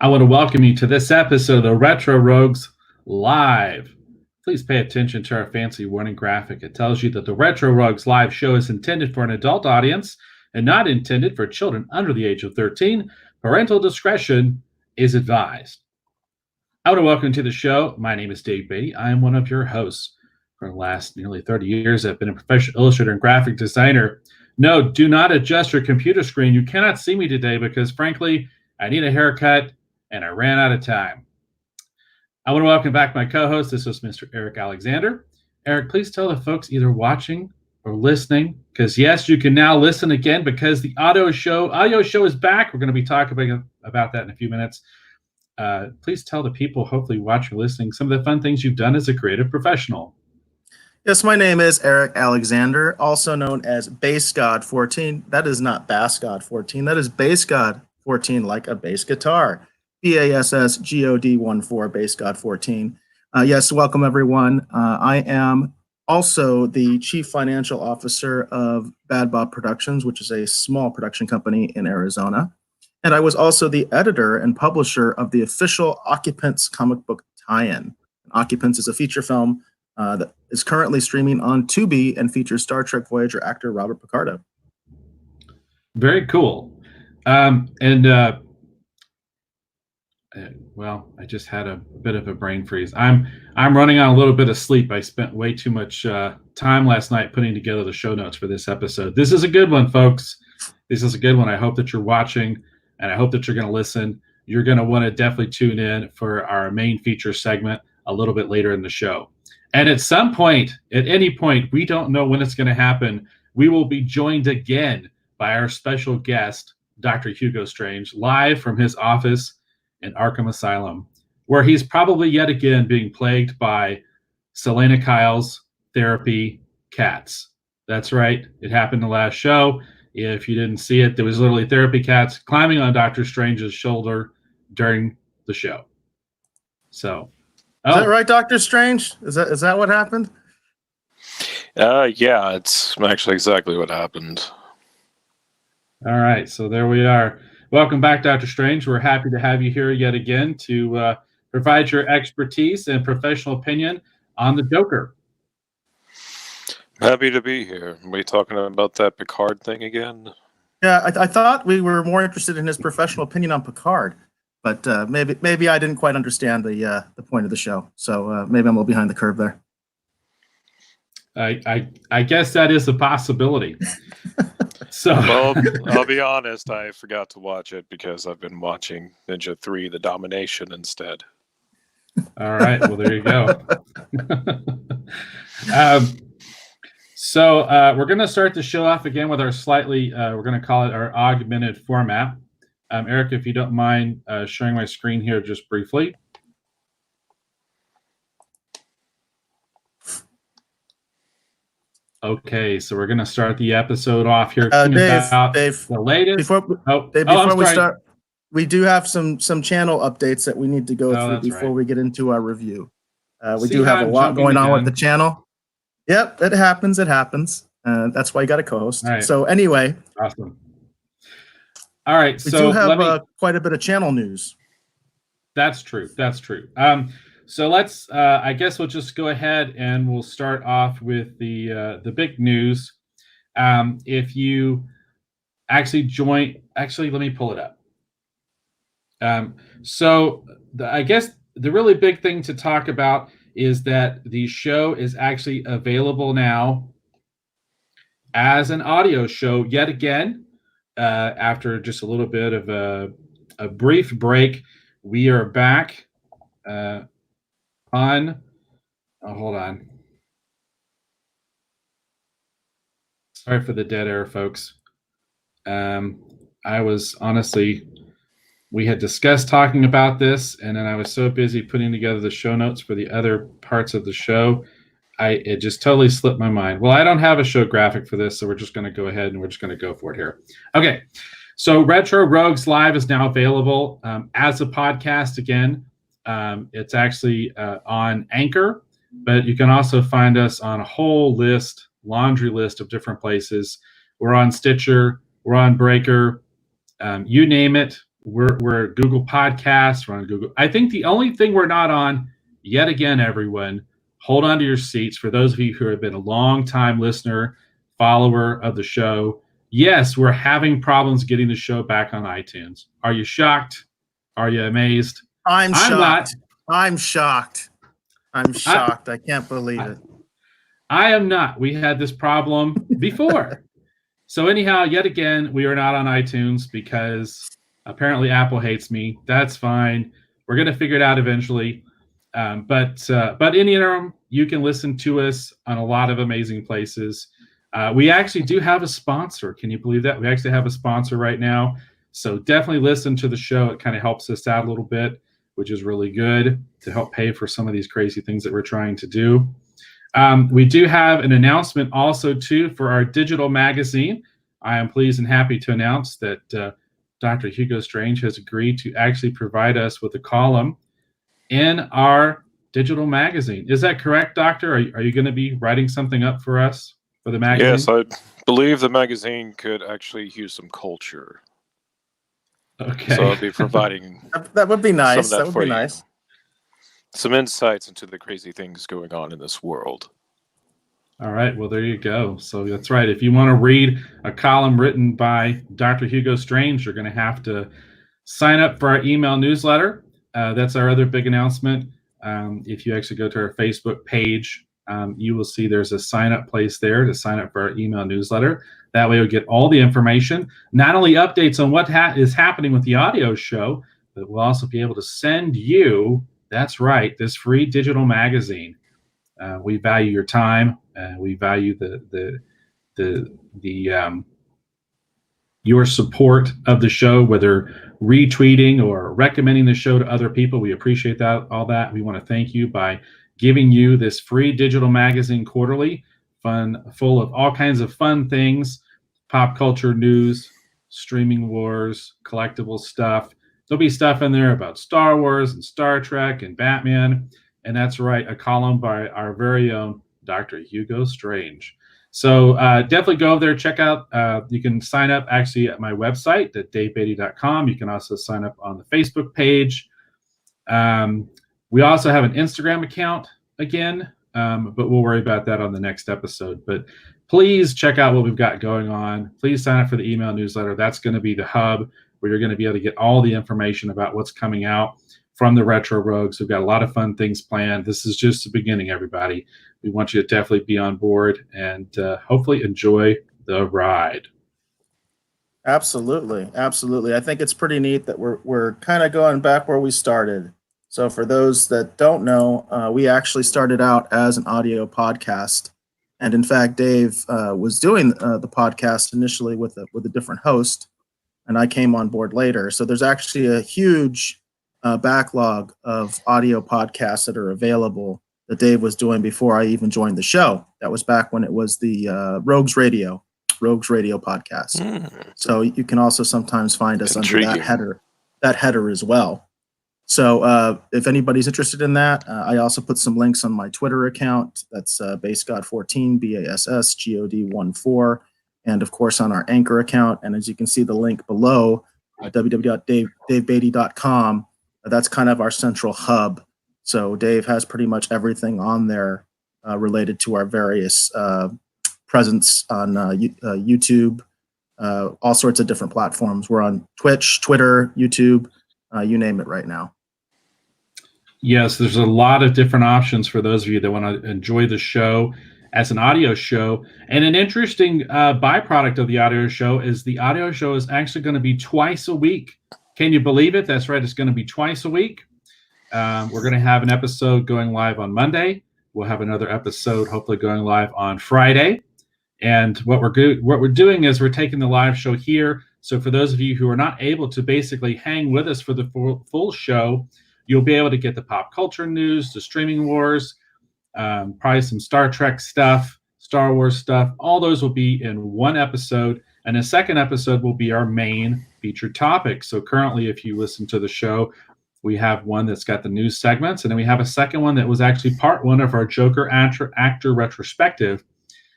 I want to welcome you to this episode of the Retro Rogues Live. Please pay attention to our fancy warning graphic. It tells you that the Retro Rogues Live show is intended for an adult audience and not intended for children under the age of 13. Parental discretion is advised. I want to welcome you to the show. My name is Dave Beatty. I am one of your hosts. For the last nearly 30 years, I've been a professional illustrator and graphic designer. No, do not adjust your computer screen. You cannot see me today because, frankly, I need a haircut and I ran out of time. I want to welcome back my co-host. This is Mr. Eric Alexander. Eric, please tell the folks either watching or listening, because yes, you can now listen again because the audio show is back. We're going to be talking about that in a few minutes. Please tell the people, hopefully watching or listening, some of the fun things you've done as a creative professional. Yes, my name is Eric Alexander, also known as Bass God 14. That is not Bass God 14. That is Bass God 14, like a bass guitar. BASSGOD 14, Bass God 14. Yes, welcome everyone. I am also the Chief Financial Officer of Bad Bob Productions, which is a small production company in Arizona. And I was also the editor and publisher of the official Occupants comic book tie-in. Occupants is a feature film that is currently streaming on Tubi and features Star Trek Voyager actor Robert Picardo. Very cool. Well, I just had a bit of a brain freeze. I'm running on a little bit of sleep. I spent way too much time last night putting together the show notes for this episode. This is a good one, folks. This is a good one. I hope that you're watching, and I hope that you're going to listen. You're going to want to definitely tune in for our main feature segment a little bit later in the show. And at some point, at any point, we don't know when it's going to happen, we will be joined again by our special guest, Dr. Hugo Strange, live from his office in Arkham Asylum, where he's probably yet again being plagued by Selena Kyle's therapy cats. That's right. It happened in the last show. If you didn't see it, there was literally therapy cats climbing on Dr. Strange's shoulder during the show. So... Is that right, Dr. Strange? Is that what happened? Yeah, it's actually exactly what happened. All right, so there we are. Welcome back, Dr. Strange. We're happy to have you here yet again to provide your expertise and professional opinion on the Joker. Happy to be here. Are we talking about that Picard thing again? Yeah, I thought we were more interested in his professional opinion on Picard. But maybe I didn't quite understand the point of the show, so maybe I'm a little behind the curve there. I guess that is a possibility. So, well, I'll be honest, I forgot to watch it because I've been watching Ninja 3: The Domination instead. All right, well there you go. So we're going to start the show off again with our slightly, we're going to call it our augmented format. Eric, if you don't mind sharing my screen here just briefly. Okay, so we're going to start the episode off here. Dave, the latest. Before we start, we do have some channel updates that we need to go through before we get into our review. We do have a lot going on with the channel. Yep, it happens. That's why you got a co-host. Right. So anyway. Awesome. All right, we do have quite a bit of channel news. That's true. So let's. I guess we'll just go ahead and we'll start off with the big news. If you actually let me pull it up. I guess the really big thing to talk about is that the show is actually available now as an audio show yet again. After just a little bit of a brief break, we are back on. Oh, hold on. Sorry for the dead air, folks. I was honestly, we had discussed talking about this, and then I was so busy putting together the show notes for the other parts of the show. It just totally slipped my mind. Well, I don't have a show graphic for this, so we're just going to go ahead and we're just going to go for it here. Okay, so Retro Rogues Live is now available as a podcast again. It's actually on Anchor, but you can also find us on a whole laundry list of different places. We're on Stitcher, we're on Breaker, you name it, We're Google Podcasts. We're on Google. I think the only thing we're not on, yet again, everyone, hold on to your seats. For those of you who have been a long-time listener, follower of the show, yes, we're having problems getting the show back on iTunes. Are you shocked? Are you amazed? I'm shocked. Not. I'm shocked. I'm shocked. I can't believe it. I am not. We had this problem before. So anyhow, yet again, we are not on iTunes because apparently Apple hates me. That's fine. We're going to figure it out eventually. But in the interim, you can listen to us on a lot of amazing places. We actually do have a sponsor. Can you believe that? We actually have a sponsor right now. So definitely listen to the show. It kind of helps us out a little bit, which is really good to help pay for some of these crazy things that we're trying to do. We do have an announcement also, too, for our digital magazine. I am pleased and happy to announce that Dr. Hugo Strange has agreed to actually provide us with a column in our digital magazine. Is that correct, Doctor? Are you going to be writing something up for us for the magazine? Yes, I believe the magazine could actually use some culture. Okay. So I'll be providing That would be nice. some of That for would be you. nice. Some insights into the crazy things going on in this world. All right. Well, there you go. So that's right. If you want to read a column written by Dr. Hugo Strange, you're going to have to sign up for our email newsletter. That's our other big announcement. If you actually go to our Facebook page, you will see there's a sign up place there to sign up for our email newsletter. That way you'll get all the information, not only updates on what is happening with the audio show, but we'll also be able to send you, that's right, this free digital magazine. We value your time. We value your support of the show, whether retweeting or recommending the show to other people. We appreciate that. All that. We want to thank you by giving you this free digital magazine quarterly, full of all kinds of fun things, pop culture news, streaming wars, collectible stuff. There'll be stuff in there about Star Wars and Star Trek and Batman. And that's right, a column by our very own Dr. Hugo Strange. So definitely go over there, check out. You can sign up actually at my website at davebeatty.com. You can also sign up on the Facebook page. We also have an Instagram account again, but we'll worry about that on the next episode. But please check out what we've got going on. Please sign up for the email newsletter. That's going to be the hub where you're going to be able to get all the information about what's coming out from the Retro Rogues. We've got a lot of fun things planned. This is just the beginning, everybody. We want you to definitely be on board and hopefully enjoy the ride. Absolutely. Absolutely. I think it's pretty neat that we're kind of going back where we started. So for those that don't know, we actually started out as an audio podcast. And in fact, Dave was doing the podcast initially with a different host, and I came on board later. So there's actually a huge backlog of audio podcasts that are available that Dave was doing before I even joined the show. That was back when it was the Rogues Radio podcast. So you can also sometimes find us under that header as well. So if anybody's interested in that, I also put some links on my Twitter account. That's BassGod14, BASSGOD14, and of course on our Anchor account. And as you can see, the link below, www.davebeatty.com. That's kind of our central hub. So Dave has pretty much everything on there related to our various presence on YouTube, all sorts of different platforms. We're on Twitch, Twitter, YouTube, you name it right now. Yes, there's a lot of different options for those of you that want to enjoy the show as an audio show. And an interesting byproduct of the audio show is the audio show is actually going to be twice a week. Can you believe it? That's right. It's going to be twice a week. We're going to have an episode going live on Monday. We'll have another episode hopefully going live on Friday. And what we're doing is we're taking the live show here. So for those of you who are not able to basically hang with us for the full show, you'll be able to get the pop culture news, the streaming wars, probably some Star Trek stuff, Star Wars stuff. All those will be in one episode. And the second episode will be our main featured topic. So currently, if you listen to the show, we have one that's got the news segments. And then we have a second one that was actually part one of our Joker actor retrospective.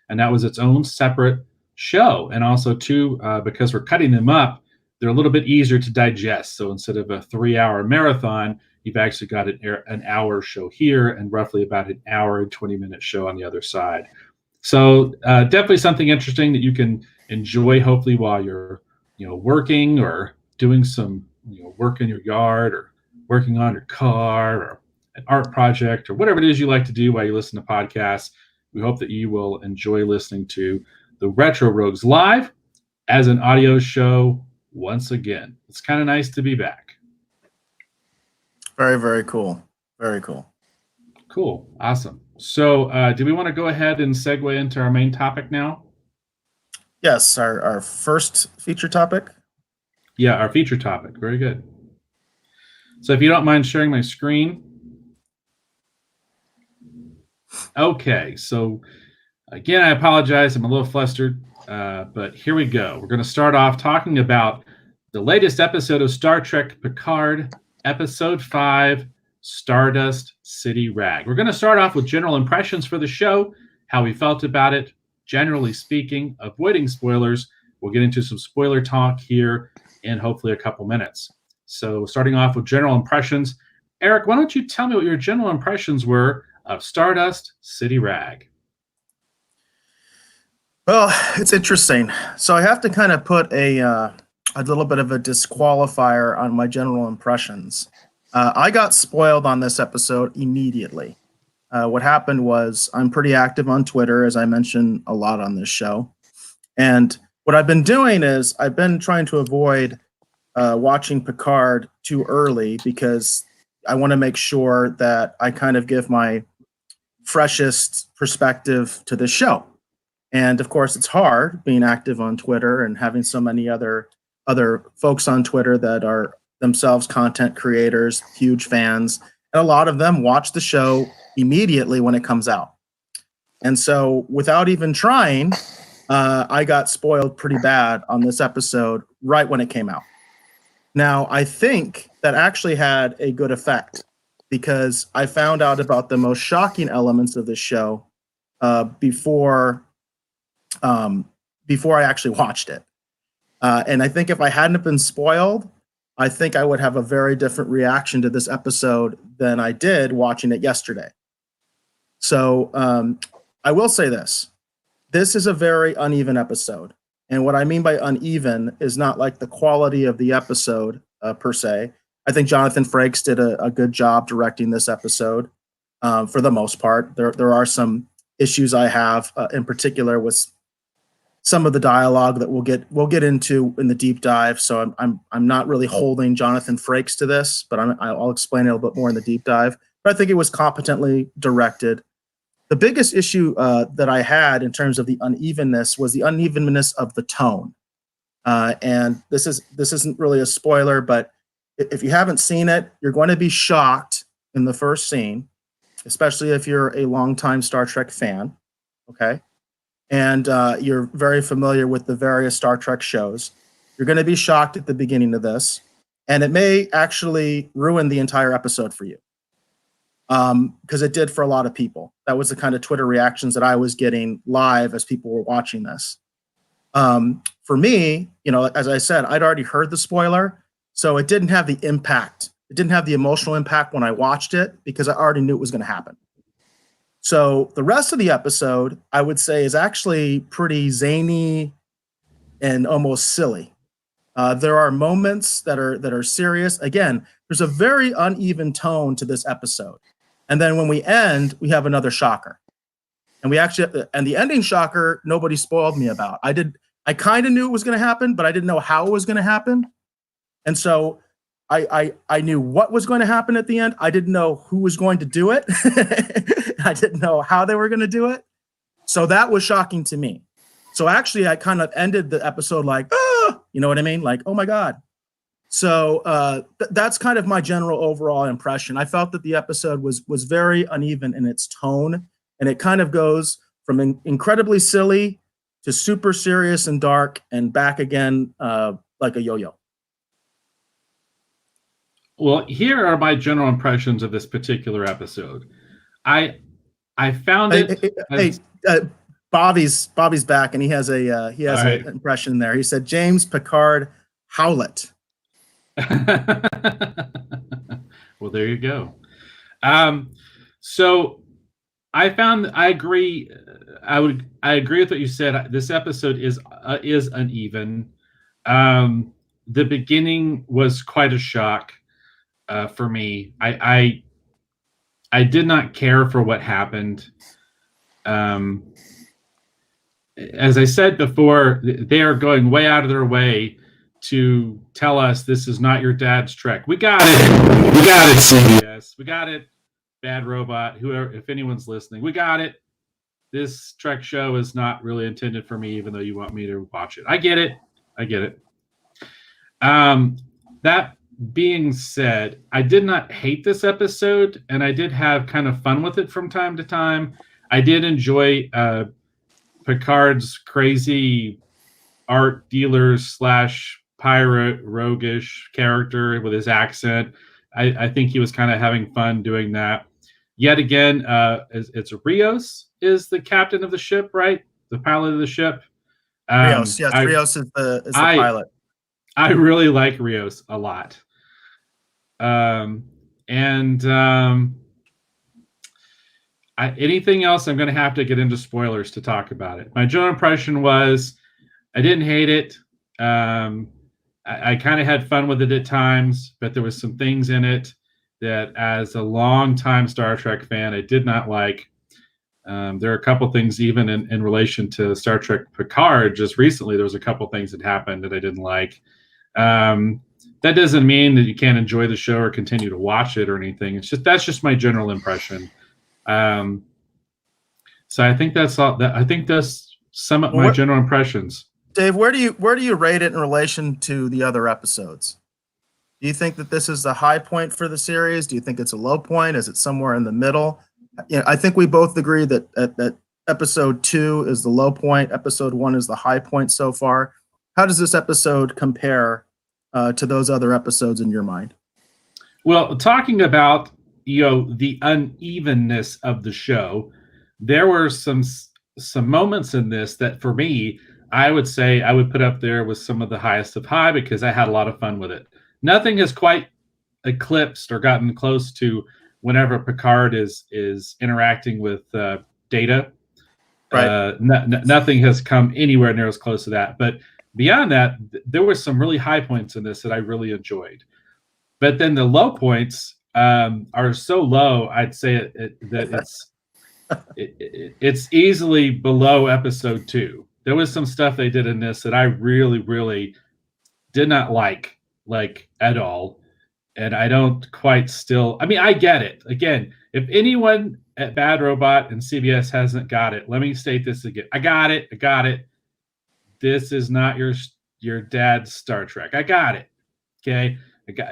And that was its own separate show. And also, too, because we're cutting them up, they're a little bit easier to digest. So instead of a 3-hour marathon, you've actually got an hour show here and roughly about an hour and 20-minute show on the other side. So definitely something interesting that you can enjoy, hopefully, while you're working or doing some work in your yard or working on your car or an art project or whatever it is you like to do while you listen to podcasts. We hope that you will enjoy listening to the Retro Rogues live as an audio show once again. It's kind of nice to be back. Very, very cool. Very cool. Cool. Awesome. So do we want to go ahead and segue into our main topic now? Yes, our first feature topic. Yeah, our feature topic. Very good. So if you don't mind sharing my screen. Okay, so again, I apologize. I'm a little flustered, but here we go. We're going to start off talking about the latest episode of Star Trek Picard, Episode 5, Stardust City Rag. We're going to start off with general impressions for the show, how we felt about it, generally speaking, avoiding spoilers. We'll get into some spoiler talk here in hopefully a couple minutes. So starting off with general impressions, Eric, why don't you tell me what your general impressions were of Stardust City Rag? Well, it's interesting. So I have to kind of put a little bit of a disqualifier on my general impressions. I got spoiled on this episode immediately. What happened was I'm pretty active on Twitter, as I mentioned a lot on this show. And what I've been doing is I've been trying to avoid watching Picard too early because I want to make sure that I kind of give my freshest perspective to the show. And of course, it's hard being active on Twitter and having so many other folks on Twitter that are themselves content creators, huge fans, and a lot of them watch the show immediately when it comes out. And so without even trying, I got spoiled pretty bad on this episode right when it came out. Now, I think that actually had a good effect because I found out about the most shocking elements of the show before I actually watched it. And I think if I hadn't been spoiled, I think I would have a very different reaction to this episode than I did watching it yesterday. So I will say this. This is a very uneven episode. And what I mean by uneven is not like the quality of the episode per se. I think Jonathan Frakes did a good job directing this episode for the most part. There are some issues I have in particular with some of the dialogue that we'll get into in the deep dive. So I'm not really holding Jonathan Frakes to this, but I'll explain it a little bit more in the deep dive. But I think it was competently directed. The biggest issue that I had in terms of the unevenness was the unevenness of the tone. And this isn't really a spoiler, but if you haven't seen it, you're going to be shocked in the first scene, especially if you're a longtime Star Trek fan. Okay. And you're very familiar with the various Star Trek shows. You're going to be shocked at the beginning of this, and it may actually ruin the entire episode for you. Because it did for a lot of people. That was the kind of Twitter reactions that I was getting live as people were watching this. For me, as I said, I'd already heard the spoiler, so it didn't have the impact. It didn't have the emotional impact when I watched it because I already knew it was going to happen. So the rest of the episode, I would say, is actually pretty zany and almost silly. There are moments that are serious. Again, there's a very uneven tone to this episode. And then when we end, we have another shocker. And the ending shocker, nobody spoiled me about. I kind of knew it was going to happen, but I didn't know how it was going to happen. And so I knew what was going to happen at the end. I didn't know who was going to do it. I didn't know how they were going to do it. So that was shocking to me. So actually, I kind of ended the episode like, you know what I mean? Like, oh my God. So that's kind of my general overall impression. I felt that the episode was very uneven in its tone, and it kind of goes from incredibly silly to super serious and dark and back again like a yo-yo. Well, here are my general impressions of this particular episode. I found it. Bobby's back, and he has an impression there. He said James Picard Howlett. Well, there you go. So I agree. I agree with what you said. This episode is uneven. The beginning was quite a shock for me. I did not care for what happened. As I said before, they are going way out of their way to tell us this is not your dad's Trek. We got it. We got it, CBS. We got it. Bad Robot. Whoever, if anyone's listening, we got it. This Trek show is not really intended for me, even though you want me to watch it. I get it. That being said, I did not hate this episode, and I did have kind of fun with it from time to time. I did enjoy Picard's crazy art dealer / pirate roguish character with his accent. I think he was kind of having fun doing that. Yet again, it's Rios is the captain of the ship, right? The pilot of the ship. Rios, yes, Rios is the pilot. I really like Rios a lot. Anything else, I'm going to have to get into spoilers to talk about it. My general impression was I didn't hate it. I kind of had fun with it at times, but there was some things in it that, as a long-time Star Trek fan, I did not like. There are a couple things, even in relation to Star Trek Picard, just recently, there was a couple things that happened that I didn't like. That doesn't mean that you can't enjoy the show or continue to watch it or anything. That's just my general impression. So I think that's all. I think that's some of my general impressions. Dave, where do you rate it in relation to the other episodes? Do you think that this is the high point for the series? Do you think it's a low point? Is it somewhere in the middle? I think we both agree that episode 2 is the low point. Episode 1 is the high point so far. How does this episode compare to those other episodes in your mind? Well, talking about the unevenness of the show, there were some moments in this that, for me, I would say I would put up there with some of the highest of high, because I had a lot of fun with it. Nothing has quite eclipsed or gotten close to whenever Picard is interacting with Data. Right. Nothing has come anywhere near as close to that. But beyond that, there were some really high points in this that I really enjoyed. But then the low points are so low, I'd say that it's easily below episode 2. There was some stuff they did in this that I really, really did not like at all. And I don't quite still. I mean, I get it. Again, if anyone at Bad Robot and CBS hasn't got it, let me state this again. I got it. This is not your dad's Star Trek. I got it. Okay.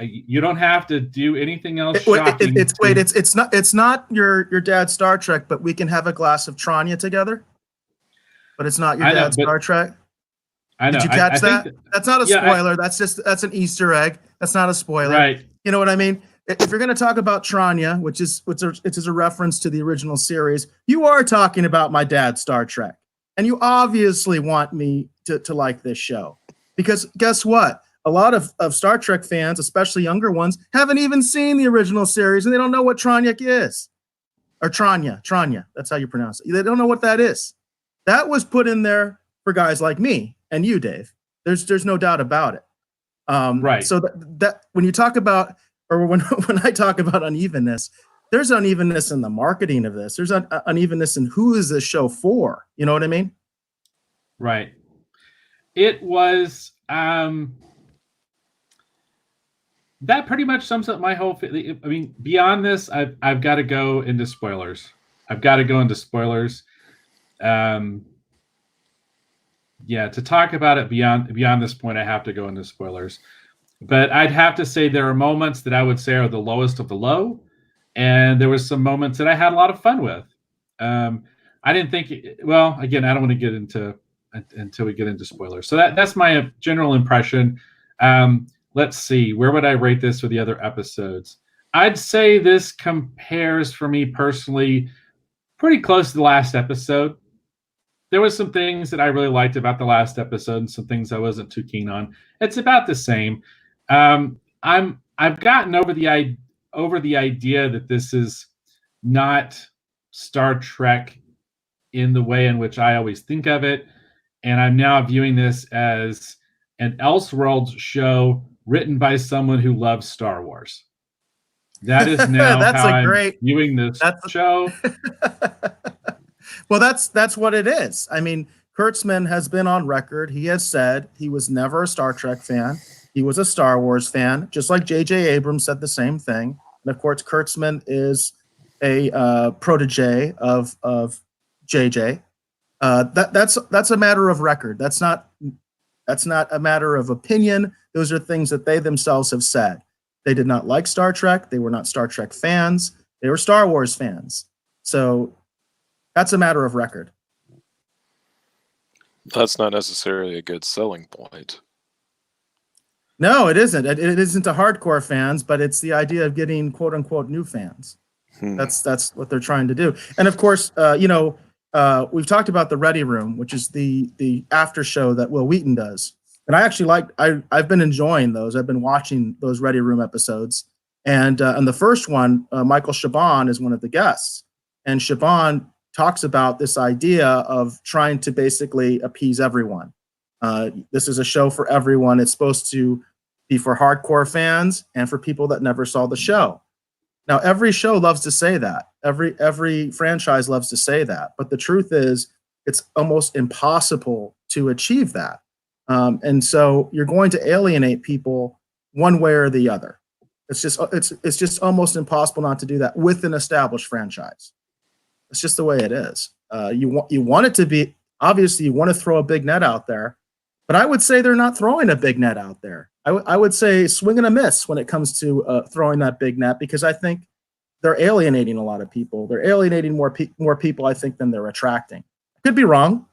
You don't have to do anything else shocking. It's not your dad's Star Trek, but we can have a glass of Tranya together. But it's not your dad's Star Trek. I know. Did you catch that? That's not a spoiler. That's an Easter egg. That's not a spoiler. Right. You know what I mean? If you're going to talk about Tranya, which is a reference to the original series, you are talking about my dad's Star Trek. And you obviously want me to like this show. Because guess what? A lot of Star Trek fans, especially younger ones, haven't even seen the original series, and they don't know what Tranya is. Or Tranya. That's how you pronounce it. They don't know what that is. That was put in there for guys like me and you, Dave. There's no doubt about it. Right. So that when you talk about, or when I talk about unevenness, there's unevenness in the marketing of this. There's unevenness in who is this show for. You know what I mean? Right. It was that pretty much sums up my whole. I mean, beyond this, I've got to go into spoilers. Yeah, to talk about it beyond this point, I have to go into spoilers. But I'd have to say there are moments that I would say are the lowest of the low, and there was some moments that I had a lot of fun with. I didn't think. Well, again, I don't want to get into until we get into spoilers. So that's my general impression. Let's see, where would I rate this with the other episodes? I'd say this compares, for me personally, pretty close to the last episode. there was some things that I really liked about the last episode, and some things I wasn't too keen on. It's about the same. I've gotten over the idea that this is not Star Trek in the way in which I always think of it, and I'm now viewing this as an Elseworlds show written by someone who loves Star Wars. That is now how I'm viewing this show. Well, that's what it is. I mean, Kurtzman has been on record. He has said he was never a Star Trek fan. He was a Star Wars fan, just like J.J. Abrams said the same thing. And of course, Kurtzman is a protege of J.J. That's a matter of record. That's not a matter of opinion. Those are things that they themselves have said. They did not like Star Trek. They were not Star Trek fans. They were Star Wars fans. So that's a matter of record. That's not necessarily a good selling point. No, it isn't. It isn't to hardcore fans, but it's the idea of getting quote unquote new fans. That's what they're trying to do. And of course, we've talked about the Ready Room, which is the after show that Will Wheaton does. And I actually I've been enjoying those. I've been watching those Ready Room episodes. And on the first one, Michael Chabon is one of the guests. And Chabon talks about this idea of trying to basically appease everyone. This is a show for everyone. It's supposed to be for hardcore fans and for people that never saw the show. Now, every show loves to say that. Every franchise loves to say that. But the truth is, it's almost impossible to achieve that. And so you're going to alienate people one way or the other. It's just almost impossible not to do that with an established franchise. It's just the way it is. You want it to be, obviously you want to throw a big net out there, but I would say they're not throwing a big net out there. I would say swing and a miss when it comes to throwing that big net, because I think they're alienating a lot of people. They're alienating more people, I think, than they're attracting. I could be wrong.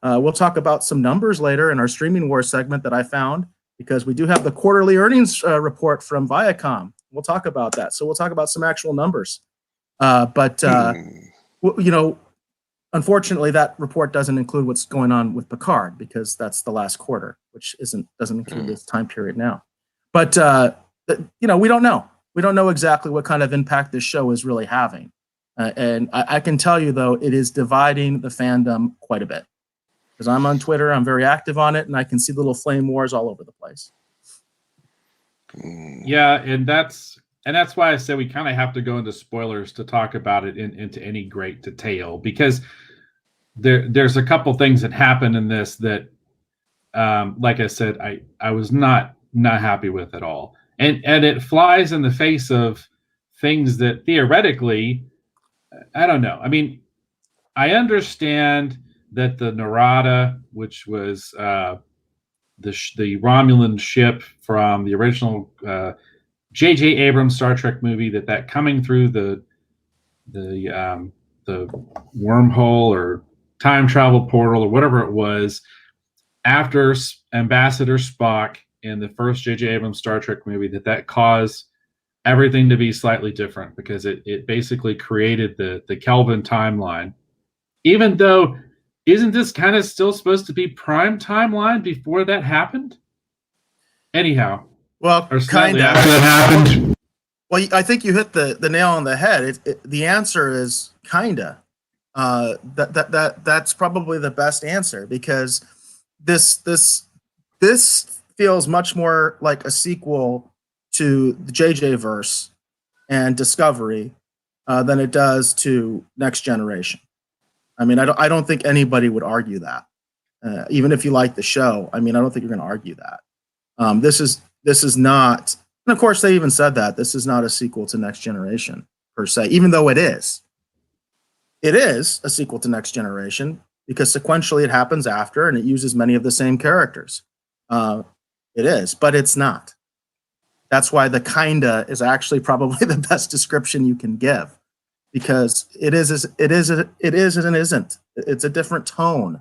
We'll talk about some numbers later in our Streaming Wars segment that I found, because we do have the quarterly earnings report from Viacom. We'll talk about that. So we'll talk about some actual numbers. Unfortunately, that report doesn't include what's going on with Picard, because that's the last quarter, which doesn't include this time period now. But we don't know. We don't know exactly what kind of impact this show is really having. And I can tell you, though, it is dividing the fandom quite a bit. Because I'm on Twitter, I'm very active on it, and I can see little flame wars all over the place. Yeah, and that's why I said we kind of have to go into spoilers to talk about it into any great detail, because there's a couple things that happen in this that, like I said, I was not happy with at all, and it flies in the face of things that theoretically, I don't know. I mean, I understand that the Narada, which was the Romulan ship from the original J.J. Abrams Star Trek movie, that coming through the wormhole or time travel portal or whatever it was after Ambassador Spock in the first J.J. Abrams Star Trek movie, that caused everything to be slightly different, because it basically created the Kelvin timeline. Even though, isn't this kind of still supposed to be prime timeline before that happened? Anyhow. Well, kind of. After that happened. Well, I think you hit the nail on the head. The answer is kinda. That's probably the best answer, because this feels much more like a sequel to the JJ verse and Discovery than it does to Next Generation. I mean, I don't think anybody would argue that, even if you like the show. I mean, I don't think you're going to argue that. This is not, and of course they even said that this is not a sequel to Next Generation per se, even though it is. It is a sequel to Next Generation because sequentially it happens after and it uses many of the same characters. It is, but it's not. That's why the kinda is actually probably the best description you can give, because it is and isn't. It's a different tone.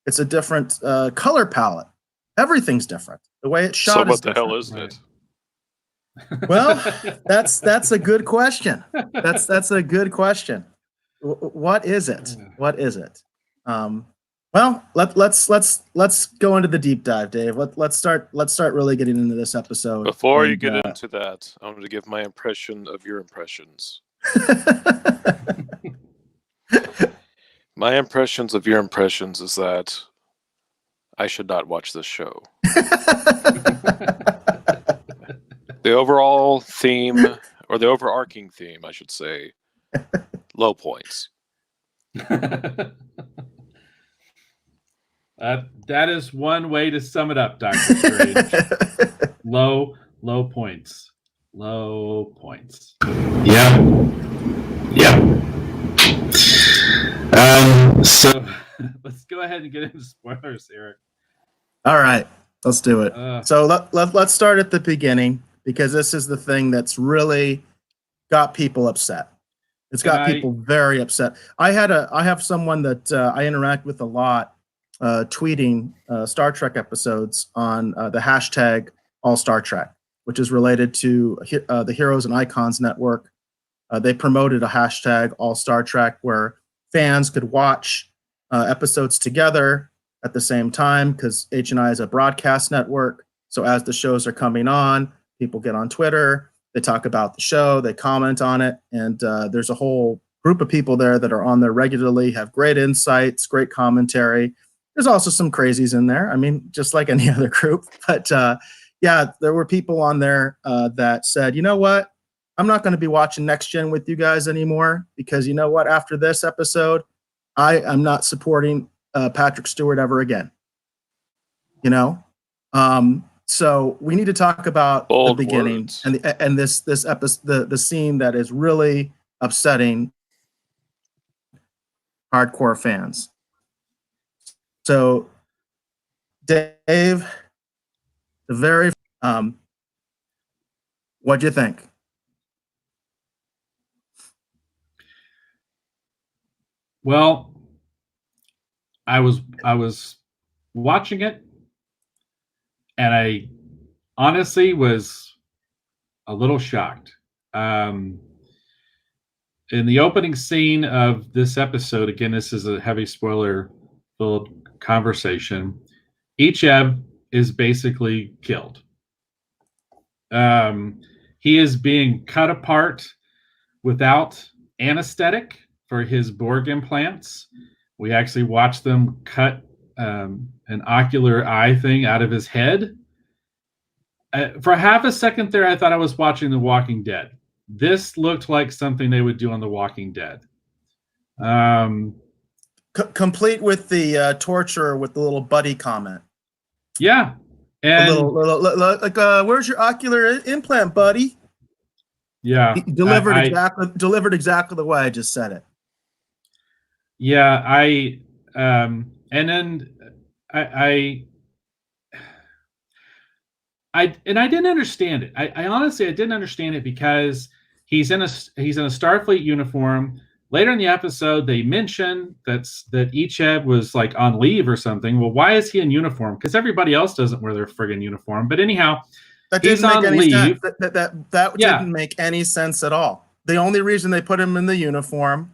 It's a different color palette. Everything's different. The way it's shot. So what is the different. hell is it? Well, that's a good question. That's a good question. What is it? What is it? Well, let's go into the deep dive, Dave. Let's start really getting into this episode. Before you get into that, I want to give my impression of your impressions. My impressions of your impressions is that I should not watch this show. The overall theme, or the overarching theme, I should say, low points. That is one way to sum it up, Dr. Strange. Low points. Low points. Yeah. So let's go ahead and get into spoilers, Eric. All right, let's do it. So let's start at the beginning, because this is the thing that's really got people upset. It's got people very upset. I have someone that I interact with a lot, tweeting Star Trek episodes on the hashtag All Star Trek, which is related to the Heroes and Icons Network. They promoted a hashtag All Star Trek where fans could watch episodes together at the same time, because H&I is a broadcast network. So as the shows are coming on, people get on Twitter, they talk about the show, they comment on it, and there's a whole group of people there that are on there regularly, have great insights, great commentary. There's also some crazies in there. I mean, just like any other group. But yeah, there were people on there that said, you know what? I'm not going to be watching Next Gen with you guys anymore, because you know what? After this episode, I am not supporting Patrick Stewart ever again. You know? So we need to talk about Bold the beginning words. and this episode, the scene that is really upsetting hardcore fans. So, Dave, what'd you think? Well, I was watching it, and I honestly was a little shocked. In the opening scene of this episode, again, this is a heavy spoiler-filled conversation. Icheb is basically killed. He is being cut apart without anesthetic for his Borg implants. We actually watched them cut an ocular eye thing out of his head. For half a second there, I thought I was watching The Walking Dead. This looked like something they would do on The Walking Dead. Complete with the torture with the little buddy comment. Yeah. And a little like, where's your ocular implant, buddy? Yeah. He delivered exactly the way I just said it. Yeah, and then I didn't understand it. I honestly didn't understand it, because he's in a Starfleet uniform. Later in the episode, they mention that Icheb was like on leave or something. Well, why is he in uniform? Because everybody else doesn't wear their friggin' uniform. But anyhow, that didn't make any sense. That didn't make any sense at all. The only reason they put him in the uniform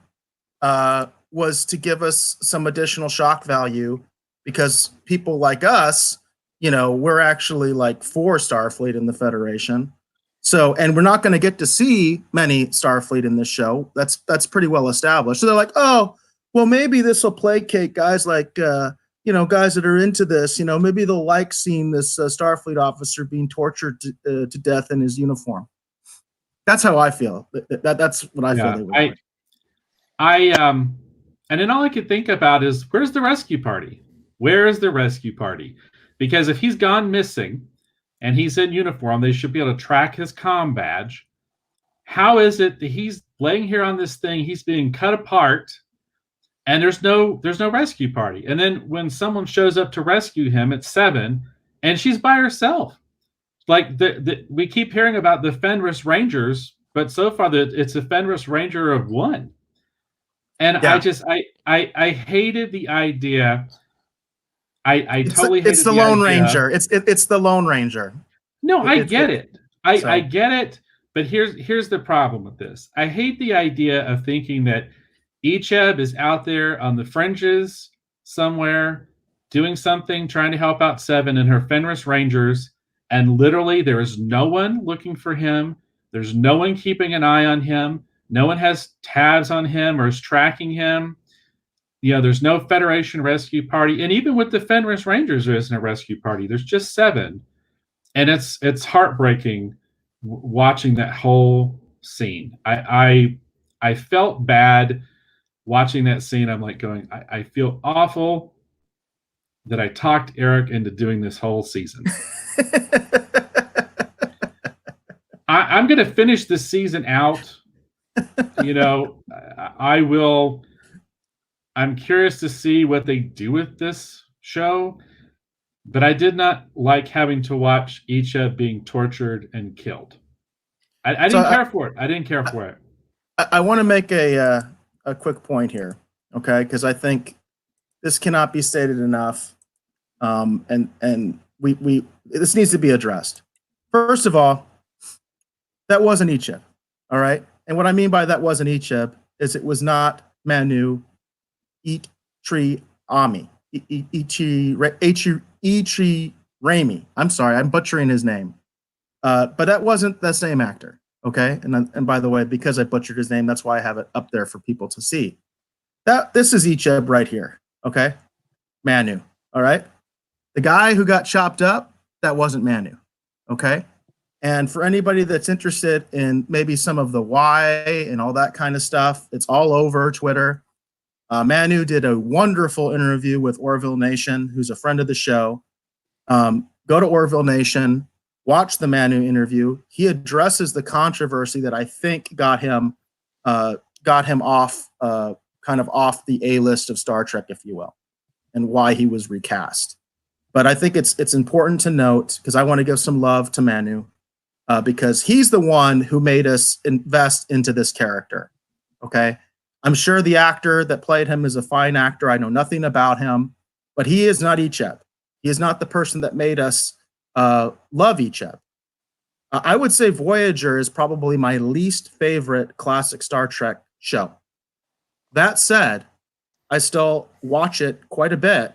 was to give us some additional shock value, because people like us, you know, we're actually like for Starfleet in the Federation. So, and we're not going to get to see many Starfleet in this show. That's pretty well established. So they're like, oh, well, maybe this will placate guys like, guys that are into this. You know, maybe they'll like seeing this Starfleet officer being tortured to death in his uniform. That's how I feel. That's what I feel. They were. And then all I could think about is, where's the rescue party? Where is the rescue party? Because if he's gone missing and he's in uniform, they should be able to track his comm badge. How is it that he's laying here on this thing, he's being cut apart, and there's no rescue party? And then when someone shows up to rescue him at 7, and she's by herself. Like we keep hearing about the Fenris Rangers, but so far it's a Fenris Ranger of 1. And yeah. I hated the idea. I totally hated it's the Lone Ranger. It's the Lone Ranger. No, I get it. I get it. But here's the problem with this. I hate the idea of thinking that Icheb is out there on the fringes somewhere doing something, trying to help out Seven and her Fenris Rangers, and literally there is no one looking for him. There's no one keeping an eye on him. No one has tabs on him or is tracking him. There's no Federation rescue party. And even with the Fenris Rangers, there isn't a rescue party. There's just Seven. And it's heartbreaking watching that whole scene. I felt bad watching that scene. I'm like going, I feel awful that I talked Eric into doing this whole season. I'm going to finish this season out. I will. I'm curious to see what they do with this show, but I did not like having to watch Icha being tortured and killed. I didn't care for it. I didn't care for it. I want to make a quick point here, okay? Because I think this cannot be stated enough, and we this needs to be addressed. First of all, that wasn't Icheb, all right? And what I mean by that wasn't Icheb is it was not Manu Ichi Ami. Ichi Raimi. I'm sorry, I'm butchering his name. But that wasn't the same actor, okay? And by the way, because I butchered his name, that's why I have it up there for people to see. This is Icheb right here, okay? Manu, all right? The guy who got chopped up, that wasn't Manu, okay? And for anybody that's interested in maybe some of the why and all that kind of stuff, it's all over Twitter. Manu did a wonderful interview with Orville Nation, who's a friend of the show. Go to Orville Nation, watch the Manu interview. He addresses the controversy that I think got him off, kind of off the A-list of Star Trek, if you will, and why he was recast. But I think it's important to note, because I want to give some love to Manu, because he's the one who made us invest into this character. Okay. I'm sure the actor that played him is a fine actor. I know nothing about him, but he is not Icheb. He is not the person that made us love Icheb. I would say Voyager is probably my least favorite classic Star Trek show. That said, I still watch it quite a bit.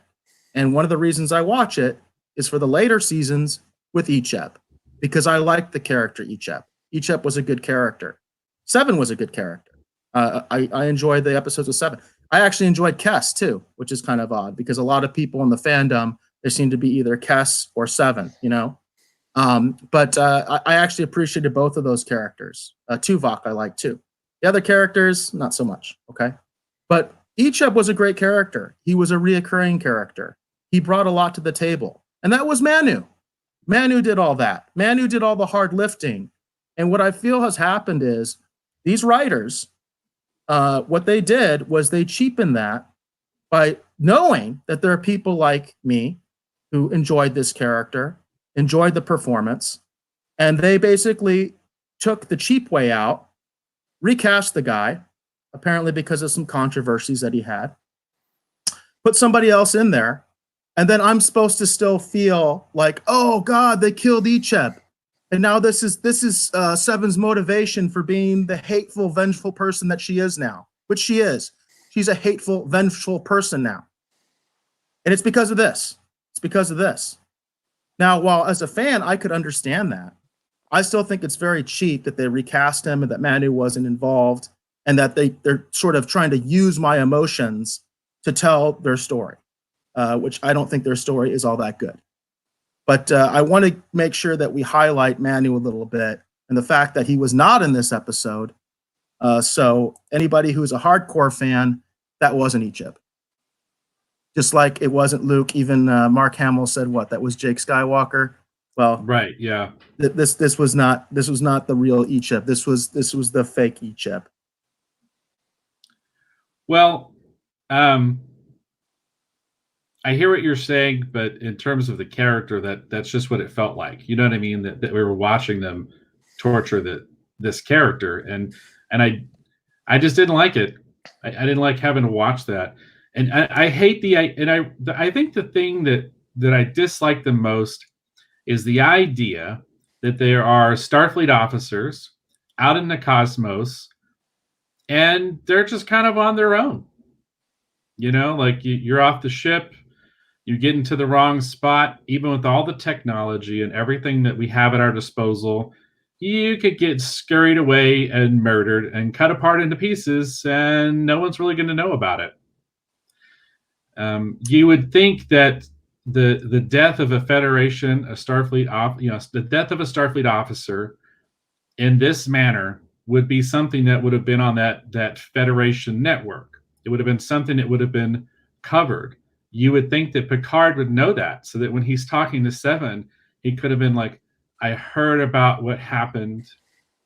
And one of the reasons I watch it is for the later seasons with Icheb, because I liked the character Icheb. Icheb was a good character. Seven was a good character. I enjoyed the episodes of Seven. I actually enjoyed Kess too, which is kind of odd because a lot of people in the fandom, there seem to be either Kess or Seven, But I actually appreciated both of those characters. Tuvok I like too. The other characters, not so much. Okay, but Icheb was a great character. He was a reoccurring character. He brought a lot to the table, and that was Manu. Manu did all that. Manu did all the hard lifting. And what I feel has happened is these writers, what they did was they cheapened that by knowing that there are people like me who enjoyed this character, enjoyed the performance, and they basically took the cheap way out, recast the guy, apparently because of some controversies that he had, put somebody else in there, and then I'm supposed to still feel like, oh God, they killed Icheb. And now this is Seven's motivation for being the hateful, vengeful person that she is now, which she is. She's a hateful, vengeful person now. And it's because of this. It's because of this. Now, while as a fan, I could understand that, I still think it's very cheap that they recast him and that Manu wasn't involved and that they're sort of trying to use my emotions to tell their story, which I don't think their story is all that good. But I want to make sure that we highlight Manu a little bit and the fact that he was not in this episode. So anybody who's a hardcore fan, that wasn't Icheb. Just like it wasn't Luke. Even Mark Hamill said what? That was Jake Skywalker. Well, right, yeah. This was not the real Icheb. This was the fake Icheb. Well, I hear what you're saying, but in terms of the character, that's just what it felt like. You know what I mean? That we were watching them torture this character, and I just didn't like it. I didn't like having to watch that, and I hate I think the thing that I dislike the most is the idea that there are Starfleet officers out in the cosmos, and they're just kind of on their own. You know, like you're off the ship, you get into the wrong spot, even with all the technology and everything that we have at our disposal, you could get scurried away and murdered and cut apart into pieces, and no one's really going to know about it. You would think that the death of a Federation, a Starfleet, the death of a Starfleet officer in this manner would be something that would have been on that Federation network. It would have been something that would have been covered. You would think that Picard would know that, so that when he's talking to Seven, he could have been like, I heard about what happened,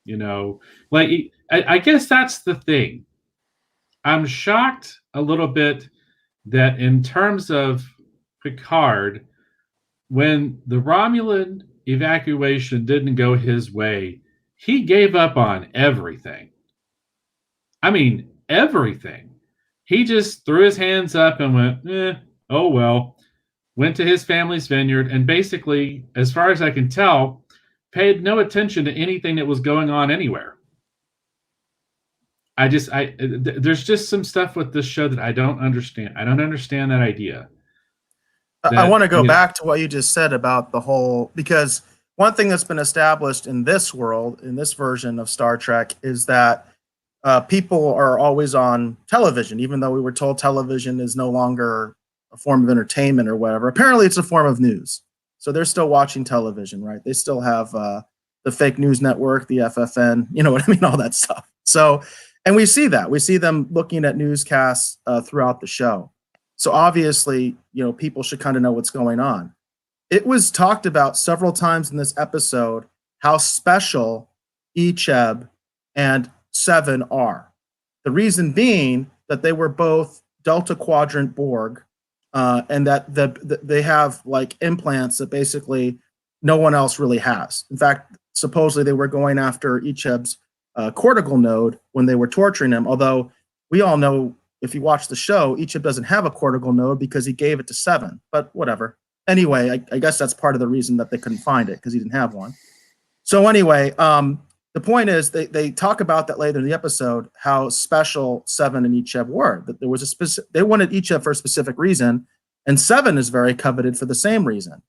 you know. Like, I guess that's the thing. I'm shocked a little bit that in terms of Picard, when the Romulan evacuation didn't go his way, he gave up on everything. I mean, everything. He just threw his hands up and went, oh well. Went to his family's vineyard and basically, as far as I can tell, paid no attention to anything that was going on anywhere. There's just some stuff with this show that I don't understand. I don't understand that idea. I want to go back to what you just said about the whole, because one thing that's been established in this world, in this version of Star Trek, is that people are always on television, even though we were told television is no longer a form of entertainment or whatever. Apparently it's a form of news. So they're still watching television, right? They still have the fake news network, the FFN, you know what I mean? All that stuff. So, and we see that. We see them looking at newscasts throughout the show. So obviously, you know, people should kind of know what's going on. It was talked about several times in this episode how special Icheb and Seven are. The reason being that they were both Delta Quadrant Borg, and that they have like implants that basically no one else really has. In fact, supposedly they were going after Icheb's cortical node when they were torturing him, although we all know, if you watch the show, Icheb doesn't have a cortical node because he gave it to Seven, but whatever. Anyway, I guess that's part of the reason that they couldn't find it, because he didn't have one. So anyway, the point is they talk about that later in the episode, how special Seven and Icheb were, that there was they wanted Icheb for a specific reason, and Seven is very coveted for the same reason.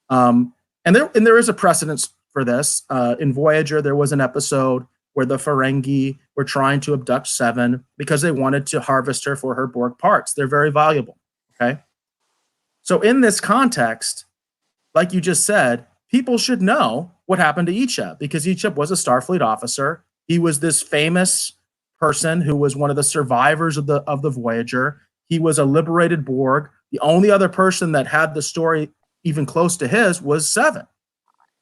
And there is a precedence for this. In Voyager, there was an episode where the Ferengi were trying to abduct Seven because they wanted to harvest her for her Borg parts. They're very valuable, okay? So in this context, like you just said, people should know what happened to Icheb, because Icheb was a Starfleet officer. He was this famous person who was one of the survivors of the Voyager. He was a liberated Borg. The only other person that had the story even close to his was Seven.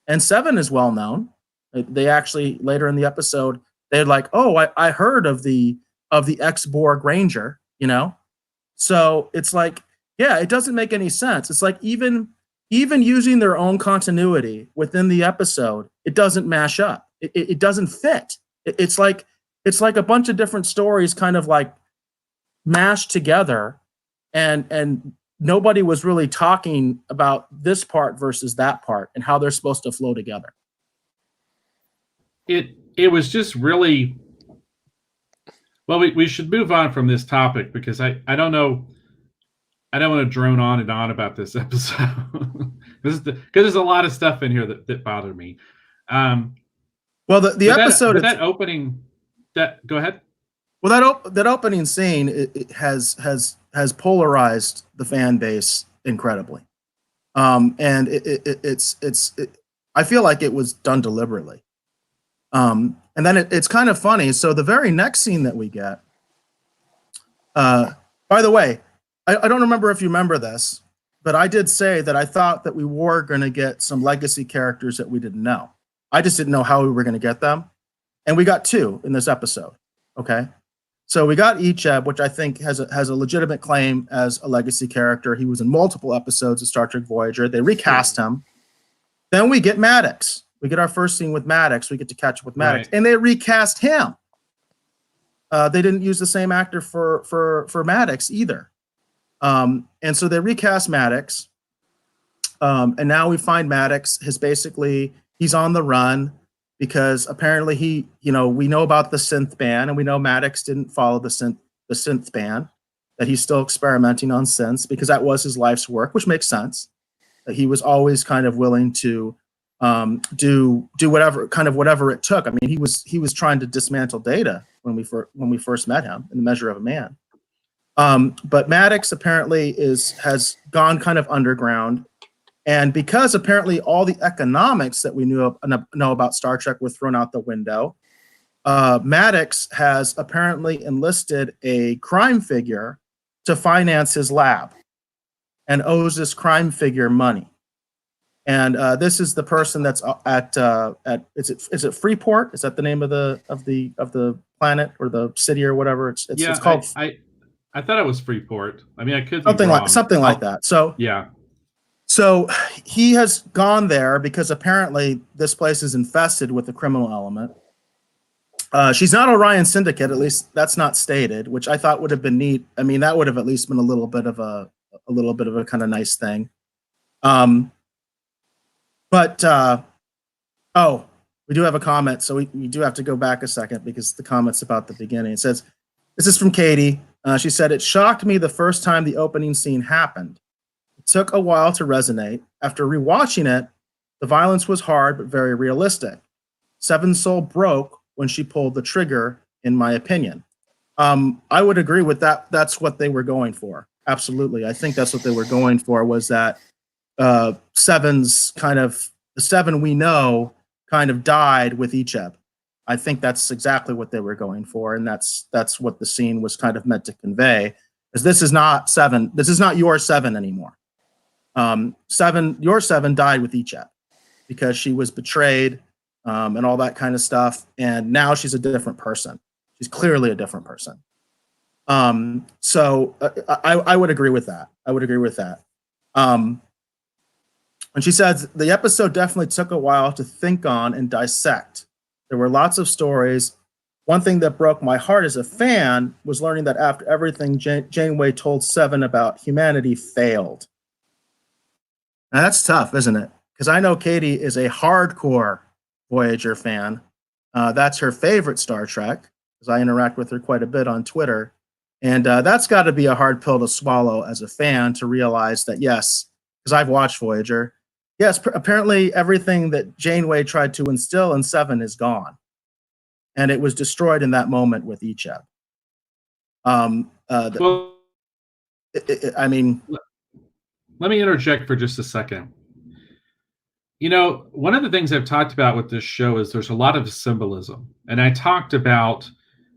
And Seven is well known. They actually, later in the episode, they're like, oh, I heard of the ex-Borg Ranger, you know? So it's like, yeah, it doesn't make any sense. It's like even using their own continuity within the episode, it doesn't mash up. It doesn't fit. It's like a bunch of different stories kind of like mashed together, and nobody was really talking about this part versus that part and how they're supposed to flow together. It was just really, well, we should move on from this topic, because I don't know. I don't want to drone on and on about this episode because there's a lot of stuff in here that bothered me. Well, the episode, that opening, go ahead. Well, that opening scene it has polarized the fan base incredibly, and it's I feel like it was done deliberately. And then it's kind of funny. So the very next scene that we get, by the way, I don't remember if you remember this, but I did say that I thought that we were going to get some legacy characters that we didn't know. I just didn't know how we were going to get them. And we got two in this episode. Okay. So we got Icheb, which I think has a legitimate claim as a legacy character. He was in multiple episodes of Star Trek Voyager. They recast him. Then we get Maddox. We get our first scene with Maddox. We get to catch up with Maddox. Right. And they recast him. They didn't use the same actor for Maddox either. And so they recast Maddox. And now we find Maddox he's on the run because apparently we know about the synth ban, and we know Maddox didn't follow the synth ban. that he's still experimenting on since, because that was his life's work, which makes sense. That he was always kind of willing to do whatever it took. I mean, he was trying to dismantle Data when we first met him in The Measure of a Man. But Maddox apparently has gone kind of underground, and because apparently all the economics that we know about Star Trek were thrown out the window, Maddox has apparently enlisted a crime figure to finance his lab, and owes this crime figure money. And this is the person that's at is it Freeport? Is that the name of the planet or the city or whatever? It's called. I thought it was Freeport. I mean, I could be something like that. So yeah. So he has gone there because apparently this place is infested with the criminal element. She's not Orion Syndicate, at least that's not stated, which I thought would have been neat. I mean, that would have at least been a little bit of a kind of nice thing. We do have a comment, so we do have to go back a second because the comment's about the beginning. It says, this is from Katie. She said, it shocked me the first time the opening scene happened. It took a while to resonate. After rewatching it, the violence was hard but very realistic. Seven's soul broke when she pulled the trigger, in my opinion. I would agree with that. That's what they were going for. Absolutely. I think that's what they were going for, was that Seven's kind of, the Seven we know kind of died with Icheb. I think that's exactly what they were going for, and that's what the scene was kind of meant to convey. Because this is not Seven. This is not your Seven anymore. Your Seven died with Icheb because she was betrayed and all that kind of stuff, and now she's a different person. She's clearly a different person. So I would agree with that. I would agree with that. And she says the episode definitely took a while to think on and dissect. There were lots of stories. One thing that broke my heart as a fan was learning that after everything Janeway told Seven about humanity failed. Now that's tough, isn't it? Because I know Katie is a hardcore Voyager fan. That's her favorite Star Trek, because I interact with her quite a bit on Twitter. And that's got to be a hard pill to swallow as a fan, to realize that, yes, because I've watched Voyager, yes, apparently everything that Janeway tried to instill in Seven is gone. And it was destroyed in that moment with Icheb. I mean... Let me interject for just a second. You know, one of the things I've talked about with this show is there's a lot of symbolism. And I talked about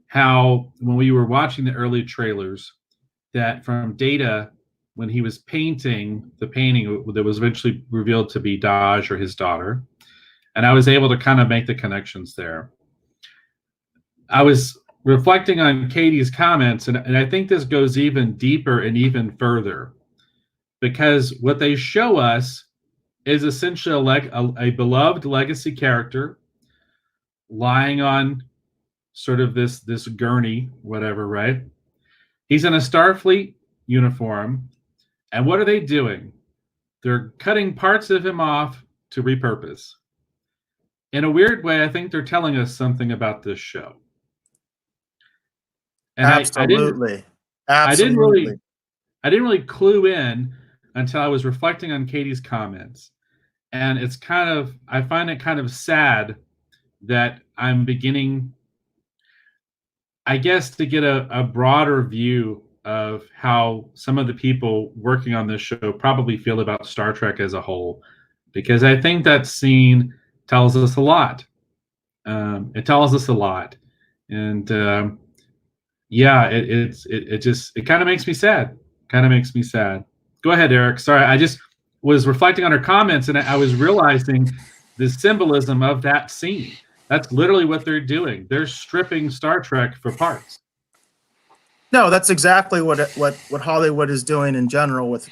how when we were watching the early trailers, that from Data, when he was painting the painting that was eventually revealed to be Daj or his daughter, and I was able to kind of make the connections there. I was reflecting on Katie's comments, and I think this goes even deeper and even further, because what they show us is essentially a beloved legacy character lying on sort of this gurney, whatever, right? He's in a Starfleet uniform, and what are they doing? They're cutting parts of him off to repurpose. In a weird way, I think they're telling us something about this show. And Absolutely. I didn't really clue in until I was reflecting on Katie's comments. And it's I find it kind of sad that I'm beginning, I guess, to get a broader view of how some of the people working on this show probably feel about Star Trek as a whole, because I think that scene tells us a lot. It tells us a lot, and yeah, it kind of makes me sad. Go ahead, Eric. Sorry, I just was reflecting on her comments, and I was realizing the symbolism of that scene. That's literally what they're doing. They're stripping Star Trek for parts. No, that's exactly what Hollywood is doing in general with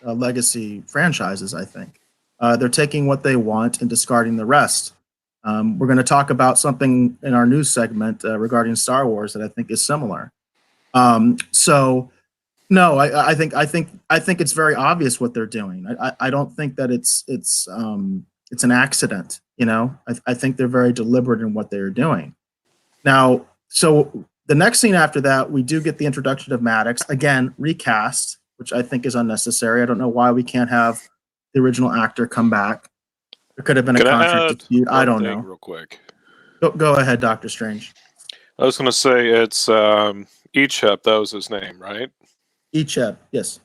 legacy franchises, I think. They're taking what they want and discarding the rest. We're going to talk about something in our news segment regarding Star Wars that I think is similar. So, no, I think it's very obvious what they're doing. I don't think that it's an accident. You know, I think they're very deliberate in what they're doing. Now, so The next scene after that, we do get the introduction of Maddox, again, recast, which I think is unnecessary. I don't know why we can't have the original actor come back. There could have been a contract dispute. I don't know. Real quick. Go ahead, Dr. Strange. I was going to say it's Ichep. That was his name, right? Ichep, yes.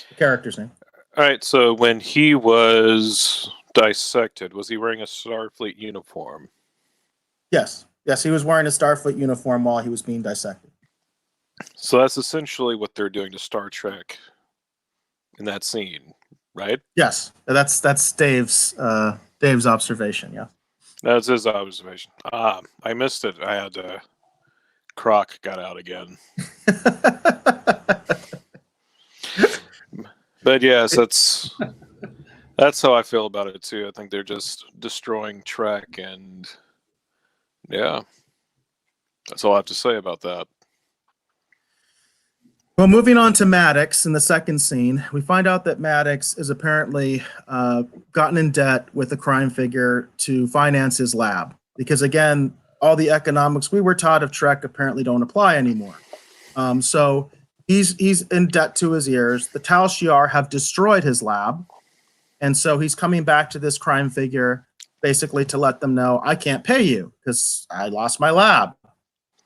The character's name. All right. So when he was dissected, was he wearing a Starfleet uniform? Yes. Yes, he was wearing a Starfleet uniform while he was being dissected. So that's essentially what they're doing to Star Trek in that scene, right? Yes, that's Dave's observation. Yeah, That's his observation. I missed it. I had Croc got out again. But yes, that's how I feel about it too. I think they're just destroying Trek, and yeah, that's all I have to say about that. Well, moving on to Maddox in the second scene, we find out that Maddox is apparently gotten in debt with a crime figure to finance his lab. Because again, all the economics we were taught of Trek apparently don't apply anymore. So he's in debt to his ears. The Tal Shiar have destroyed his lab. And so he's coming back to this crime figure basically to let them know, I can't pay you because I lost my lab.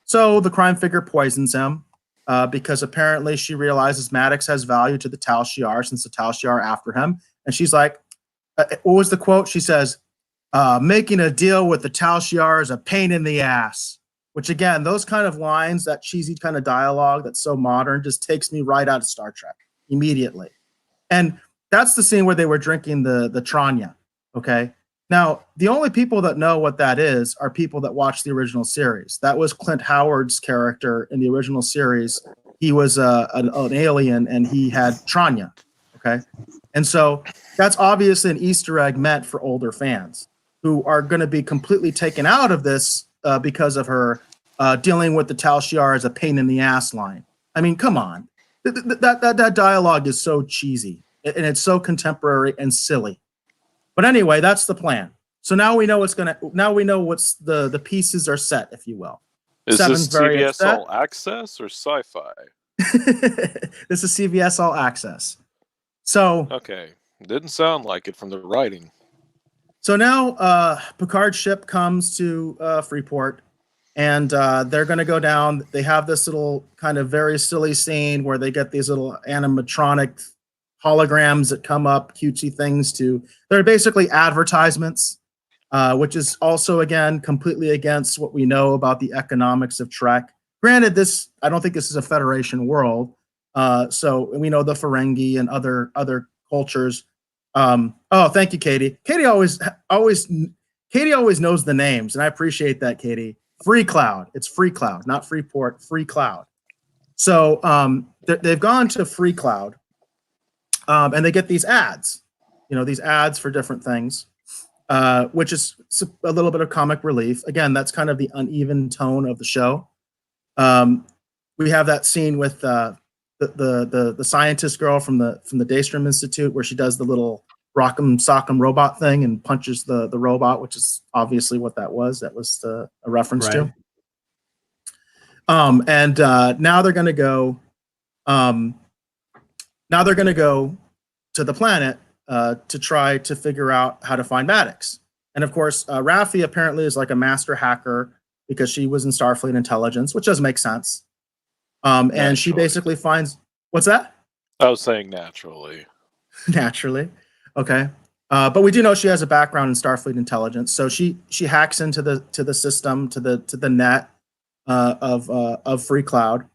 So the crime figure poisons him. Because apparently she realizes Maddox has value to the Tal Shiar since the Tal Shiar are after him. And she's like, what was the quote? She says, making a deal with the Tal Shiar is a pain in the ass. Which again, those kind of lines, that cheesy kind of dialogue that's so modern just takes me right out of Star Trek immediately. And that's the scene where they were drinking the Tranya, okay? Now, the only people that know what that is are people that watch the original series. That was Clint Howard's character in the original series. He was an alien, and he had Tranya, okay? And so that's obviously an Easter egg meant for older fans who are going to be completely taken out of this because of her dealing with the Tal Shiar as a pain in the ass line. I mean, come on. That dialogue is so cheesy, and it's so contemporary and silly. But anyway, that's the plan. So now we know what's the pieces are set, if you will. Is Seven's this CBS All Access or Sci-Fi? This is CBS All Access. So okay, didn't sound like it from the writing. So now Picard's ship comes to Freeport, and they're going to go down. They have this little kind of very silly scene where they get these little animatronic holograms that come up, cutesy things they're basically advertisements, which is also, again, completely against what we know about the economics of Trek. Granted, I don't think this is a Federation world, so we know the Ferengi and other cultures. Oh, thank you, Katie. Katie always knows the names, and I appreciate that, Katie. Free Cloud. It's Free Cloud, not Freeport, Free Cloud. So they've gone to Free Cloud. And they get these ads, these ads for different things, which is a little bit of comic relief. Again, that's kind of the uneven tone of the show. We have that scene with the scientist girl from the Daystrom Institute where she does the little rock'em sock'em robot thing and punches the robot, which is obviously what that was. That was a reference to. And now they're going to go. Now they're going to go to the planet to try to figure out how to find Maddox. And of course, Raffi apparently is like a master hacker because she was in Starfleet intelligence, which does make sense. And she basically finds, what's that? I was saying naturally. Naturally. Okay. But we do know she has a background in Starfleet intelligence. So she hacks into the system, to the net of Free Cloud.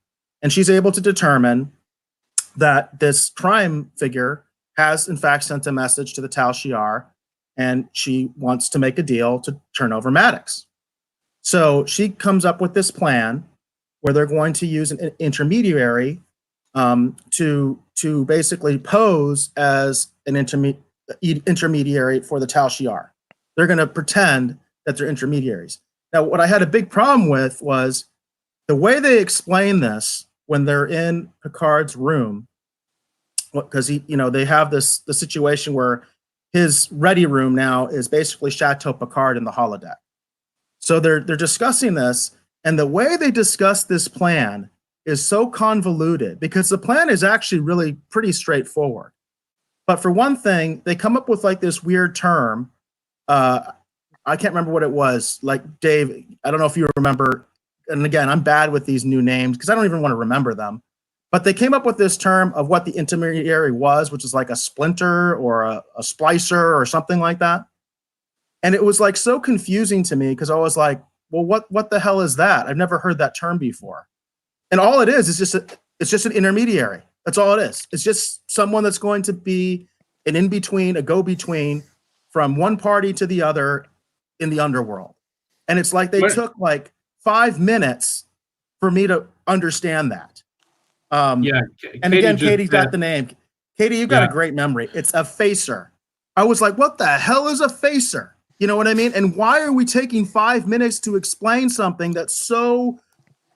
And she's able to determine that this crime figure has, in fact, sent a message to the Tal Shiar, and she wants to make a deal to turn over Maddox. So she comes up with this plan where they're going to use an intermediary to basically pose as an intermediary for the Tal Shiar. They're going to pretend that they're intermediaries. Now, what I had a big problem with was the way they explain this when they're in Picard's room, because they have the situation where his ready room now is basically Chateau Picard in the holodeck. So they're discussing this, And the way they discuss this plan is so convoluted because the plan is actually really pretty straightforward. But for one thing, they come up with like this weird term. I can't remember what it was. Like, Dave, I don't know if you remember. And again, I'm bad with these new names because I don't even want to remember them. But they came up with this term of what the intermediary was, which is like a splinter or a splicer or something like that. And it was like so confusing to me because I was like, well, what the hell is that? I've never heard that term before. And all it is it's just an intermediary. That's all it is. It's just someone that's going to be an in-between, a go-between from one party to the other in the underworld. And it's like they took like 5 minutes for me to understand that. And again, Katie's got the name. Katie, you've got a great memory. It's a facer. I was like, what the hell is a facer? You know what I mean? And why are we taking 5 minutes to explain something that's so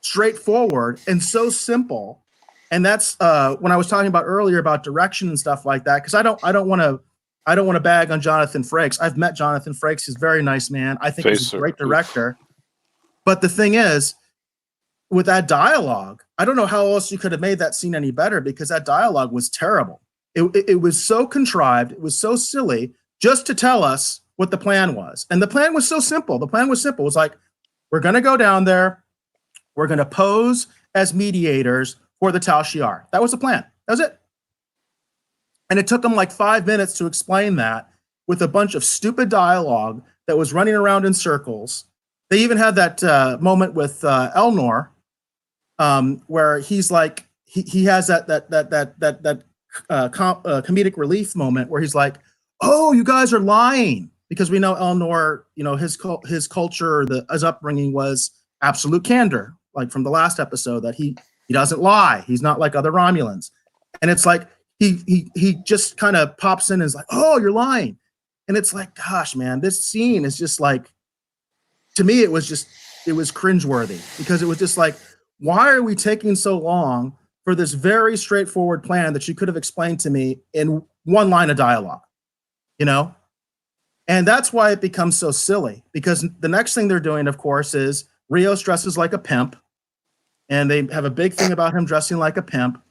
straightforward and so simple? And that's when I was talking about earlier about direction and stuff like that. Because I don't want to bag on Jonathan Frakes. I've met Jonathan Frakes. He's a very nice man. I think he's a great director. But the thing is, with that dialogue, I don't know how else you could have made that scene any better because that dialogue was terrible. It was so contrived. It was so silly just to tell us what the plan was. And the plan was so simple. The plan was simple. It was like, we're going to go down there. We're going to pose as mediators for the Tal Shiar. That was the plan. That was it. And it took them like 5 minutes to explain that with a bunch of stupid dialogue that was running around in circles. They even had that moment with Elnor, where he's like, he has that comedic relief moment where he's like, "Oh, you guys are lying," because we know Elnor, you know, his culture, his upbringing was absolute candor, like from the last episode, that he doesn't lie. He's not like other Romulans, and it's like he just kind of pops in and is like, "Oh, you're lying," and it's like, gosh, man, this scene is just like, to me, it was cringeworthy because it was just like, why are we taking so long for this very straightforward plan that you could have explained to me in one line of dialogue, you know? And that's why it becomes so silly, because the next thing they're doing, of course, is Rios dresses like a pimp, and they have a big thing about him dressing like a pimp.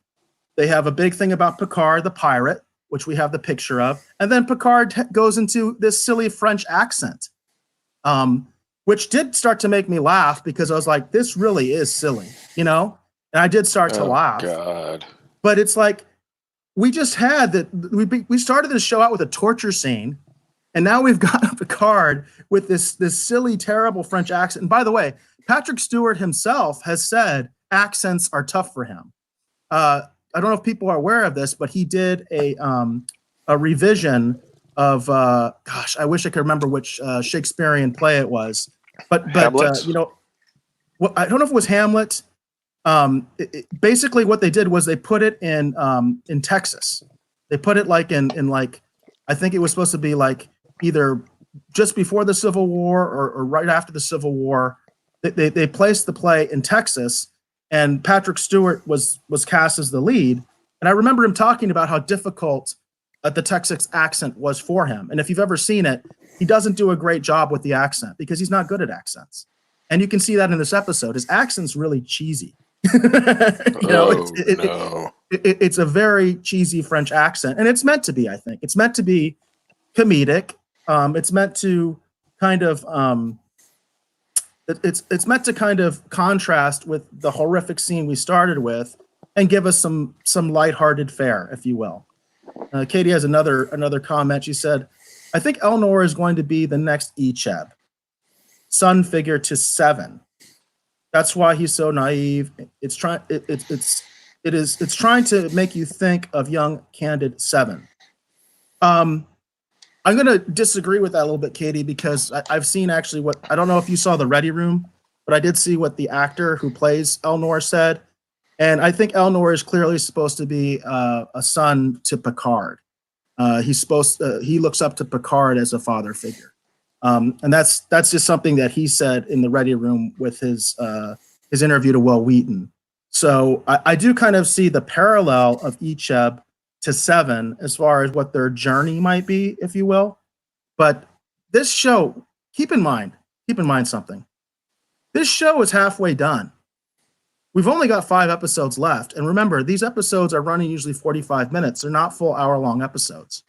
They have a big thing about Picard, the pirate, which we have the picture of. And then Picard goes into this silly French accent, which did start to make me laugh because I was like, this really is silly, you know? And I did start to laugh. God. But it's like, we just had that. We started this show out with a torture scene, and now we've got Picard with this silly, terrible French accent. And by the way, Patrick Stewart himself has said accents are tough for him. I don't know if people are aware of this, but he did a revision of gosh, I wish I could remember which Shakespearean play it was, but you know, I don't know if it was Hamlet. Basically, what they did was they put it in Texas. They put it like in like, I think it was supposed to be like either just before the Civil War or right after the Civil War. They placed the play in Texas, and Patrick Stewart was cast as the lead. And I remember him talking about how difficult the Texas accent was for him. And if you've ever seen it, he doesn't do a great job with the accent because he's not good at accents. And you can see that in this episode. His accent's really cheesy. It's a very cheesy French accent, and it's meant to be. I think it's meant to be comedic. It's meant to kind of it's meant to kind of contrast with the horrific scene we started with, and give us some lighthearted fare, if you will. Katie has another comment. She said, "I think Elnor is going to be the next Icheb, son figure to Seven. That's why he's so naive. It's trying to make you think of young, candid Seven." I'm going to disagree with that a little bit, Katie, because I've seen actually what, I don't know if you saw the Ready Room, but I did see what the actor who plays Elnor said. And I think Elnor is clearly supposed to be a son to Picard. He looks up to Picard as a father figure. And that's just something that he said in the Ready Room with his interview to Will Wheaton. So I do kind of see the parallel of Icheb to Seven as far as what their journey might be, if you will. But this show, keep in mind something. This show is halfway done. We've only got 5 episodes left. And remember, these episodes are running usually 45 minutes. They're not full hour-long episodes.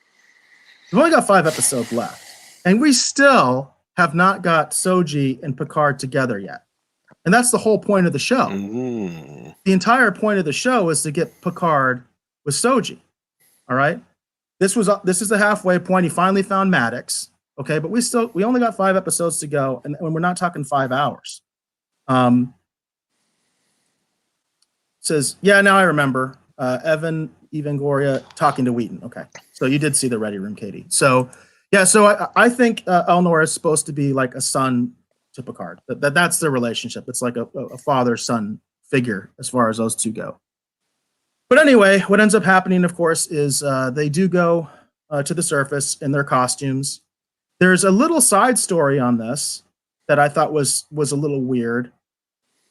We've only got 5 episodes left. And we still have not got Soji and Picard together yet. And that's the whole point of the show. Mm-hmm. The entire point of the show is to get Picard with Soji. All right? This is the halfway point. He finally found Maddox. Okay, but we only got 5 episodes to go, and we're not talking 5 hours. Says, yeah, now I remember. Evan Evangoria talking to Wheaton. Okay, so you did see the Ready Room, Katie. So, yeah, so I think Elnor is supposed to be like a son to Picard. That's their relationship. It's like a father-son figure as far as those two go. But anyway, what ends up happening, of course, is they do go to the surface in their costumes. There's a little side story on this that I thought was a little weird.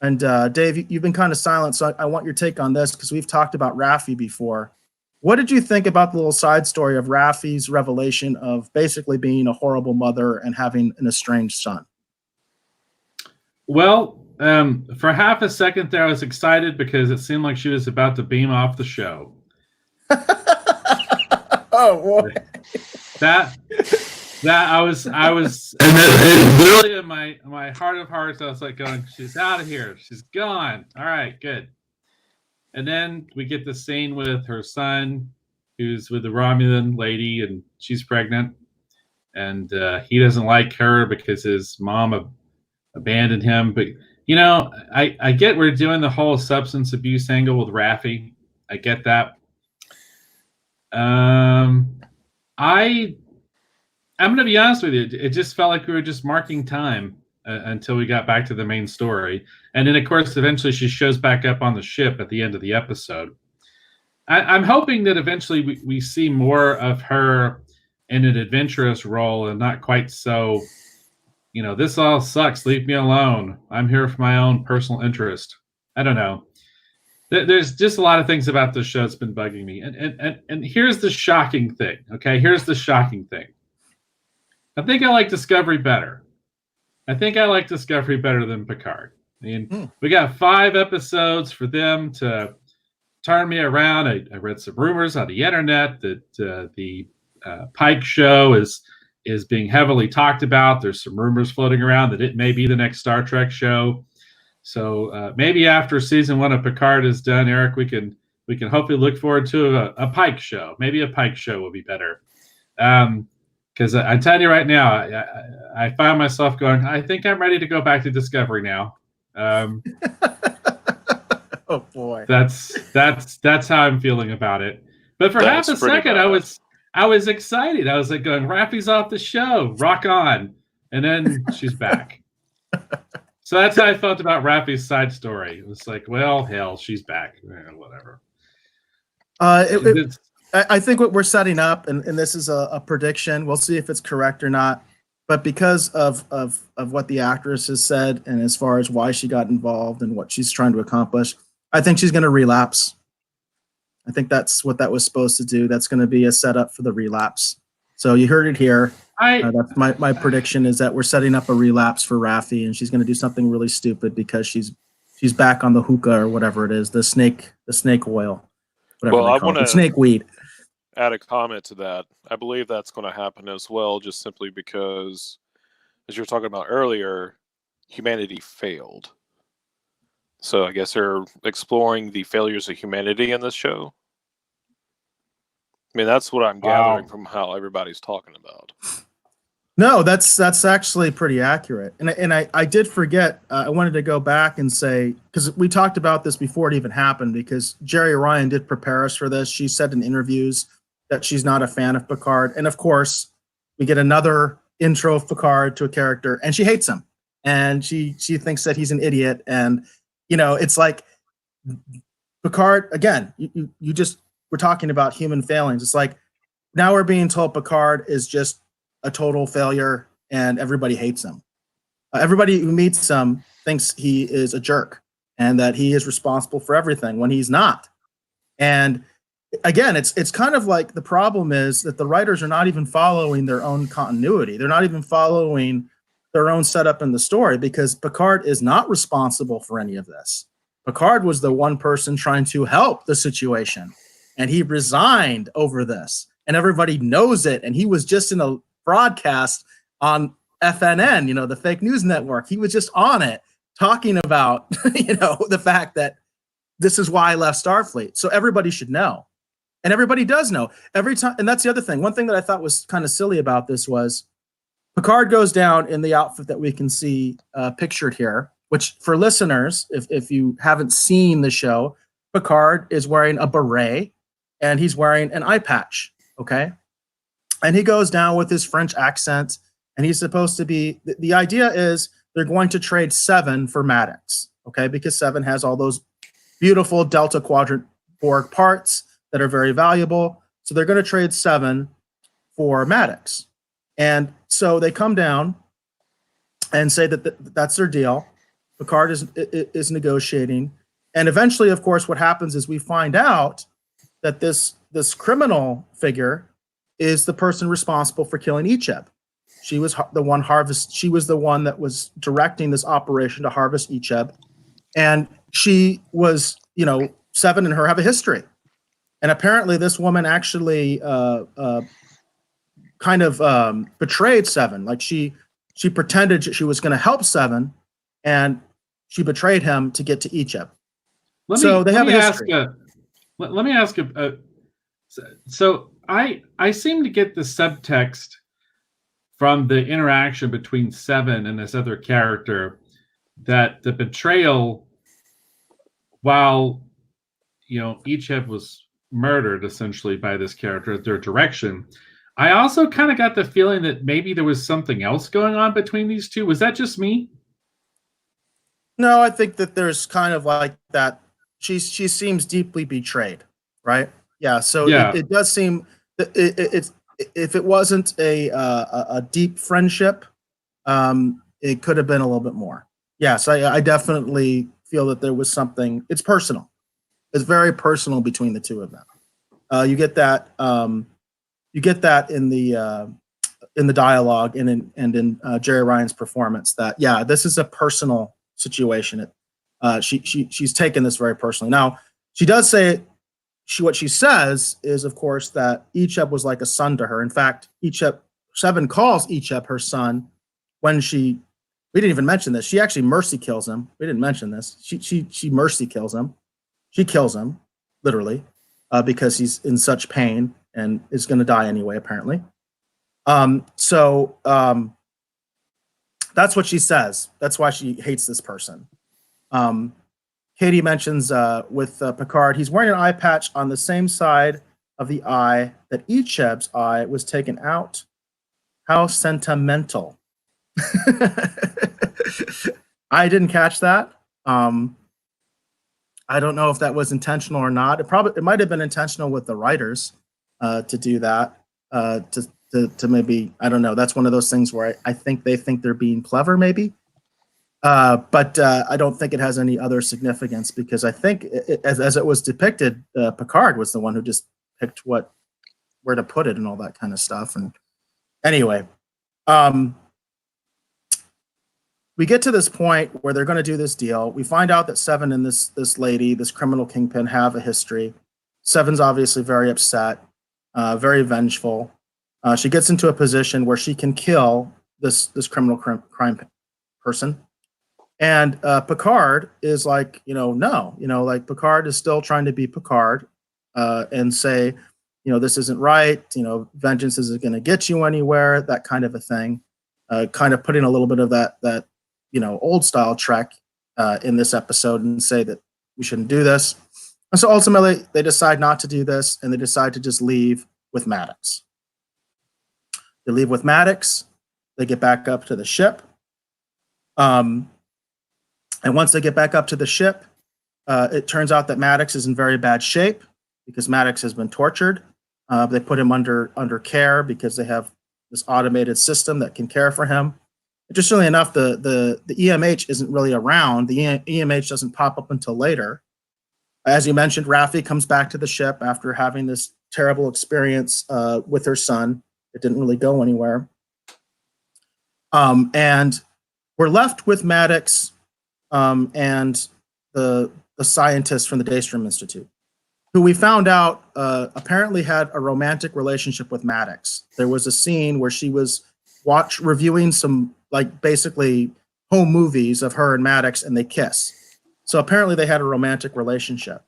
And Dave, you've been kind of silent, so I want your take on this because we've talked about Raffi before. What did you think about the little side story of Raffi's revelation of basically being a horrible mother and having an estranged son? Well, for half a second there, I was excited because it seemed like she was about to beam off the show. Oh boy, that I was, and literally in my heart of hearts, I was like going, "She's out of here. She's gone. All right, good." And then we get the scene with her son, who's with the Romulan lady, and she's pregnant, and he doesn't like her because his mom abandoned him. But you know, I get we're doing the whole substance abuse angle with Raffi. I get that. I'm going to be honest with you. It just felt like we were just marking time until we got back to the main story. And then, of course, eventually she shows back up on the ship at the end of the episode. I'm hoping that eventually we see more of her in an adventurous role and not quite so, you know, this all sucks. Leave me alone. I'm here for my own personal interest. I don't know. There's just a lot of things about this show that's been bugging me. And here's the shocking thing, okay? Here's the shocking thing. I think I like Discovery better. I think I like Discovery better than Picard. I mean, we got 5 episodes for them to turn me around. I read some rumors on the internet that the Pike show is being heavily talked about. There's some rumors floating around that it may be the next Star Trek show. So maybe after season 1 of Picard is done, Eric, we can hopefully look forward to a Pike show. Maybe a Pike show will be better. Because I'm telling you right now, I find myself going, I think I'm ready to go back to Discovery now. Oh boy, that's how I'm feeling about it. But for half a second, I was excited. I was like going, Raffi's off the show, rock on, and then she's back. So that's how I felt about Raffi's side story. It was like, well, hell, she's back. Whatever. I think what we're setting up, and this is a prediction, we'll see if it's correct or not, but because of what the actress has said and as far as why she got involved and what she's trying to accomplish, I think she's going to relapse. I think that's what that was supposed to do. That's going to be a setup for the relapse. So you heard it here. That's my prediction is that we're setting up a relapse for Raffi, and she's going to do something really stupid because she's back on the hookah or whatever it is, the snake oil, whatever they call it, the snake weed. Add a comment to that. I believe that's going to happen as well, just simply because, as you were talking about earlier, humanity failed. So I guess they're exploring the failures of humanity in this show. I mean, that's what I'm gathering from how everybody's talking about. No, that's actually pretty accurate. And I did forget, I wanted to go back and say, because we talked about this before it even happened, because Jerry Ryan did prepare us for this. She said in interviews that she's not a fan of Picard. And of course, we get another intro of Picard to a character, and she hates him. And she thinks that he's an idiot. And, you know, it's like Picard, again, you just, we're talking about human failings. It's like now we're being told Picard is just a total failure and everybody hates him. Everybody who meets him thinks he is a jerk and that he is responsible for everything when he's not. And again, it's kind of like the problem is that the writers are not even following their own continuity. They're not even following their own setup in the story, because Picard is not responsible for any of this. Picard was the one person trying to help the situation, and he resigned over this, and everybody knows it. And he was just in a broadcast on FNN, you know, the fake news network. He was just on it talking about, you know, the fact that this is why I left Starfleet. So everybody should know. And everybody does know every time. And that's the other thing. One thing that I thought was kind of silly about this was Picard goes down in the outfit that we can see pictured here, which for listeners, if you haven't seen the show, Picard is wearing a beret and he's wearing an eye patch. Okay. And he goes down with his French accent, and he's supposed to be, the idea is they're going to trade Seven for Maddox. Okay. Because Seven has all those beautiful Delta Quadrant Borg parts that are very valuable. So they're going to trade Seven for Maddox. And so they come down and say that that's their deal. Picard is negotiating. And eventually, of course, what happens is we find out that this criminal figure is the person responsible for killing Icheb. She was the one that was directing this operation to harvest Icheb. And she was, you know, Seven and her have a history. And apparently this woman actually kind of betrayed Seven. Like she pretended she was going to help Seven, and she betrayed him to get to Icheb. So they have a history. Let me ask so I seem to get the subtext from the interaction between Seven and this other character that the betrayal, while, you know, Icheb was murdered essentially by this character at their direction, I also kind of got the feeling that maybe there was something else going on between these two. Was that just me? No, I think that there's kind of like that. She seems deeply betrayed, right? Yeah. So yeah. It does seem that it's, if it wasn't a deep friendship, it could have been a little bit more. Yes, I definitely feel that there was something. It's personal. It's very personal between the two of them. You get that. You get that in the dialogue and in Jerry Ryan's performance. That this is a personal situation. She's taken this very personally. Now she does say what she says is, of course, that Icheb was like a son to her. In fact, Seven calls Icheb her son when we didn't even mention this. She actually mercy kills him. We didn't mention this. She mercy kills him. She kills him, literally, because he's in such pain and is going to die anyway, apparently. So that's what she says. That's why she hates this person. Katie mentions with Picard, he's wearing an eye patch on the same side of the eye that Icheb's eye was taken out. How sentimental. I didn't catch that. I don't know if that was intentional or not. It might have been intentional with the writers to do that. To maybe, I don't know. That's one of those things where I think they think they're being clever, maybe. But I don't think it has any other significance, because I think as it was depicted, Picard was the one who just picked where to put it and all that kind of stuff. And anyway, we get to this point where they're going to do this deal. We find out that Seven and this lady, this criminal kingpin, have a history. Seven's obviously very upset, very vengeful. She gets into a position where she can kill this criminal crime person. And Picard is like, no, like Picard is still trying to be Picard and say, this isn't right. Vengeance isn't going to get you anywhere, that kind of a thing. Kind of putting a little bit of that old style Trek in this episode and say that we shouldn't do this. And so ultimately they decide not to do this, and they decide to just leave with Maddox. They leave with Maddox. They get back up to the ship. And once they get back up to the ship, it turns out that Maddox is in very bad shape because Maddox has been tortured. They put him under care because they have this automated system that can care for him. Interestingly enough, the EMH isn't really around. The EMH doesn't pop up until later. As you mentioned, Raffi comes back to the ship after having this terrible experience with her son. It didn't really go anywhere. And we're left with Maddox and the scientist from the Daystrom Institute, who we found out apparently had a romantic relationship with Maddox. There was a scene where she was reviewing some, like, basically home movies of her and Maddox, and they kiss. So apparently they had a romantic relationship.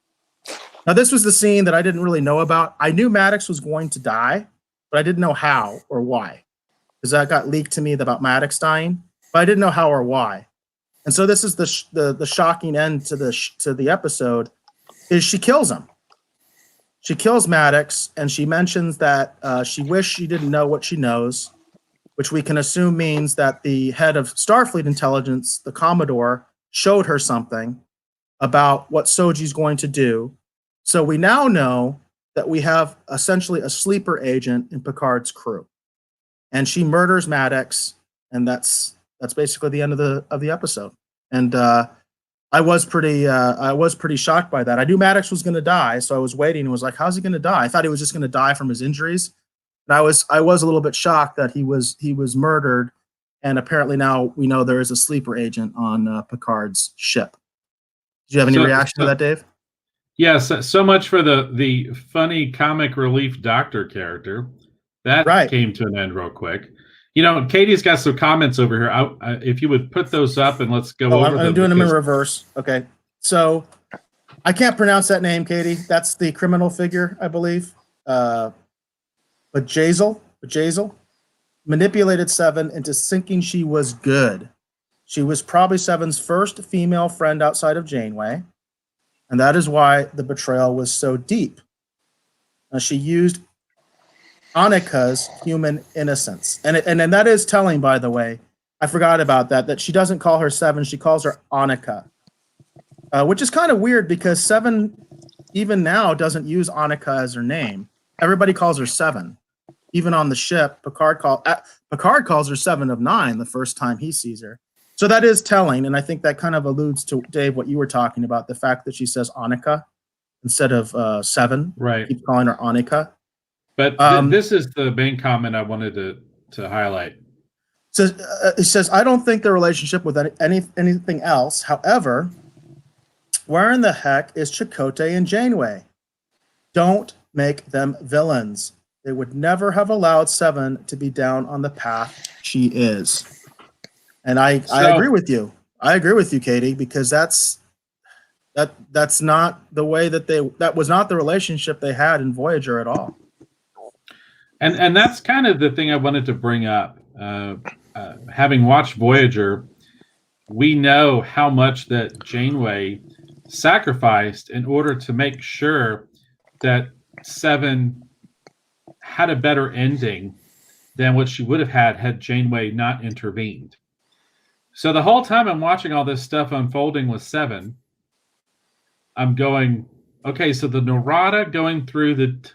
Now, this was the scene that I didn't really know about. I knew Maddox was going to die, but I didn't know how or why, because that got leaked to me about Maddox dying, but I didn't know how or why. And so this is the shocking end to the episode, is she kills him. She kills Maddox, and she mentions that she wished she didn't know what she knows, which we can assume means that the head of Starfleet Intelligence, the Commodore, showed her something about what Soji's going to do. So we now know that we have essentially a sleeper agent in Picard's crew, and she murders Maddox, and that's basically the end of the episode. And I was pretty shocked by that. I knew Maddox was going to die, so I was waiting and was like, "How's he going to die?" I thought he was just going to die from his injuries, and I was a little bit shocked that he was murdered. And apparently now we know there is a sleeper agent on Picard's ship. Did you have any reaction to that, Dave? Yes, so much for the funny comic relief doctor character. That came to an end real quick. You know, Katie's got some comments over here. If you would put those up and let's go over them. I'm doing them in reverse. Okay. So I can't pronounce that name, Katie. That's the criminal figure, I believe. But Jazel manipulated Seven into thinking she was good. She was probably Seven's first female friend outside of Janeway, and that is why the betrayal was so deep. She used Annika's human innocence, and that is telling, by the way. I forgot about that she doesn't call her Seven, she calls her Annika, which is kind of weird because Seven, even now, doesn't use Annika as her name. Everybody calls her Seven. Even on the ship, Picard calls her 7 of 9 the first time he sees her. So that is telling, and I think that kind of alludes to, Dave, what you were talking about, the fact that she says Annika instead of 7. Right. Keep calling her Annika. But this is the main comment I wanted to highlight. It says, I don't think the relationship with anything else. However, where in the heck is Chakotay and Janeway? Don't make them villains. They would never have allowed Seven to be down on the path she is. And I agree with you. I agree with you, Katie, because that's not the way that was not the relationship they had in Voyager at all. And that's kind of the thing I wanted to bring up. Having watched Voyager, we know how much that Janeway sacrificed in order to make sure that Seven had a better ending than what she would have had Janeway not intervened. So the whole time I'm watching all this stuff unfolding with Seven, I'm going, okay, so the Narada going through the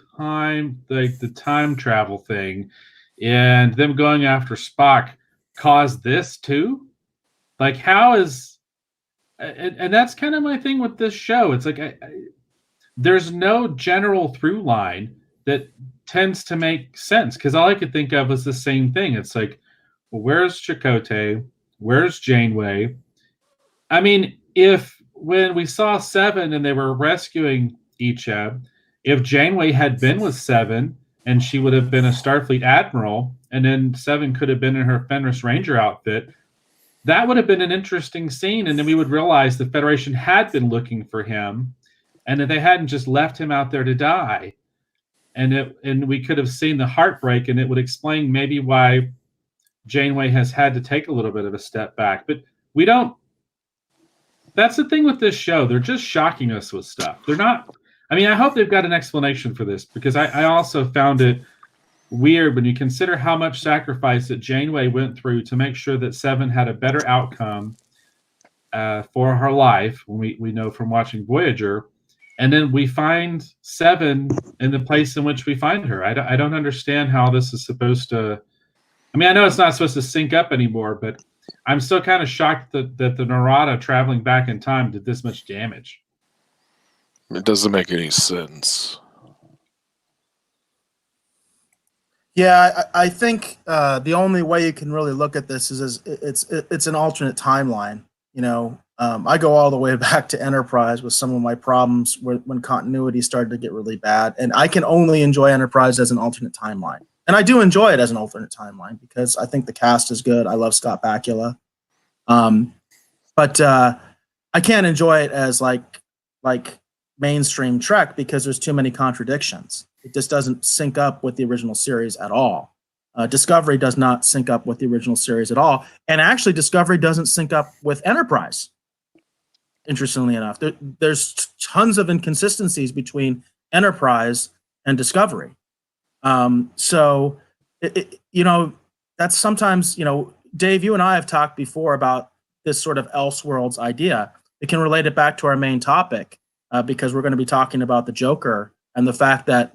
time travel thing and them going after Spock caused this too? Like, how is... And that's kind of my thing with this show. It's like, there's no general through line that tends to make sense, because all I could think of was the same thing. It's like, well, where's Chakotay? Where's Janeway? I mean, when we saw Seven and they were rescuing Icha, if Janeway had been with Seven and she would have been a Starfleet admiral, and then Seven could have been in her Fenris Ranger outfit, that would have been an interesting scene. And then we would realize the Federation had been looking for him and that they hadn't just left him out there to die. And we could have seen the heartbreak, and it would explain maybe why Janeway has had to take a little bit of a step back. But we don't. That's the thing with this show. They're just shocking us with stuff. They're not. I mean, I hope they've got an explanation for this, because I also found it weird when you consider how much sacrifice that Janeway went through to make sure that Seven had a better outcome for her life, when we know from watching Voyager. And then we find Seven in the place in which we find her. I don't understand how this is supposed to... I mean, I know it's not supposed to sync up anymore, but I'm still kind of shocked that the Narada traveling back in time did this much damage. It doesn't make any sense. Yeah, I think the only way you can really look at this is it's an alternate timeline. I go all the way back to Enterprise with some of my problems when continuity started to get really bad, and I can only enjoy Enterprise as an alternate timeline. And I do enjoy it as an alternate timeline because I think the cast is good. I love Scott Bakula, but I can't enjoy it as like mainstream Trek because there's too many contradictions. It just doesn't sync up with the original series at all. Discovery does not sync up with the original series at all. And actually, Discovery doesn't sync up with Enterprise, interestingly enough. There's tons of inconsistencies between Enterprise and Discovery. So, that's sometimes, Dave, you and I have talked before about this sort of Elseworlds idea. It can relate it back to our main topic because we're going to be talking about the Joker and the fact that,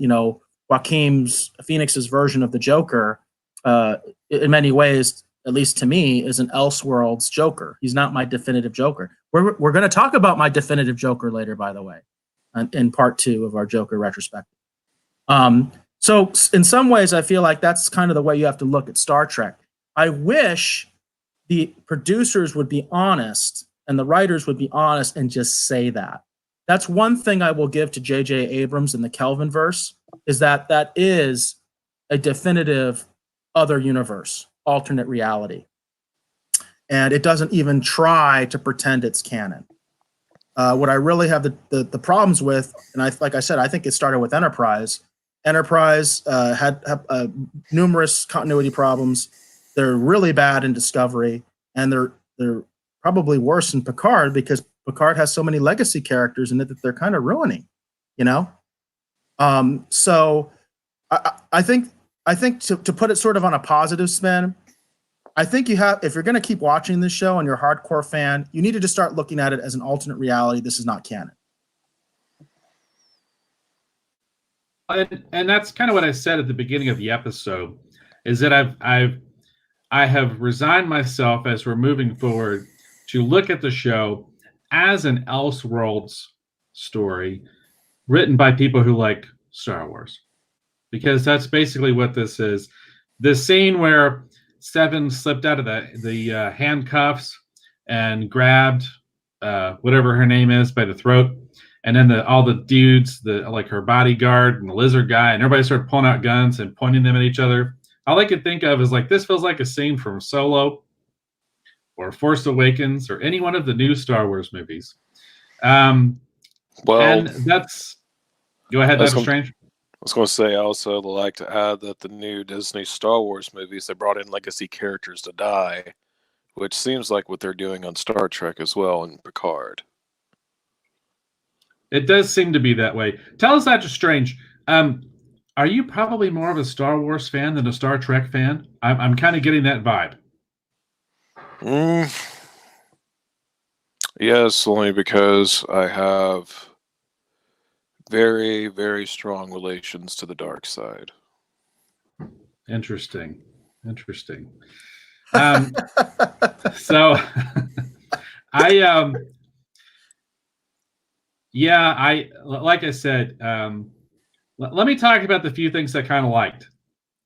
Joaquin Phoenix's version of the Joker, in many ways, at least to me, is an Elseworlds Joker. He's not my definitive Joker. We're going to talk about my definitive Joker later, by the way, in part 2 of our Joker retrospective. So in some ways, I feel like that's kind of the way you have to look at Star Trek. I wish the producers would be honest and the writers would be honest and just say that. That's one thing I will give to J.J. Abrams in the Kelvinverse, is that is a definitive other universe, alternate reality. And it doesn't even try to pretend it's canon. What I really have the problems with, and like I said, I think it started with Enterprise. Enterprise had numerous continuity problems. They're really bad in Discovery, and they're probably worse in Picard because Picard has so many legacy characters in it that they're kind of ruining, So I think to put it sort of on a positive spin, I think if you're going to keep watching this show and you're a hardcore fan, you need to just start looking at it as an alternate reality. This is not canon. And that's kind of what I said at the beginning of the episode, is that I have resigned myself as we're moving forward to look at the show as an Elseworlds story written by people who like Star Wars, because that's basically what this is. The scene where Seven slipped out of the handcuffs and grabbed whatever her name is by the throat, and then all the dudes, like her bodyguard and the lizard guy, and everybody started pulling out guns and pointing them at each other. All I could think of is like, this feels like a scene from Solo or Force Awakens or any one of the new Star Wars movies. And that's... Go ahead, Dr. Strange. I was going to say, I also like to add that the new Disney Star Wars movies, they brought in legacy characters to die, which seems like what they're doing on Star Trek as well in Picard. It does seem to be that way. Tell us, Dr. Strange, are you probably more of a Star Wars fan than a Star Trek fan? I'm kind of getting that vibe. Yes, only because I have very, very strong relations to the dark side. Interesting. So I like I said, let me talk about the few things I kind of liked,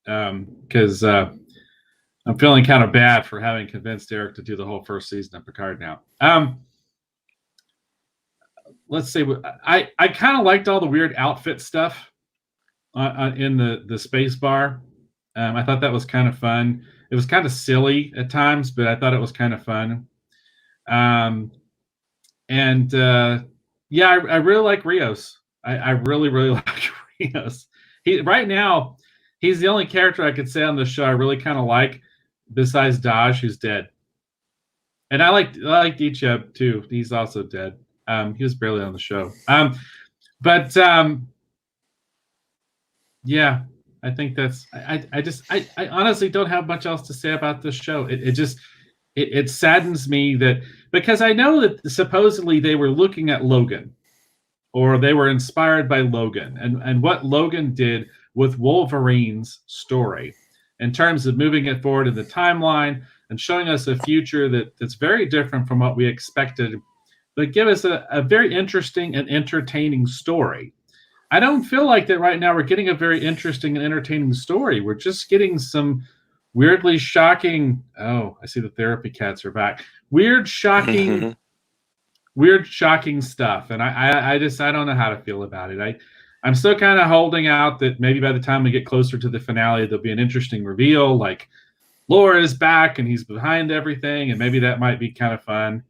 because I'm feeling kind of bad for having convinced Eric to do the whole first season of Picard now. Let's see. I kind of liked all the weird outfit stuff in the space bar. I thought that was kind of fun. It was kind of silly at times, but I thought it was kind of fun. I really like Rios. I really, really like Rios. Right now, he's the only character I could say on the show I really kind of like, besides Daj, who's dead. And I like Dicho too. He's also dead. He was barely on the show. Yeah, I think that's. I honestly don't have much else to say about this show. It saddens me that, because I know that supposedly they were looking at Logan, or they were inspired by Logan, and what Logan did with Wolverine's story in terms of moving it forward in the timeline and showing us a future that's very different from what we expected, but give us a very interesting and entertaining story. I don't feel like that right now. We're getting a very interesting and entertaining story. We're just getting some weirdly shocking. Oh, I see the therapy cats are back. Weird, shocking stuff, and I don't know how to feel about it. I'm still kind of holding out that maybe by the time we get closer to the finale, there'll be an interesting reveal, like Laura is back and he's behind everything, and maybe that might be kind of fun.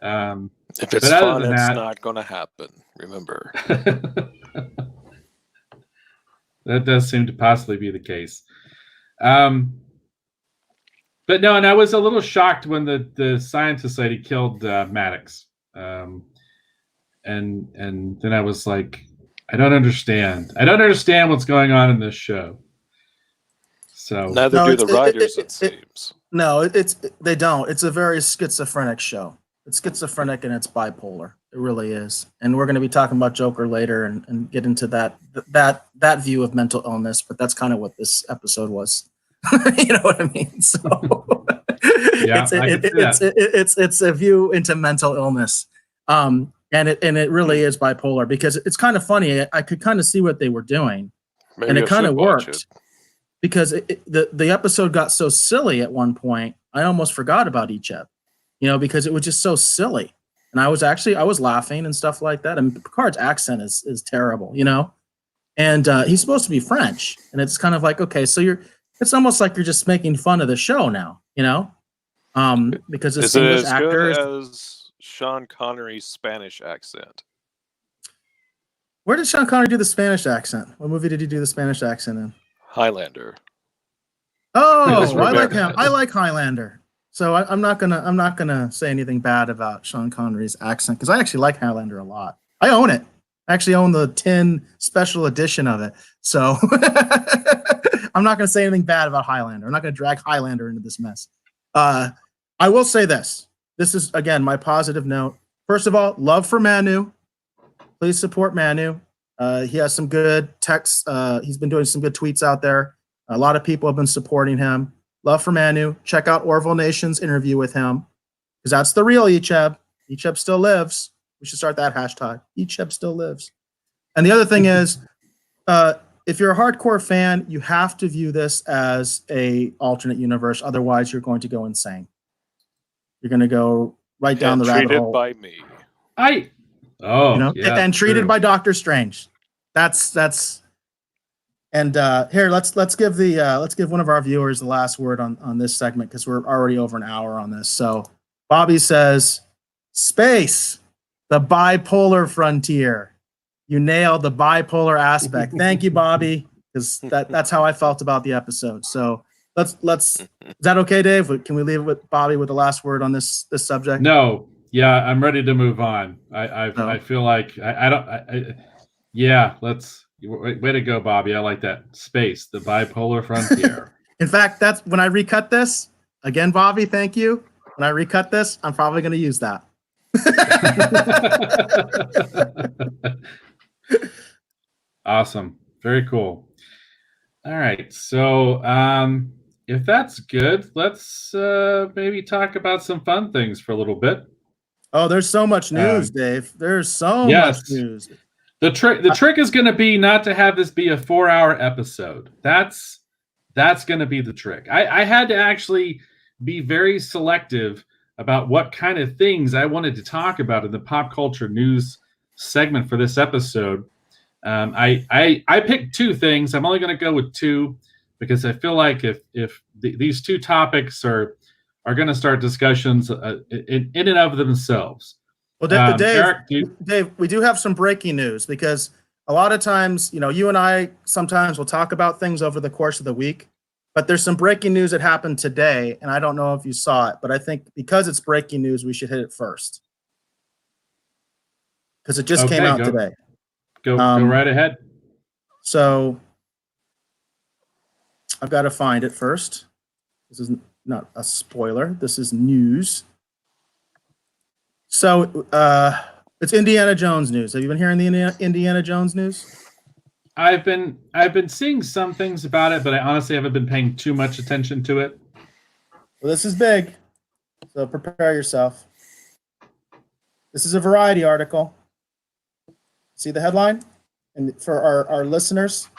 If it's fun, it's not going to happen. Remember, that does seem to possibly be the case. But no, and I was a little shocked when the scientist lady killed Maddox. And then I was like, I don't understand. I don't understand what's going on in this show. So neither do the writers, it seems. No, they don't. It's a very schizophrenic show. It's schizophrenic and it's bipolar. It really is. And we're going to be talking about Joker later and get into that view of mental illness. But that's kind of what this episode was. You know what I mean? So yeah, it's a view into mental illness. And it really is bipolar because it's kind of funny. I could kind of see what they were doing, Maybe and it kind of worked. It. Because the episode got so silly at one point, I almost forgot about Icheb, because it was just so silly. And I was laughing and stuff like that. And Picard's accent is terrible, and he's supposed to be French. And it's kind of like, okay, so it's almost like you're just making fun of the show now, because this English actor is as Sean Connery's Spanish accent. Where did Sean Connery do the Spanish accent? What movie did he do the Spanish accent in? Highlander. Oh, I like him. I like Highlander. So I'm not gonna say anything bad about Sean Connery's accent because I actually like Highlander a lot. I own it. I actually own the 10 special edition of it. So I'm not gonna say anything bad about Highlander. I'm not gonna drag Highlander into this mess. I will say this. This is again my positive note. First of all, love for Manu. Please support Manu. He has some good texts. He's been doing some good tweets out there. A lot of people have been supporting him. Love for Manu. Check out Orville Nation's interview with him because that's the real Icheb. Icheb still lives. We should start that hashtag. Icheb still lives. And the other thing is, if you're a hardcore fan, you have to view this as a alternate universe. Otherwise, you're going to go insane. You're going to go right down the rabbit hole. Treated by me. Yeah, and treated by Doctor Strange. That's and here let's give one of our viewers the last word on this segment because we're already over an hour on this. So Bobby says, "Space, the bipolar frontier." You nailed the bipolar aspect. Thank you, Bobby, because that's how I felt about the episode. So let's is that okay, Dave? Can we leave it with Bobby with the last word on this subject? No. Yeah, I'm ready to move on. I feel like let's way to go, Bobby. I like that. Space, the bipolar frontier. In fact, that's when I recut this again, Bobby. Thank you. When I recut this, I'm probably going to use that. Awesome. Very cool. All right. So if that's good, let's maybe talk about some fun things for a little bit. Oh, there's so much news, Dave. There's so much news. The trick is going to be not to have this be a 4-hour episode. That's going to be the trick. I had to actually be very selective about what kind of things I wanted to talk about in the pop culture news segment for this episode. I picked 2 things. I'm only going to go with 2 because I feel like if these 2 topics are going to start discussions in and of themselves. Well, Dave, Dave, we do have some breaking news because a lot of times, you and I sometimes will talk about things over the course of the week, but there's some breaking news that happened today, and I don't know if you saw it, but I think because it's breaking news, we should hit it first because it just came out today. Go right ahead. So I've got to find it first. This is not a spoiler. This is news. So it's Indiana Jones news. Have you been hearing the Indiana Jones news? I've been seeing some things about it, but I honestly haven't been paying too much attention to it. Well, this is big, so prepare yourself. This is a Variety article. See the headline? and for our listeners,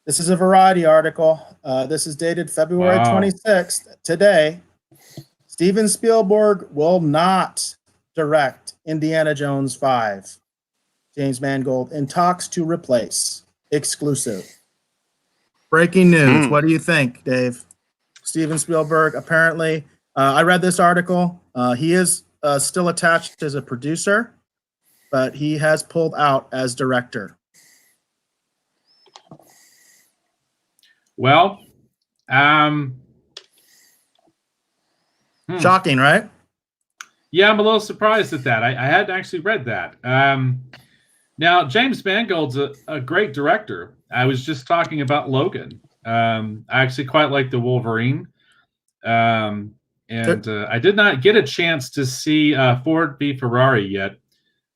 this is a Variety article. This is dated February 26th. Today, Steven Spielberg will not direct Indiana Jones 5. James Mangold in talks to replace. Exclusive. Breaking news. What do you think, Dave? Steven Spielberg, apparently, I read this article. He is still attached as a producer, but he has pulled out as director. Well, shocking, right? Yeah, I'm a little surprised at that. I hadn't actually read that. Now, James Mangold's a great director. I was just talking about Logan. I actually quite like the Wolverine. I did not get a chance to see Ford v Ferrari yet,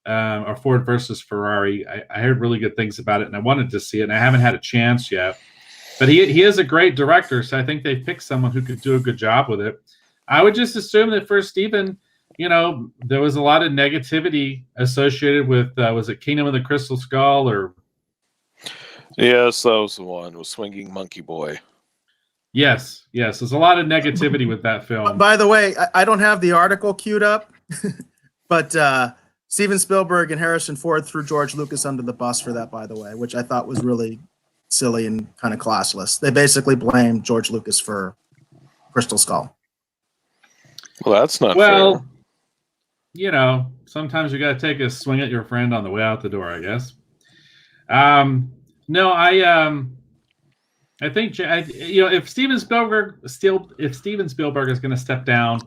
or Ford versus Ferrari. I heard really good things about it, and I wanted to see it, and I haven't had a chance yet. But he is a great director, so I think they picked someone who could do a good job with it. I would just assume that for Steven, there was a lot of negativity associated with, was it Kingdom of the Crystal Skull or? Yes, that was the one with Swinging Monkey Boy. Yes. There's a lot of negativity with that film. By the way, I don't have the article queued up, but Steven Spielberg and Harrison Ford threw George Lucas under the bus for that, by the way, which I thought was really silly and kind of classless. They basically blamed George Lucas for Crystal Skull. Well, that's not fair. Sometimes you got to take a swing at your friend on the way out the door, I guess. No, I think if Steven Spielberg is going to step down,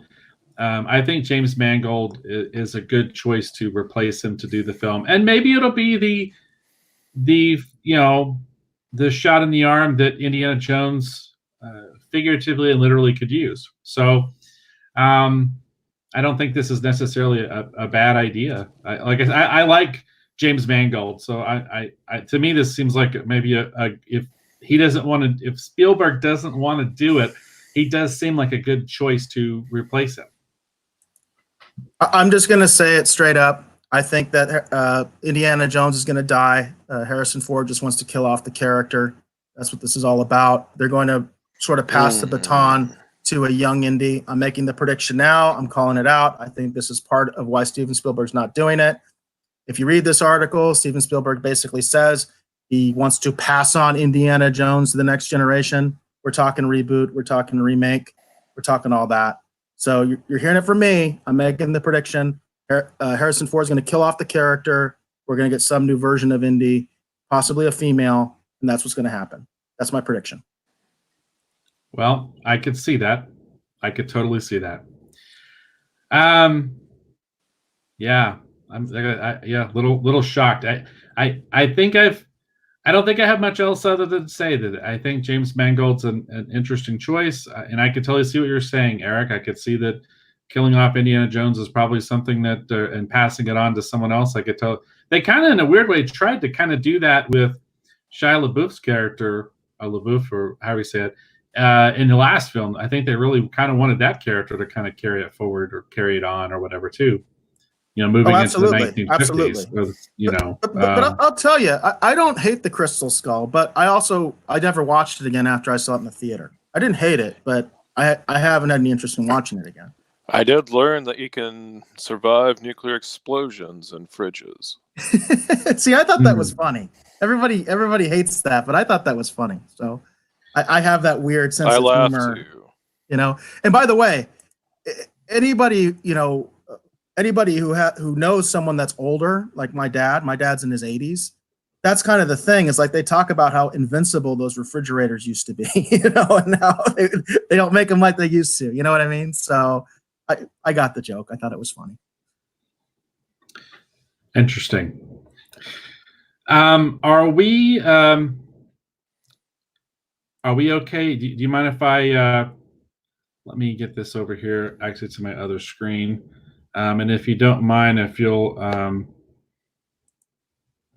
I think James Mangold is a good choice to replace him to do the film, and maybe it'll be the shot in the arm that Indiana Jones figuratively and literally could use. So, I don't think this is necessarily a bad idea. I like James Mangold, so I to me this seems like maybe if Spielberg doesn't want to do it, he does seem like a good choice to replace him. I'm just going to say it straight up. I think that Indiana Jones is going to die. Harrison Ford just wants to kill off the character. That's what this is all about. They're going to sort of pass the baton to a young Indy. I'm making the prediction now. I'm calling it out. I think this is part of why Steven Spielberg's not doing it. If you read this article, Steven Spielberg basically says he wants to pass on Indiana Jones to the next generation. We're talking reboot. We're talking remake. We're talking all that. So you're hearing it from me. I'm making the prediction. Harrison Ford is going to kill off the character. We're going to get some new version of Indy, possibly a female, and that's what's going to happen. That's my prediction. Well, I could see that. I could totally see that. Yeah, I'm little shocked. I don't think I have much else other than to say that I think James Mangold's an interesting choice, and I could totally see what you're saying, Eric. I could see that killing off Indiana Jones is probably something that, and passing it on to someone else. I could tell they kind of, in a weird way, tried to kind of do that with Shia LaBeouf's character, LaBeouf, or however you say it, in the last film. I think they really kind of wanted that character to kind of carry it forward or carry it on or whatever too. Moving into the 1950s. Absolutely. But I'll tell you, I don't hate the Crystal Skull, but I never watched it again after I saw it in the theater. I didn't hate it, but I haven't had any interest in watching it again. I did learn that you can survive nuclear explosions in fridges. See, I thought that was funny. Everybody hates that, but I thought that was funny. So I have that weird sense of humor. Too. And by the way, anybody who knows someone that's older, like my dad's in his 80s. That's kind of the thing. It's like they talk about how invincible those refrigerators used to be, and now they don't make them like they used to. You know what I mean? So I got the joke. I thought it was funny. Interesting. Are we okay? Do you mind if I let me get this over here, actually to my other screen? And if you don't mind, if you'll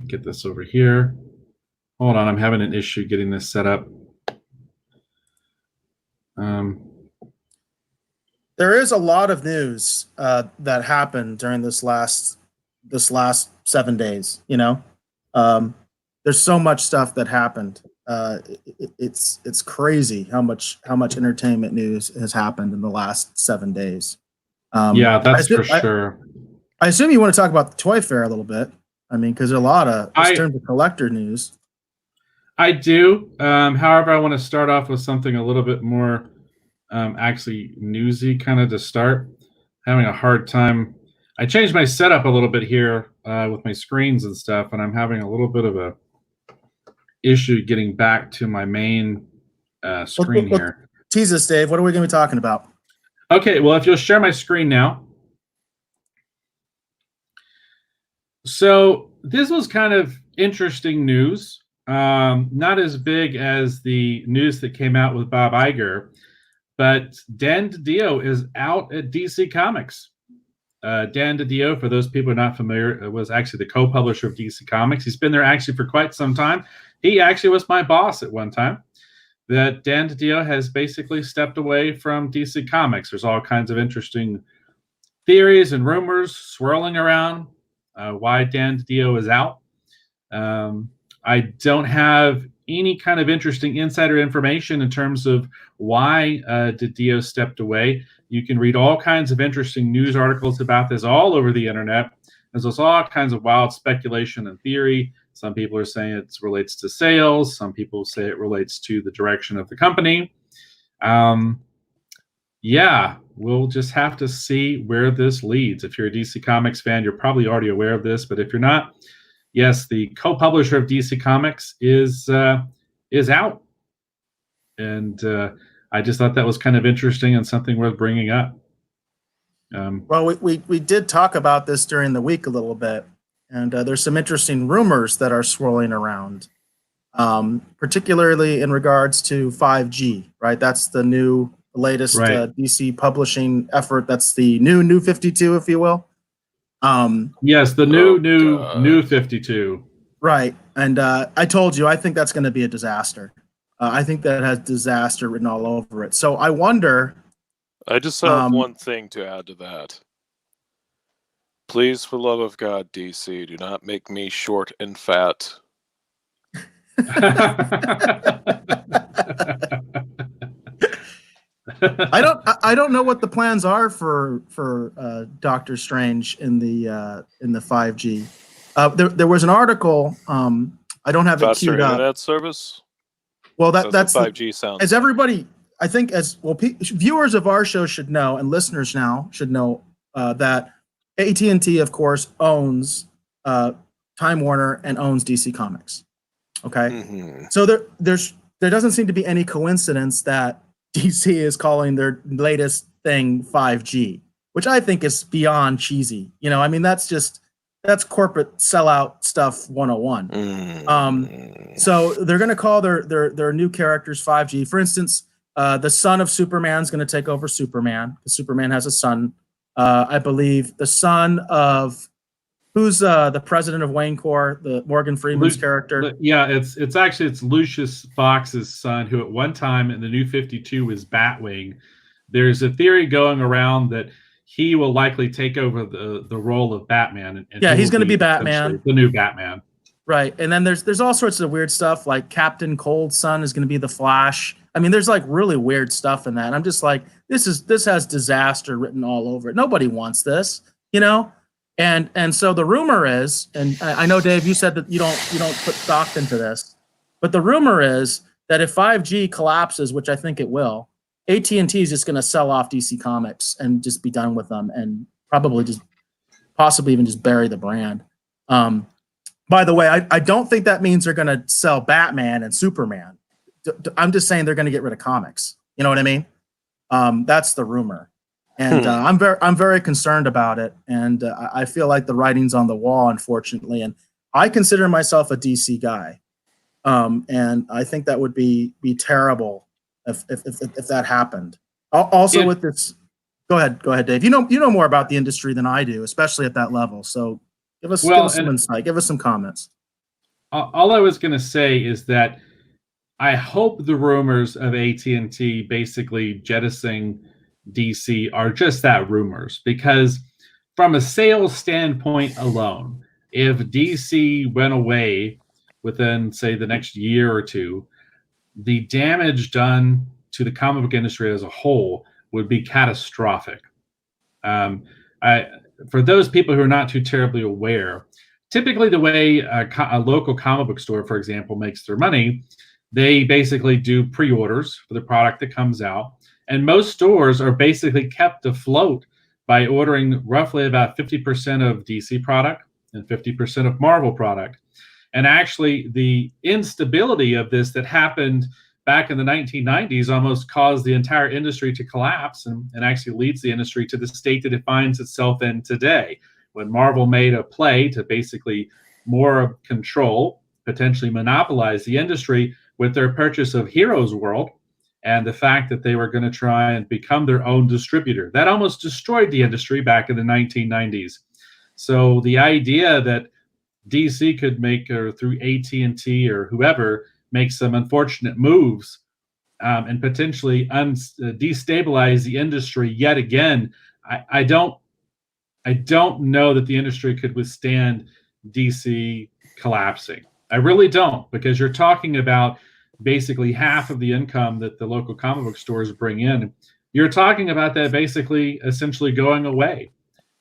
get this over here. Hold on, I'm having an issue getting this set up. There is a lot of news that happened during this last 7 days. there's so much stuff that happened. It's crazy how much entertainment news has happened in the last 7 days. Yeah, that's for sure. I assume you want to talk about the Toy Fair a little bit. I mean, because there's a lot of in terms of collector news. I do. However, I want to start off with something a little bit more actually newsy, kind of to start. Having a hard time. I changed my setup a little bit here with my screens and stuff, and I'm having a little bit of a issue getting back to my main screen here. Tease us, Dave. What are we going to be talking about? Okay, well, if you'll share my screen now. So this was kind of interesting news. Not as big as the news that came out with Bob Iger, but Dan Didio is out at DC Comics. Dan Didio, for those people who are not familiar, was actually the co-publisher of DC Comics. He's been there actually for quite some time. He actually was my boss at one time. That Dan Didio has basically stepped away from DC Comics. There's all kinds of interesting theories and rumors swirling around why Dan Didio is out. I don't have any kind of interesting insider information in terms of why Didio stepped away. You can read all kinds of interesting news articles about this all over the internet. There's all kinds of wild speculation and theory. Some people are saying it relates to sales. Some people say it relates to the direction of the company. Yeah, we'll just have to see where this leads. If you're a DC Comics fan, you're probably already aware of this. But if you're not, yes, the co-publisher of DC Comics is out. And I just thought that was kind of interesting and something worth bringing up. Well, we did talk about this during the week a little bit. And there's some interesting rumors that are swirling around, particularly in regards to 5G, right? That's the latest DC publishing effort. That's the new 52, if you will. Yes, the new 52. Right. And I told you, I think that's going to be a disaster. I think that has disaster written all over it. So I wonder. I just have one thing to add to that. Please, for the love of God, DC, do not make me short and fat. I don't know what the plans are for Doctor Strange in the 5G. There was an article. I don't have it queued up. Internet service. Well, that's 5G sounds. As everybody, I think, viewers of our show should know, and listeners now should know that AT&T, of course, owns Time Warner and owns DC Comics. Okay, so there doesn't seem to be any coincidence that DC is calling their latest thing 5G, which I think is beyond cheesy. You know, I mean, that's corporate sellout stuff 101. So they're going to call their new characters 5G. For instance, the son of Superman is going to take over Superman, because Superman has a son. I believe the son of who's the president of Wayne Corps, the Morgan Freeman's character. Yeah, it's Lucius Fox's son, who at one time in the New 52 was Batwing. There's a theory going around that he will likely take over the role of Batman. And he's going to be Batman, the new Batman. Right, and then there's all sorts of weird stuff, like Captain Cold's son is going to be the Flash. I mean, there's like really weird stuff in that. I'm just like, this has disaster written all over it. Nobody wants this, you know. And so the rumor is, and I know, Dave, you said that you don't put stock into this, but the rumor is that if 5G collapses, which I think it will, AT&T is just going to sell off DC Comics and just be done with them, and possibly even just bury the brand. By the way, I don't think that means they're going to sell Batman and Superman. I'm just saying they're going to get rid of comics. You know what I mean? That's the rumor. And I'm very concerned about it, and I feel like the writing's on the wall, unfortunately. And I consider myself a DC guy, and I think that would be terrible if that happened. Also, with this, go ahead, Dave. You know more about the industry than I do, especially at that level. So give us some insight. Give us some comments. All I was going to say is that I hope the rumors of AT&T basically jettisoning DC are just that, rumors, because from a sales standpoint alone, if DC went away within, say, the next year or two, the damage done to the comic book industry as a whole would be catastrophic. For those people who are not too terribly aware, typically the way a local comic book store, for example, makes their money, they basically do pre-orders for the product that comes out. And most stores are basically kept afloat by ordering roughly about 50% of DC product and 50% of Marvel product. And actually, the instability of this that happened back in the 1990s almost caused the entire industry to collapse and actually leads the industry to the state that it finds itself in today. When Marvel made a play to basically more control, potentially monopolize the industry with their purchase of Heroes World and the fact that they were going to try and become their own distributor. That almost destroyed the industry back in the 1990s. So the idea that DC could make, or through AT&T or whoever, make some unfortunate moves and potentially destabilize the industry yet again, I don't know that the industry could withstand DC collapsing. I really don't, because you're talking about basically half of the income that the local comic book stores bring in. You're talking about that basically essentially going away.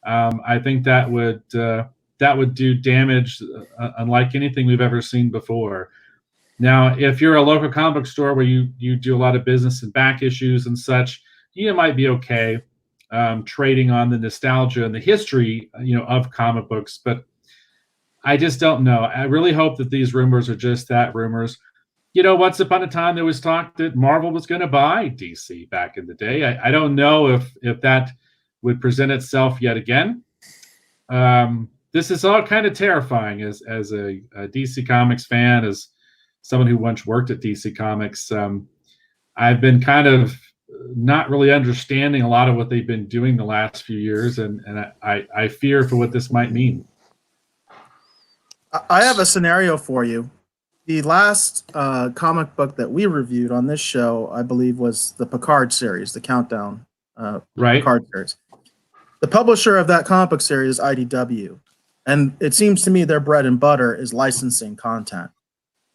I think that would do damage unlike anything we've ever seen before. Now, if you're a local comic book store where you do a lot of business and back issues and such, you might be okay trading on the nostalgia and the history, of comic books. But I just don't know. I really hope that these rumors are just that, rumors. Once upon a time, there was talk that Marvel was going to buy DC back in the day. I don't know if that would present itself yet again. This is all kind of terrifying as a DC Comics fan, as someone who once worked at DC Comics. I've been kind of not really understanding a lot of what they've been doing the last few years, and I fear for what this might mean. I have a scenario for you. The last comic book that we reviewed on this show, I believe, was the Picard series, the Countdown right. Picard series. The publisher of that comic book series is IDW, and it seems to me their bread and butter is licensing content.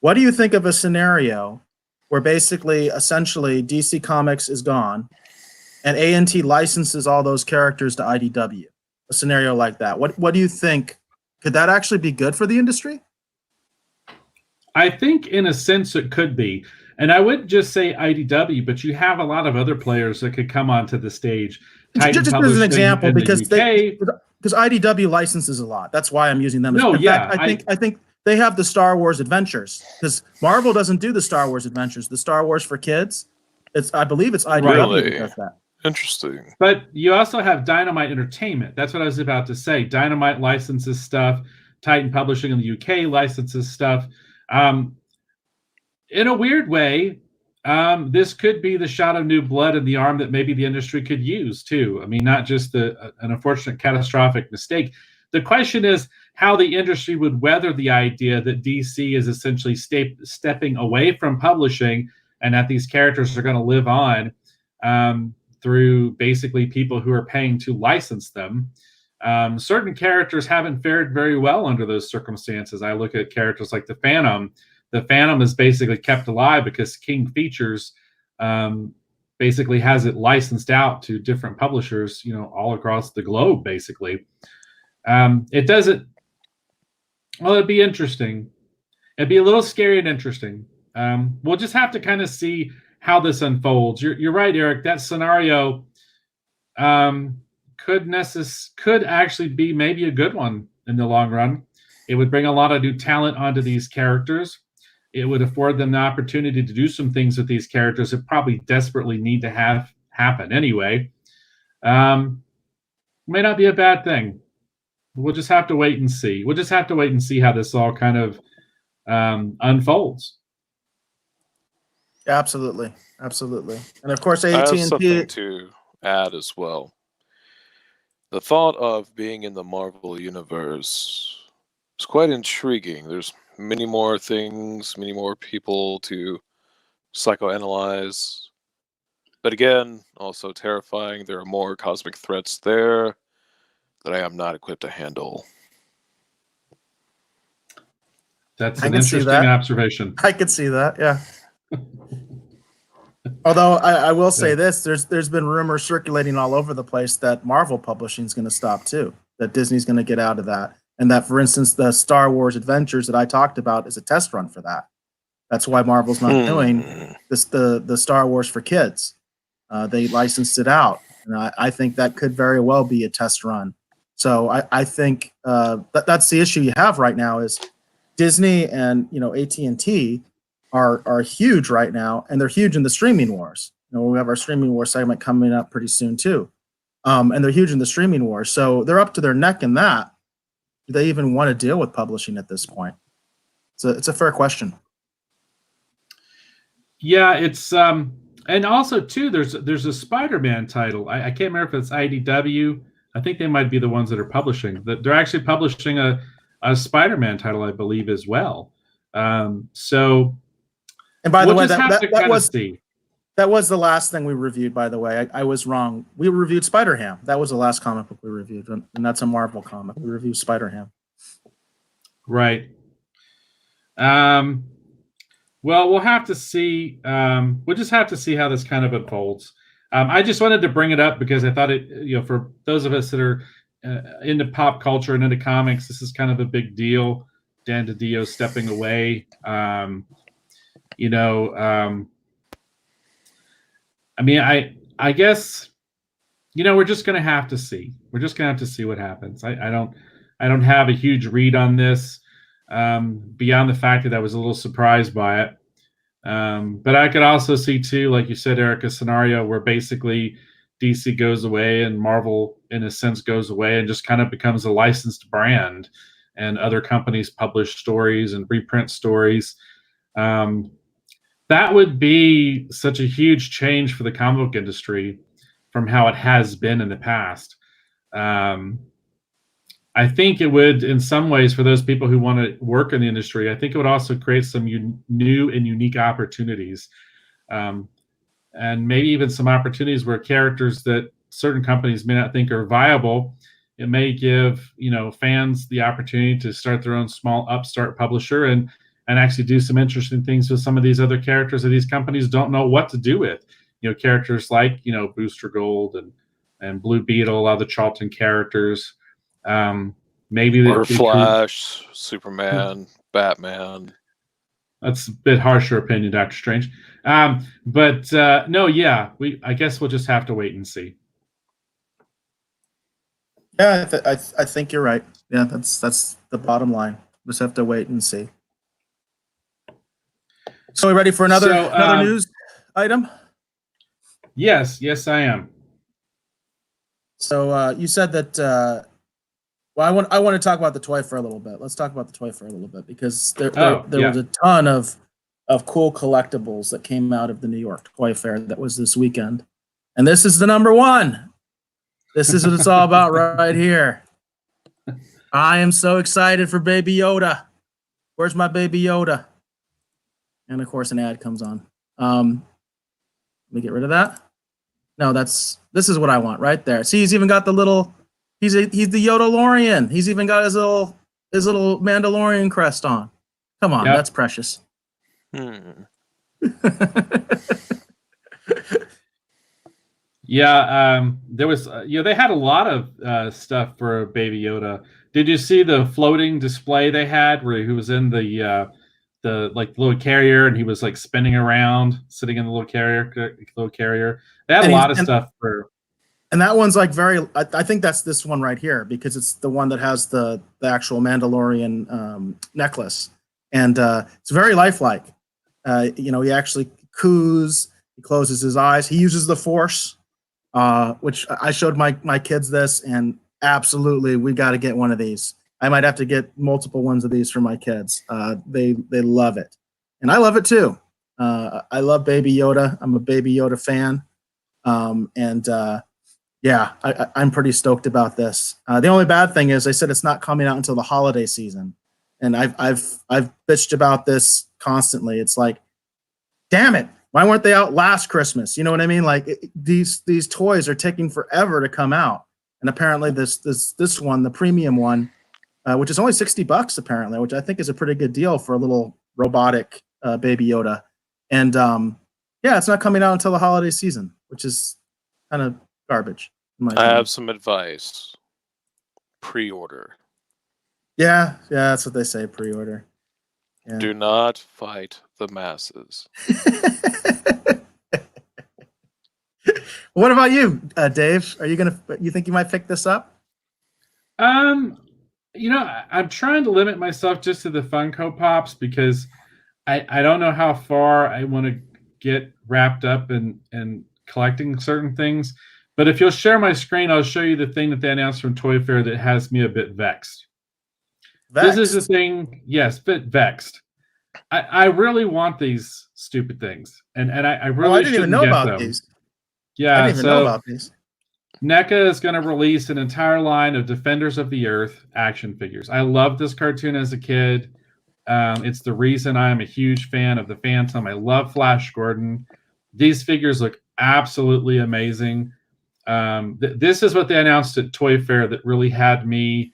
What do you think of a scenario where basically, essentially, DC Comics is gone and A&T licenses all those characters to IDW? A scenario like that. What do you think? Could that actually be good for the industry? I think in a sense it could be. And I wouldn't just say IDW, but you have a lot of other players that could come onto the stage. Titan just as an example, because IDW licenses a lot. That's why I'm using them. Fact, I think they have the Star Wars Adventures, because Marvel doesn't do the Star Wars Adventures. The Star Wars for kids, I believe it's IDW that does that. Interesting. But you also have Dynamite Entertainment. That's what I was about to say. Dynamite licenses stuff. Titan Publishing in the UK licenses stuff. In a weird way, this could be the shot of new blood in the arm that maybe the industry could use too. I mean, not just an unfortunate catastrophic mistake. The question is how the industry would weather the idea that DC is essentially stepping away from publishing, and that these characters are going to live on through basically people who are paying to license them. Certain characters haven't fared very well under those circumstances. I look at characters like the Phantom. The Phantom is basically kept alive because King Features basically has it licensed out to different publishers, all across the globe, basically. It doesn't. Well, it'd be interesting. It'd be a little scary and interesting. We'll just have to kind of see how this unfolds. You're right, Eric. That scenario could actually be maybe a good one in the long run. It would bring a lot of new talent onto these characters. It would afford them the opportunity to do some things with these characters that probably desperately need to have happen anyway. May not be a bad thing. We'll just have to wait and see. We'll just have to wait and see how this all kind of unfolds. Absolutely. And of course, AT&T. I have something to add as well. The thought of being in the Marvel universe is quite intriguing. There's many more things, many more people to psychoanalyze. But again, also terrifying. There are more cosmic threats there that I am not equipped to handle. That's I an can see interesting that. observation. I could see that, yeah. Although I will say this, there's been rumors circulating all over the place that Marvel Publishing is going to stop too, that Disney's going to get out of that, and that, for instance, the Star Wars Adventures that I talked about is a test run for that. That's why Marvel's not doing this, the Star Wars for kids. They licensed it out, and I think that could very well be a test run. So I think that's the issue you have right now is Disney and AT&T are huge right now, and they're huge in the streaming wars. We have our streaming war segment coming up pretty soon too, and they're huge in the streaming wars. So they're up to their neck in that. Do they even want to deal with publishing at this point? It's a fair question. Yeah, it's and also too, there's a Spider-Man title. I can't remember if it's IDW. I think they might be the ones that are publishing. They're actually publishing a Spider-Man title, I believe, as well. So. And by the way, that was the last thing we reviewed, by the way. I was wrong. We reviewed Spider-Ham. That was the last comic book we reviewed, and that's a Marvel comic. We reviewed Spider-Ham. Right. Well, we'll have to see. We'll just have to see how this kind of unfolds. I just wanted to bring it up because I thought it, for those of us that are into pop culture and into comics, this is kind of a big deal. Dan Didio stepping away. I guess, we're just going to have to see. We're just going to have to see what happens. I don't have a huge read on this beyond the fact that I was a little surprised by it. But I could also see too, like you said, Eric, a scenario where basically DC goes away and Marvel, in a sense, goes away and just kind of becomes a licensed brand, and other companies publish stories and reprint stories. That would be such a huge change for the comic book industry from how it has been in the past. I think it would, in some ways, for those people who want to work in the industry, I think it would also create some new and unique opportunities. And maybe even some opportunities where characters that certain companies may not think are viable, it may give, fans the opportunity to start their own small upstart publisher and actually do some interesting things with some of these other characters that these companies don't know what to do with. Characters like, Booster Gold and Blue Beetle, a lot of the Charlton characters. Maybe or Flash, Superman, Batman. That's a bit harsher opinion, Dr. Strange. But no, yeah, I guess we'll just have to wait and see. Yeah, I think you're right. Yeah, that's the bottom line. Just have to wait and see. So, we ready for another news item? Yes, I am. So you said that. Well, I want to talk about the toy fair a little bit. Let's talk about the toy fair a little bit because there was a ton of cool collectibles that came out of the New York Toy Fair that was this weekend, and this is the number one. This is what it's all about right here. I am so excited for Baby Yoda. Where's my Baby Yoda? And of course, an ad comes on. Let me get rid of that. No, this is what I want right there. See, he's even got the little. He's the Yoda-lorian. He's even got his little Mandalorian crest on. Come on, That's precious. Yeah, there was. They had a lot of stuff for Baby Yoda. Did you see the floating display they had where he was in the little carrier and he was like spinning around, sitting in the little carrier? They had a lot of stuff for. And that one's like I think that's this one right here because it's the one that has the actual Mandalorian necklace, and it's very lifelike. He actually coos. He closes his eyes. He uses the Force, which I showed my kids this, and absolutely we got to get one of these. I might have to get multiple ones of these for my kids. They love it, and I love it too. I love Baby Yoda. I'm a Baby Yoda fan, yeah, I'm pretty stoked about this. The only bad thing is, I said it's not coming out until the holiday season, and I've bitched about this constantly. It's like, damn it, why weren't they out last Christmas? You know what I mean? Like these toys are taking forever to come out, and apparently this one, the premium one, which is only $60 apparently, which I think is a pretty good deal for a little robotic Baby Yoda. And yeah, it's not coming out until the holiday season, which is kind of garbage. I have some advice. Pre-order. Yeah, that's what they say. Pre-order. Yeah. Do not fight the masses. What about you, Dave? You think you might pick this up? I'm trying to limit myself just to the Funko Pops because I don't know how far I want to get wrapped up in collecting certain things. But if you'll share my screen, I'll show you the thing that they announced from Toy Fair that has me a bit vexed. This is the thing, yes, bit vexed. I really want these stupid things, and I really I didn't even know about these. Yeah, I didn't even know about these. NECA is going to release an entire line of Defenders of the Earth action figures. I loved this cartoon as a kid. It's the reason I am a huge fan of the Phantom. I love Flash Gordon. These figures look absolutely amazing. This is what they announced at Toy Fair that really had me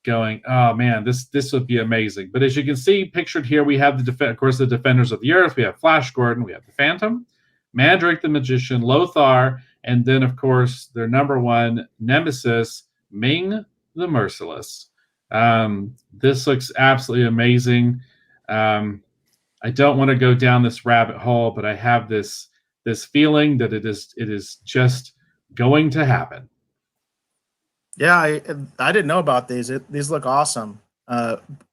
going, oh man, this would be amazing. But as you can see pictured here, we have of course the Defenders of the Earth. We have Flash Gordon. We have the Phantom, Mandrake the Magician, Lothar, and then of course their number one nemesis, Ming the Merciless. This looks absolutely amazing. I don't want to go down this rabbit hole, but I have this feeling that it is just going to happen. Yeah, I didn't know about these. These look awesome.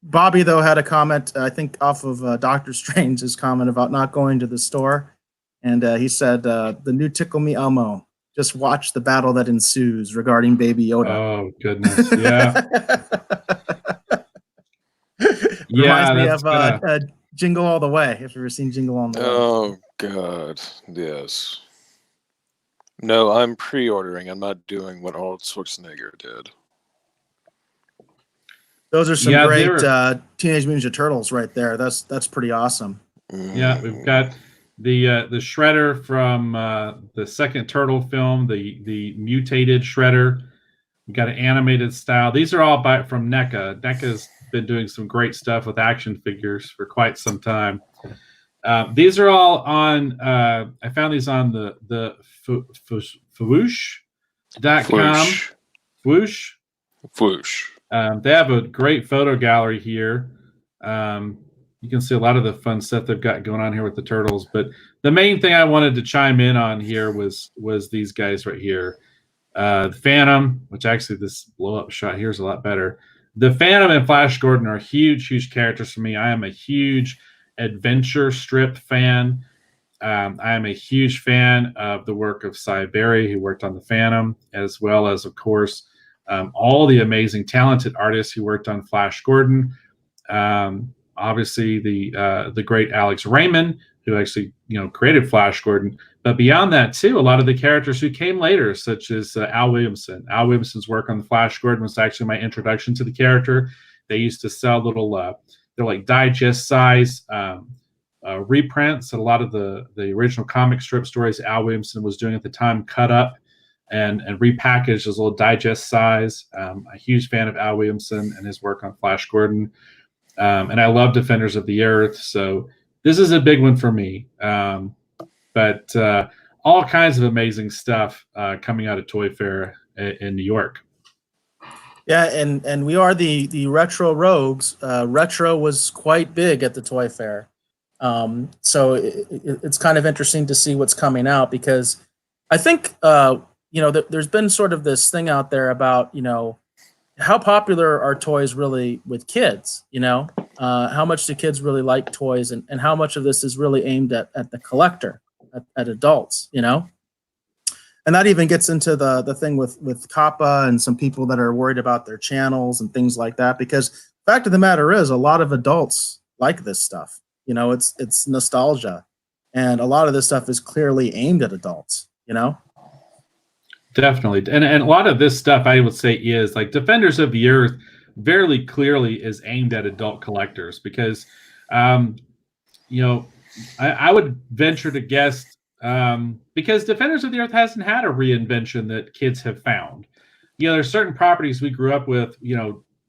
Bobby, though, had a comment, I think, off of Doctor Strange's comment about not going to the store. And he said, the new Tickle Me Elmo, just watch the battle that ensues regarding Baby Yoda. Oh, goodness. Yeah. Reminds me of Jingle All the Way, if you've ever seen Jingle All the Way. Oh, God. Yes. No, I'm pre-ordering. I'm not doing what Arnold Schwarzenegger did. Those are some great Teenage Mutant Ninja Turtles right there. That's pretty awesome. Yeah, we've got the Shredder from the second Turtle film, the mutated Shredder. We've got an animated style. These are all from NECA. NECA's been doing some great stuff with action figures for quite some time. These are all on. I found these on the Fwoosh.com. Fwoosh. They have a great photo gallery here. You can see a lot of the fun stuff they've got going on here with the turtles. But the main thing I wanted to chime in on here was these guys right here. The Phantom, which actually this blow-up shot here is a lot better. The Phantom and Flash Gordon are huge characters for me. I am a huge adventure strip fan. I am a huge fan of the work of Cy Berry, who worked on the Phantom, as well as, of course, all the amazing, talented artists who worked on Flash Gordon. Obviously, the great Alex Raymond, who actually created Flash Gordon. But beyond that, too, a lot of the characters who came later, such as Al Williamson. Al Williamson's work on the Flash Gordon was actually my introduction to the character. They used to sell little, they're like digest size reprints. A lot of the original comic strip stories Al Williamson was doing at the time, cut up and repackaged as a little digest size. A huge fan of Al Williamson and his work on Flash Gordon. And I love Defenders of the Earth. So this is a big one for me. But all kinds of amazing stuff coming out of Toy Fair in New York. Yeah, and we are the Retro Rogues. Retro was quite big at the Toy Fair. So it's kind of interesting to see what's coming out, because I think, there's been sort of this thing out there about, how popular are toys really with kids, how much do kids really like toys, and how much of this is really aimed at the collector, at adults, And that even gets into the thing with Kappa and some people that are worried about their channels and things like that, because the fact of the matter is a lot of adults like this stuff. It's nostalgia, and a lot of this stuff is clearly aimed at adults, Definitely. And a lot of this stuff, I would say, is like Defenders of the Earth very clearly is aimed at adult collectors, because, I would venture to guess, because Defenders of the Earth hasn't had a reinvention that kids have found. There's certain properties we grew up with,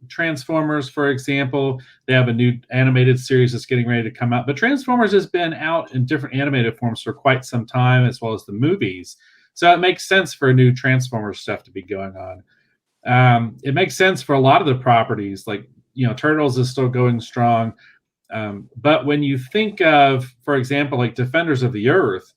Transformers, for example, they have a new animated series that's getting ready to come out. But Transformers has been out in different animated forms for quite some time, as well as the movies. So it makes sense for new Transformers stuff to be going on. It makes sense for a lot of the properties, like, Turtles is still going strong. But when you think of, for example, like Defenders of the Earth,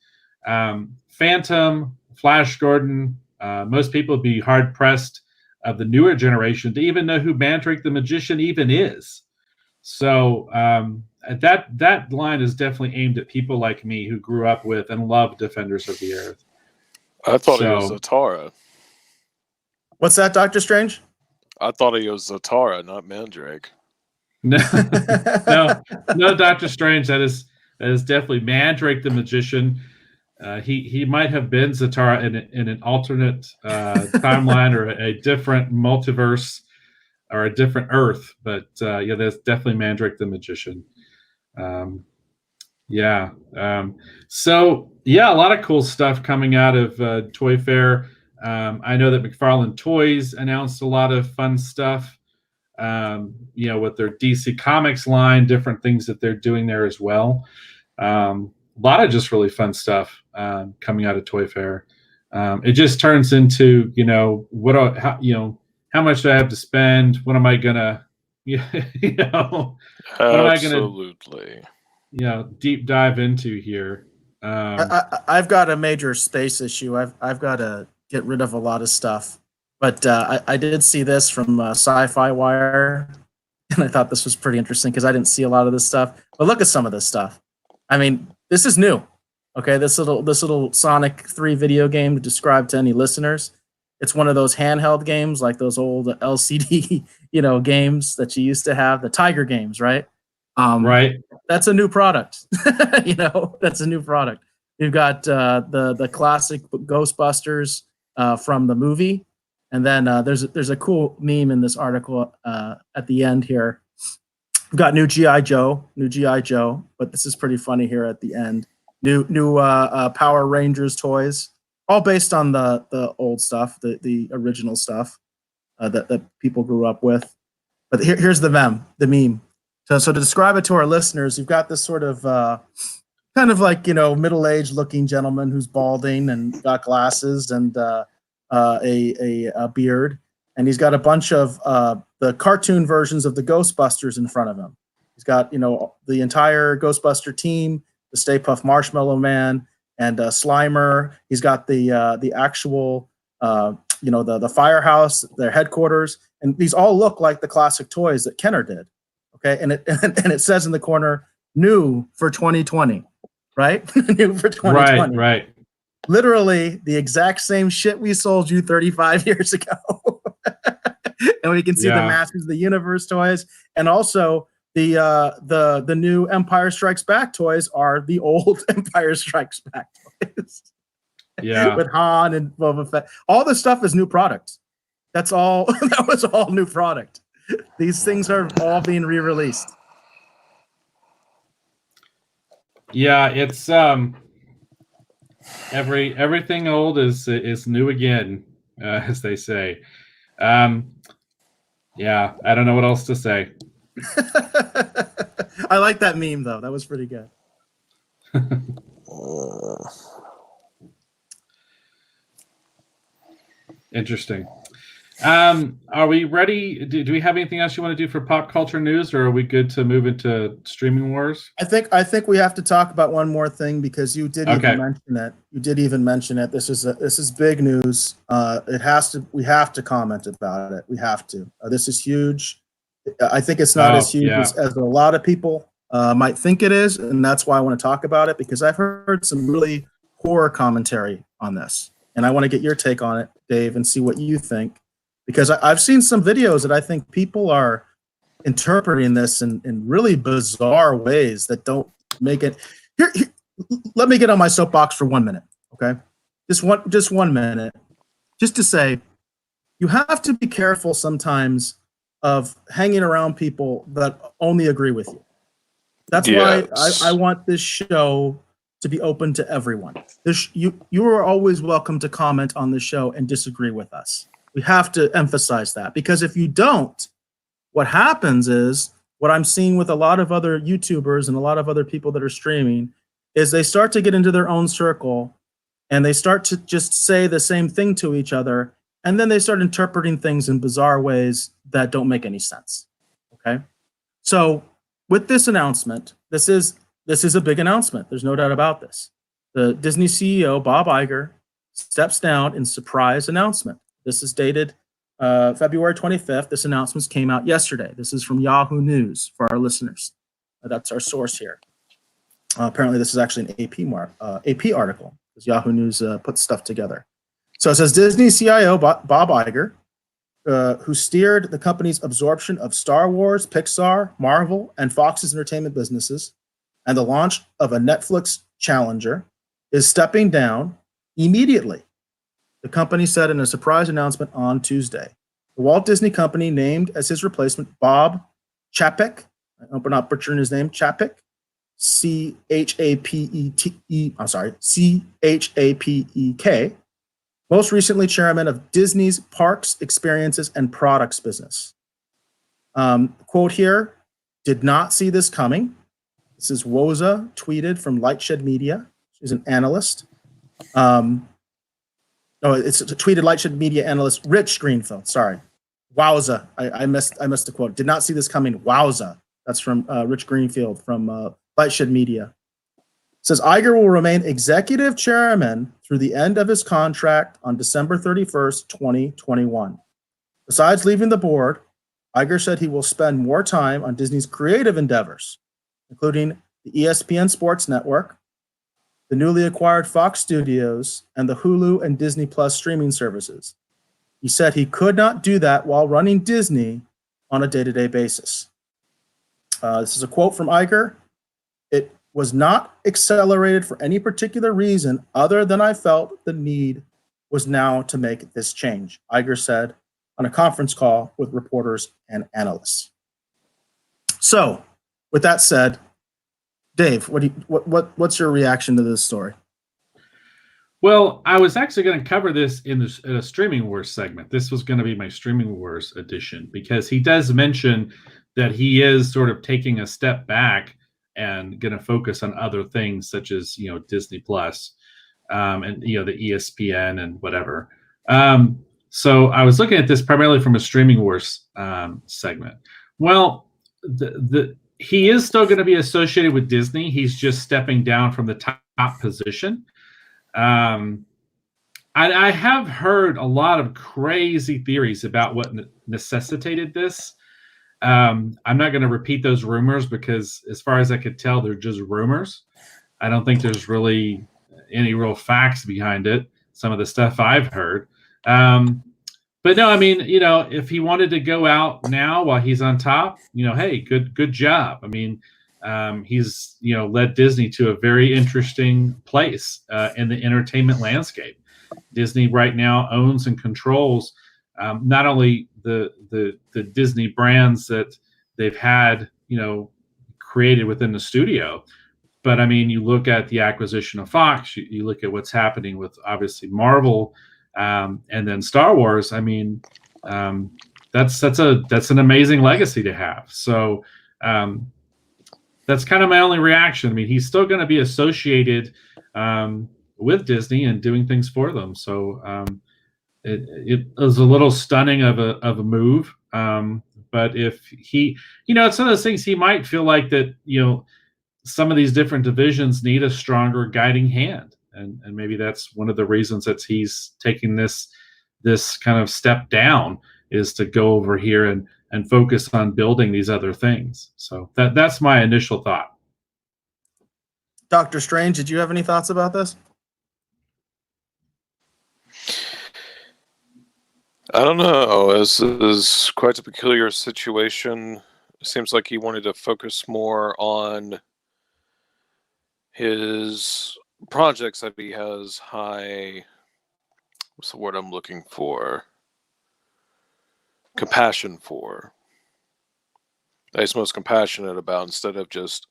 Phantom, Flash Gordon, most people would be hard-pressed of the newer generation to even know who Mandrake the Magician even is. So that line is definitely aimed at people like me who grew up with and loved Defenders of the Earth. I thought he was Zatara. What's that, Doctor Strange? I thought he was Zatara, not Mandrake. No, no, Doctor Strange. That is definitely Mandrake the Magician. He might have been Zatara in an alternate timeline or a different multiverse or a different Earth, but that's definitely Mandrake the Magician. So a lot of cool stuff coming out of Toy Fair. I know that McFarlane Toys announced a lot of fun stuff. With their DC Comics line, different things that they're doing there as well. A lot of just really fun stuff coming out of Toy Fair. It just turns into, how much do I have to spend? What am I gonna, Absolutely. Deep dive into here? I've got a major space issue. I've got to get rid of a lot of stuff. But I did see this from Sci-Fi Wire, and I thought this was pretty interesting because I didn't see a lot of this stuff. But look at some of this stuff. I mean, this is new. Okay, this little Sonic 3 video game to describe to any listeners. It's one of those handheld games, like those old LCD, games that you used to have, the Tiger games, right? Right. That's a new product. That's a new product. You've got the classic Ghostbusters from the movie. And then there's a cool meme in this article at the end here. We've got new G.I. Joe, but this is pretty funny here at the end. New Power Rangers toys, all based on the old stuff, the original stuff that people grew up with. But here's the meme. So to describe it to our listeners, you've got this sort of kind of like middle-aged looking gentleman who's balding and got glasses and a beard, and he's got a bunch of the cartoon versions of the Ghostbusters in front of him. He's got the entire Ghostbuster team, the Stay Puft Marshmallow Man, and Slimer. He's got the actual the firehouse, their headquarters, and these all look like the classic toys that Kenner did. Okay, and it says in the corner, new for 2020, right? New for 2020. Right. Literally the exact same shit we sold you 35 years ago. And we can see the Masters of the Universe toys, and also the new Empire Strikes Back toys are the old Empire Strikes Back toys. Yeah. With Han and Boba Fett. All this stuff is new product. That's all. That was all new product. These things are all being re-released. Yeah, it's everything old is new again, as they say. I don't know what else to say. I like that meme though. That was pretty good. Interesting. Are we ready? Do we have anything else you want to do for pop culture news, or are we good to move into streaming wars? I think we have to talk about one more thing because you did even mention it. You did even mention it. This is big news. We have to comment about it. We have to. This is huge. I think it's not as huge as a lot of people might think it is, and that's why I want to talk about it, because I've heard some really poor commentary on this, and I want to get your take on it, Dave, and see what you think. Because I've seen some videos that I think people are interpreting this in really bizarre ways that don't make it. Here, let me get on my soapbox for 1 minute, okay? Just 1 minute, just to say, you have to be careful sometimes of hanging around people that only agree with you. That's why I want this show to be open to everyone. You are always welcome to comment on the show and disagree with us. We have to emphasize that, because if you don't, What happens is, what I'm seeing with a lot of other YouTubers and a lot of other people that are streaming, is they start to get into their own circle and they start to just say the same thing to each other. And then they start interpreting things in bizarre ways that don't make any sense. Okay. So with this announcement, this is a big announcement. There's no doubt about this. The Disney CEO, Bob Iger, steps down in surprise announcement. This is dated February 25th. This announcement came out yesterday. This is from Yahoo News for our listeners. That's our source here. Apparently, this is actually an AP article, because Yahoo News puts stuff together. So it says Disney CIO Bob Iger, who steered the company's absorption of Star Wars, Pixar, Marvel, and Fox's entertainment businesses, and the launch of a Netflix challenger, is stepping down immediately. The company said in a surprise announcement on Tuesday. The Walt Disney Company named as his replacement Bob Chapek. I hope I'm not butchering his name. Chapek, Chapek. Most recently, chairman of Disney's Parks, Experiences, and Products business. Quote here: "Did not see this coming." This is Woza tweeted from Lightshed Media. She's an analyst. It's a tweeted Lightshed Media analyst Rich Greenfield. Sorry, wowza! I missed the quote. Did not see this coming. Wowza! That's from Rich Greenfield from Lightshed Media. It says Iger will remain executive chairman through the end of his contract on December 31st, 2021. Besides leaving the board, Iger said he will spend more time on Disney's creative endeavors, including the ESPN Sports Network, the newly acquired Fox Studios, and the Hulu and Disney Plus streaming services. He said he could not do that while running Disney on a day-to-day basis. This is a quote from Iger. "It was not accelerated for any particular reason other than I felt the need was now to make this change," Iger said on a conference call with reporters and analysts. So, with that said, Dave, what's your reaction to this story? Well, I was actually going to cover this in a Streaming Wars segment. This was going to be my Streaming Wars edition, because he does mention that he is sort of taking a step back and going to focus on other things, such as Disney Plus, and the ESPN and whatever. So I was looking at this primarily from a Streaming Wars segment. Well, he is still going to be associated with Disney. He's just stepping down from the top position. I have heard a lot of crazy theories about what necessitated this. I'm not going to repeat those rumors, because as far as I could tell, they're just rumors. I don't think there's really any real facts behind it, some of the stuff I've heard. But no, I mean, if he wanted to go out now while he's on top, hey, good job. I mean, he's, led Disney to a very interesting place in the entertainment landscape. Disney right now owns and controls not only the Disney brands that they've had, created within the studio, but I mean, you look at the acquisition of Fox, you look at what's happening with obviously Marvel, and then Star Wars. I mean, that's an amazing legacy to have. So that's kind of my only reaction. I mean, he's still going to be associated with Disney and doing things for them. So it was a little stunning of a move. But if he, it's one of those things, he might feel like that, some of these different divisions need a stronger guiding hand. And maybe that's one of the reasons that he's taking this kind of step down, is to go over here and focus on building these other things. So that's my initial thought. Dr. Strange, did you have any thoughts about this? I don't know. This is quite a peculiar situation. It seems like he wanted to focus more on his projects that he has high, what's the word I'm looking for? Compassion for. That he's most compassionate about, instead of just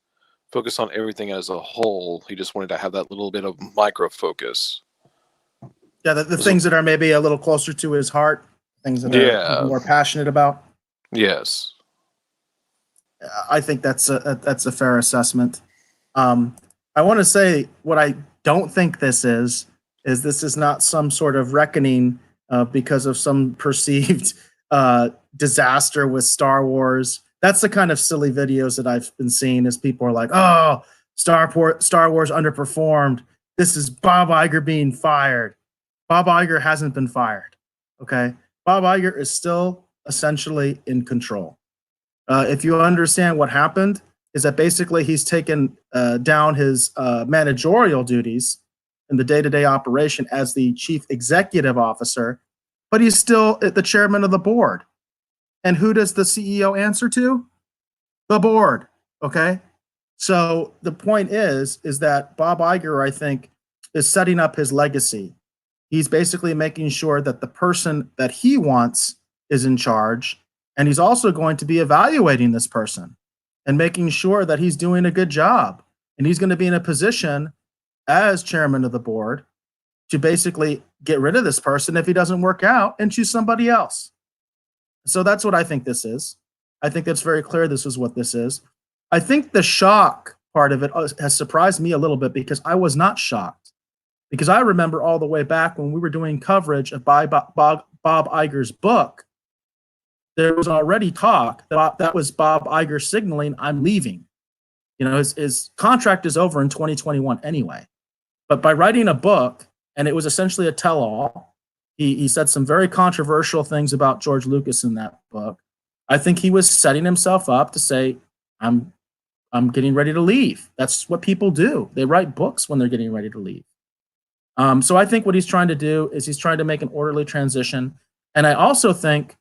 focus on everything as a whole. He just wanted to have that little bit of micro focus. Yeah, the things that are maybe a little closer to his heart, things that are more passionate about. Yes. I think that's a fair assessment. I want to say what I don't think this is this is not some sort of reckoning because of some perceived disaster with Star Wars. That's the kind of silly videos that I've been seeing as people are like, oh, Star Wars underperformed. This is Bob Iger being fired. Bob Iger hasn't been fired. Okay. Bob Iger is still essentially in control. If you understand what happened, is that basically he's taken down his managerial duties in the day-to-day operation as the chief executive officer, but he's still the chairman of the board. And who does the CEO answer to? The board. Okay. So the point is that Bob Iger, I think, is setting up his legacy. He's basically making sure that the person that he wants is in charge. And he's also going to be evaluating this person and making sure that he's doing a good job. And he's going to be in a position as chairman of the board to basically get rid of this person if he doesn't work out and choose somebody else. So that's what I think this is. I think that's very clear. This is what this is. I think the shock part of it has surprised me a little bit because I was not shocked. Because I remember all the way back when we were doing coverage of Bob Iger's book, there was already talk that was Bob Iger signaling, I'm leaving. You know, his contract is over in 2021 anyway. But by writing a book, and it was essentially a tell-all, he said some very controversial things about George Lucas in that book. I think he was setting himself up to say, I'm getting ready to leave. That's what people do. They write books when they're getting ready to leave. So I think what he's trying to do is he's trying to make an orderly transition. And I also think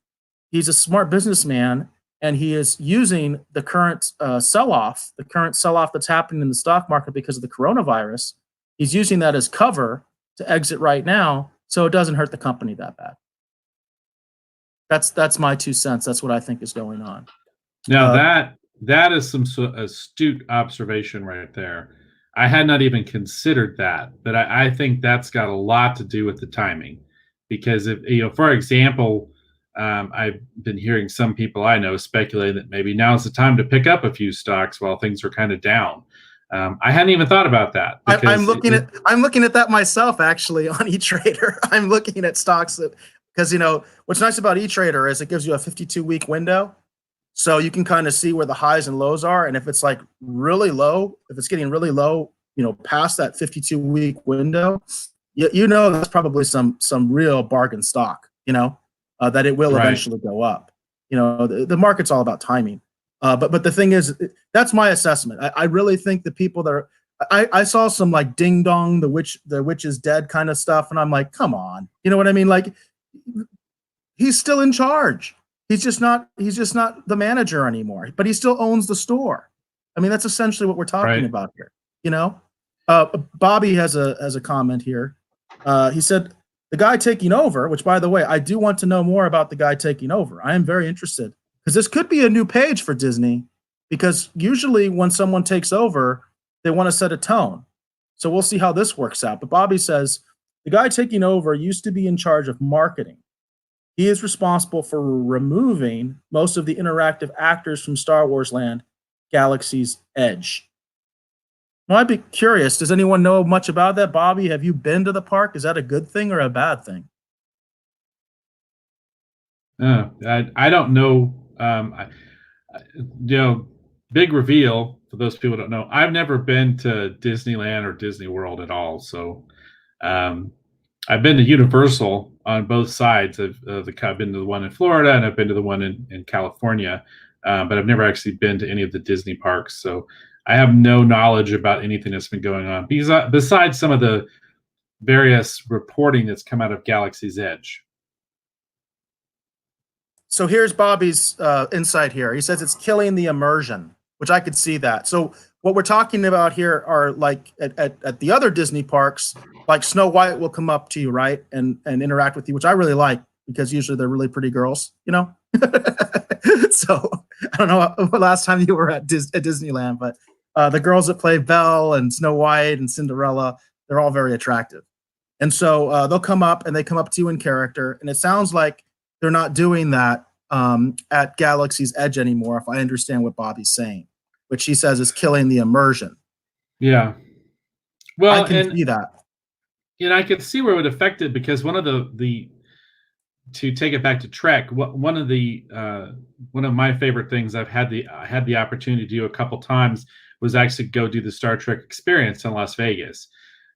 he's a smart businessman, and he is using the current sell-off that's happening in the stock market because of the coronavirus. He's using that as cover to exit right now, so it doesn't hurt the company that bad. That's my 2 cents. That's what I think is going on. Now that is some astute observation right there. I had not even considered that, but I think that's got a lot to do with the timing. Because if for example, I've been hearing some people I know speculate that maybe now's the time to pick up a few stocks while things are kind of down. I hadn't even thought about that. I'm looking at that myself actually on eTrader. I'm looking at stocks because what's nice about eTrader is it gives you a 52-week window, so you can kind of see where the highs and lows are. And if it's like really low, if it's getting really low, past that 52-week window, that's probably some real bargain stock. That it will eventually go up. The market's all about timing. But the thing is, that's my assessment. I really think the people that are, I saw some like ding dong, the witch is dead kind of stuff. And I'm like, come on. You know what I mean? Like, he's still in charge. He's just not the manager anymore, but he still owns the store. I mean, that's essentially what we're talking about here. Bobby has a comment here. He said, the guy taking over, which, by the way, I do want to know more about the guy taking over. I am very interested because this could be a new page for Disney, because usually when someone takes over, they want to set a tone. So we'll see how this works out. But Bobby says, the guy taking over used to be in charge of marketing. He is responsible for removing most of the interactive actors from Star Wars Land, Galaxy's Edge. Well, I'd be curious. Does anyone know much about that? Bobby, have you been to the park? Is that a good thing or a bad thing? I don't know. Big reveal for those people who don't know. I've never been to Disneyland or Disney World at all. So I've been to Universal on both sides. I've been to the one in Florida and I've been to the one in California, but I've never actually been to any of the Disney parks. So I have no knowledge about anything that's been going on besides some of the various reporting that's come out of Galaxy's Edge. So here's Bobby's insight here. He says it's killing the immersion, which I could see that. So what we're talking about here are like at the other Disney parks, like Snow White will come up to you, right, and interact with you, which I really like because usually they're really pretty girls, So I don't know what last time you were at Disneyland, but the girls that play Belle and Snow White and Cinderella, they're all very attractive. And so they'll come up and they come up to you in character. And it sounds like they're not doing that at Galaxy's Edge anymore, if I understand what Bobby's saying, which he says is killing the immersion. Yeah. Well, I can see that. I could see where it would affect it, because one of the to take it back to Trek, one of my favorite things I had the opportunity to do a couple times was actually go do the Star Trek experience in Las Vegas.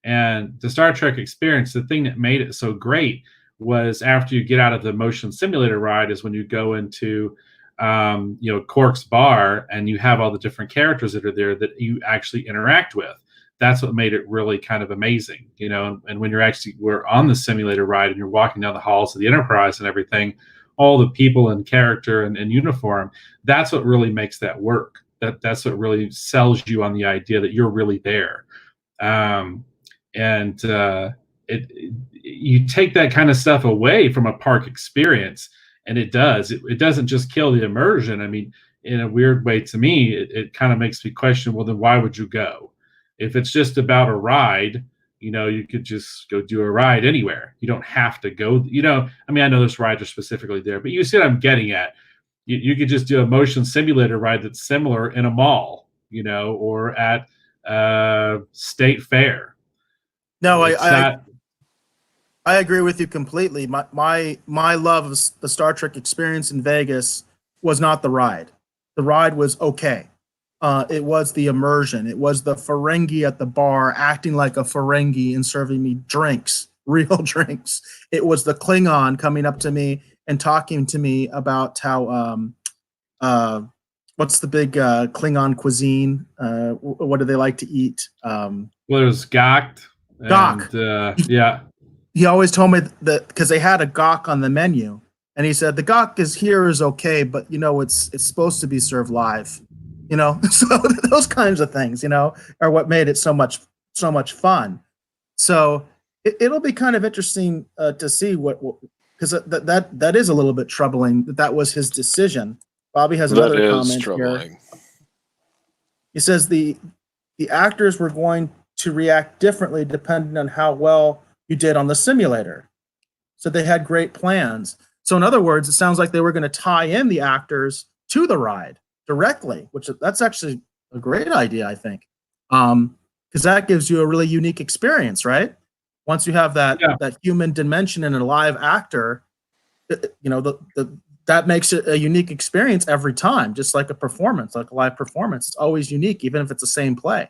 And the Star Trek experience, the thing that made it so great was after you get out of the motion simulator ride is when you go into Quark's bar, and you have all the different characters that are there that you actually interact with. That's what made it really kind of amazing, and when we're on the simulator ride and you're walking down the halls of the Enterprise and everything, all the people in character and in uniform, that's what really makes that work. That's what really sells you on the idea that you're really there. You take that kind of stuff away from a park experience, and it doesn't just kill the immersion. I mean, in a weird way, to me, it kind of makes me question, well, then why would you go? If it's just about a ride, you could just go do a ride anywhere. You don't have to go, I mean, I know those rides are specifically there, but you see what I'm getting at. You could just do a motion simulator ride that's similar in a mall, or at State Fair. No, I agree with you completely. My love of the Star Trek experience in Vegas was not the ride. The ride was okay. It was the immersion. It was the Ferengi at the bar acting like a Ferengi and serving me drinks, real drinks. It was the Klingon coming up to me and talking to me about how what's the big Klingon cuisine? What do they like to eat? Well, there's Gok. Yeah. He always told me that because they had a Gok on the menu, and he said the Gok is okay, but it's supposed to be served live. So those kinds of things, are what made it so much fun. So it'll be kind of interesting to see because that is a little bit troubling that was his decision. Bobby has another comment here. He says the actors were going to react differently depending on how well you did on the simulator. So they had great plans. So in other words, it sounds like they were going to tie in the actors to the ride directly, that's actually a great idea, I think, because that gives you a really unique experience, right? Once you have that human dimension in a live actor, that makes it a unique experience every time, just like a performance, like a live performance. It's always unique, even if it's the same play.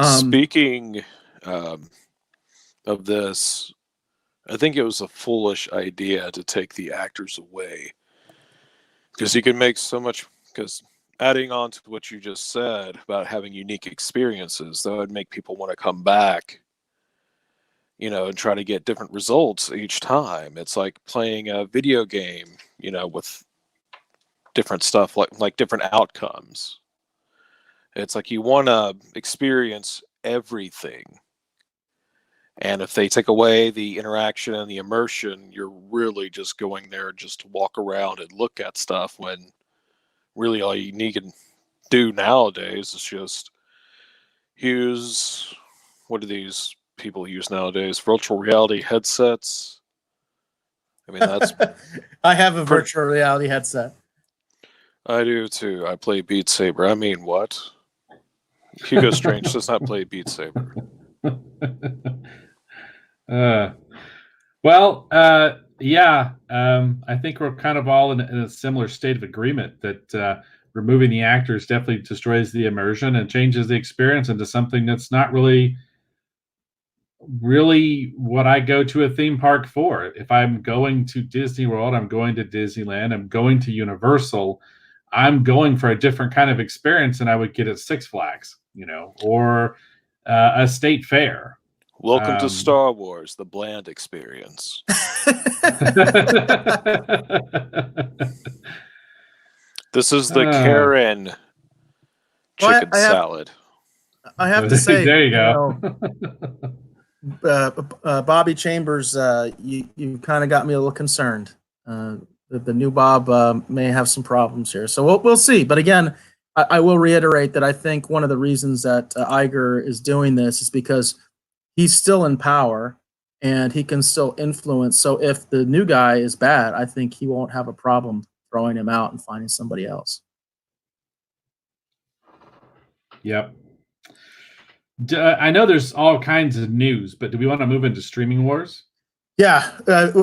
Speaking of this, I think it was a foolish idea to take the actors away, because you can make so much. Because adding on to what you just said about having unique experiences, that would make people want to come back, and try to get different results each time. It's like playing a video game, with different stuff, like different outcomes. It's like you want to experience everything. And if they take away the interaction and the immersion, you're really just going there just to walk around and look at stuff, when really all you need to do nowadays is just use, what do these people use nowadays? Virtual reality headsets. I mean, that's I have a virtual reality headset. I do too. I play Beat Saber. I mean, what? Hugo Strange does not play Beat Saber. I think we're kind of all in a similar state of agreement that removing the actors definitely destroys the immersion and changes the experience into something that's not really what I go to a theme park for. If I'm going to Disney World, I'm going to Disneyland, I'm going to Universal, I'm going for a different kind of experience than I would get at Six Flags, or a state fair. Welcome to Star Wars, the bland experience. This is the Karen chicken salad. I have to say, there you go. Bobby Chambers, you kind of got me a little concerned. The new Bob may have some problems here, so we'll see. But again, I will reiterate that I think one of the reasons that Iger is doing this is because he's still in power and he can still influence. So if the new guy is bad, I think he won't have a problem throwing him out and finding somebody else. Yep. I know there's all kinds of news, but do we want to move into streaming wars? Yeah,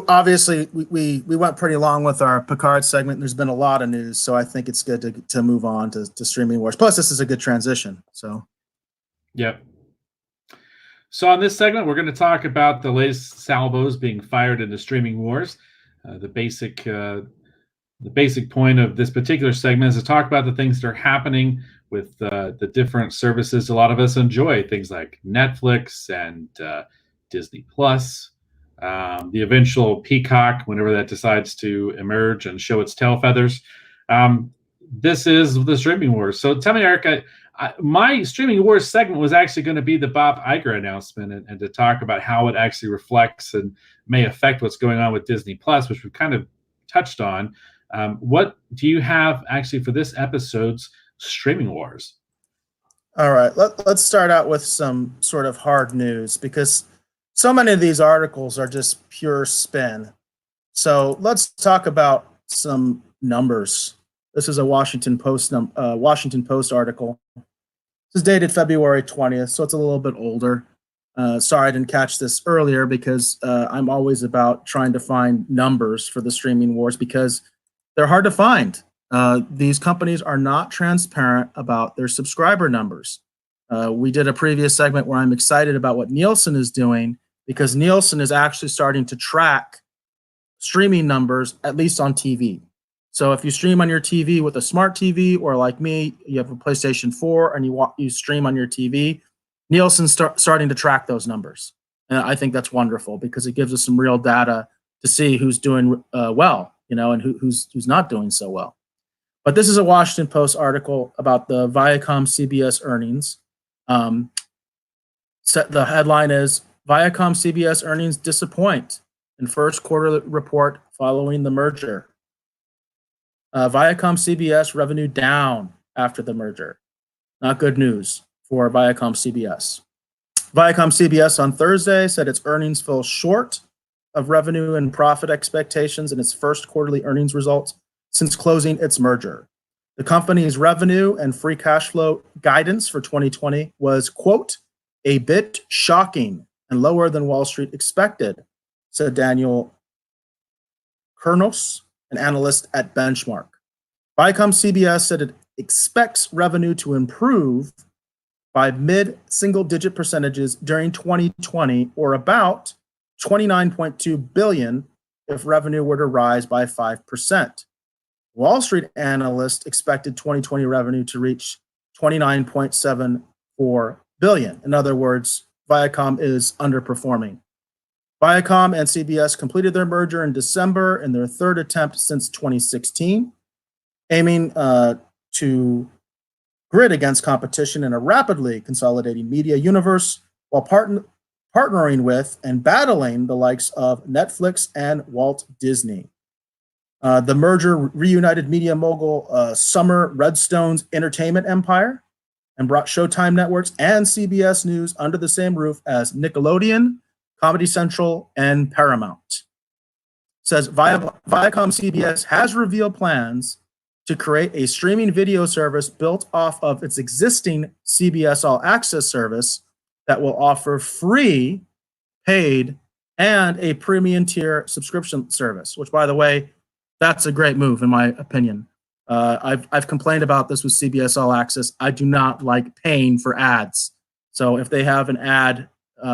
obviously we went pretty long with our Picard segment. There's been a lot of news, so I think it's good to move on to streaming wars. Plus, this is a good transition. So, yep. So on this segment, we're going to talk about the latest salvos being fired into streaming wars. The basic point of this particular segment is to talk about the things that are happening with the different services a lot of us enjoy, things like Netflix and Disney Plus, the eventual Peacock, whenever that decides to emerge and show its tail feathers. This is the streaming wars. So tell me, Eric, my streaming wars segment was actually going to be the Bod Iger announcement and to talk about how it actually reflects and may affect what's going on with Disney Plus, which we've kind of touched on. What do you have actually for this episode's streaming wars? All right, let's start out with some sort of hard news because so many of these articles are just pure spin. So let's talk about some numbers. This is a Washington Post article. This is dated February 20th, so it's a little bit older. Sorry I didn't catch this earlier because I'm always about trying to find numbers for the streaming wars because they're hard to find. These companies are not transparent about their subscriber numbers. We did a previous segment where I'm excited about what Nielsen is doing because Nielsen is actually starting to track streaming numbers, at least on TV. So if you stream on your TV with a smart TV, or like me, you have a PlayStation 4 and you stream on your TV, Nielsen's starting to track those numbers. And I think that's wonderful because it gives us some real data to see who's doing well, and who's not doing so well. But this is a Washington Post article about the Viacom CBS earnings. The headline is, Viacom CBS earnings disappoint in first quarter report following the merger. Viacom CBS revenue down after the merger. Not good news for Viacom CBS. Viacom CBS on Thursday said its earnings fell short of revenue and profit expectations in its first quarterly earnings results since closing its merger. The company's revenue and free cash flow guidance for 2020 was, quote, a bit shocking and lower than Wall Street expected, said Daniel Kurnos, an analyst at Benchmark. Viacom CBS said it expects revenue to improve by mid-single-digit percentages during 2020, or about $29.2 billion if revenue were to rise by 5%. Wall Street analysts expected 2020 revenue to reach $29.74 billion. In other words, Viacom is underperforming. Viacom and CBS completed their merger in December in their third attempt since 2016, aiming to grid against competition in a rapidly consolidating media universe while partnering with and battling the likes of Netflix and Walt Disney. The merger reunited media mogul Summer Redstone's entertainment empire and brought Showtime Networks and CBS News under the same roof as Nickelodeon, Comedy Central, and Paramount. Says Viacom CBS has revealed plans to create a streaming video service built off of its existing CBS All Access service that will offer free, paid, and a premium tier subscription service, which, by the way, that's a great move, in my opinion. I've complained about this with CBS All Access. I do not like paying for ads. So if they have an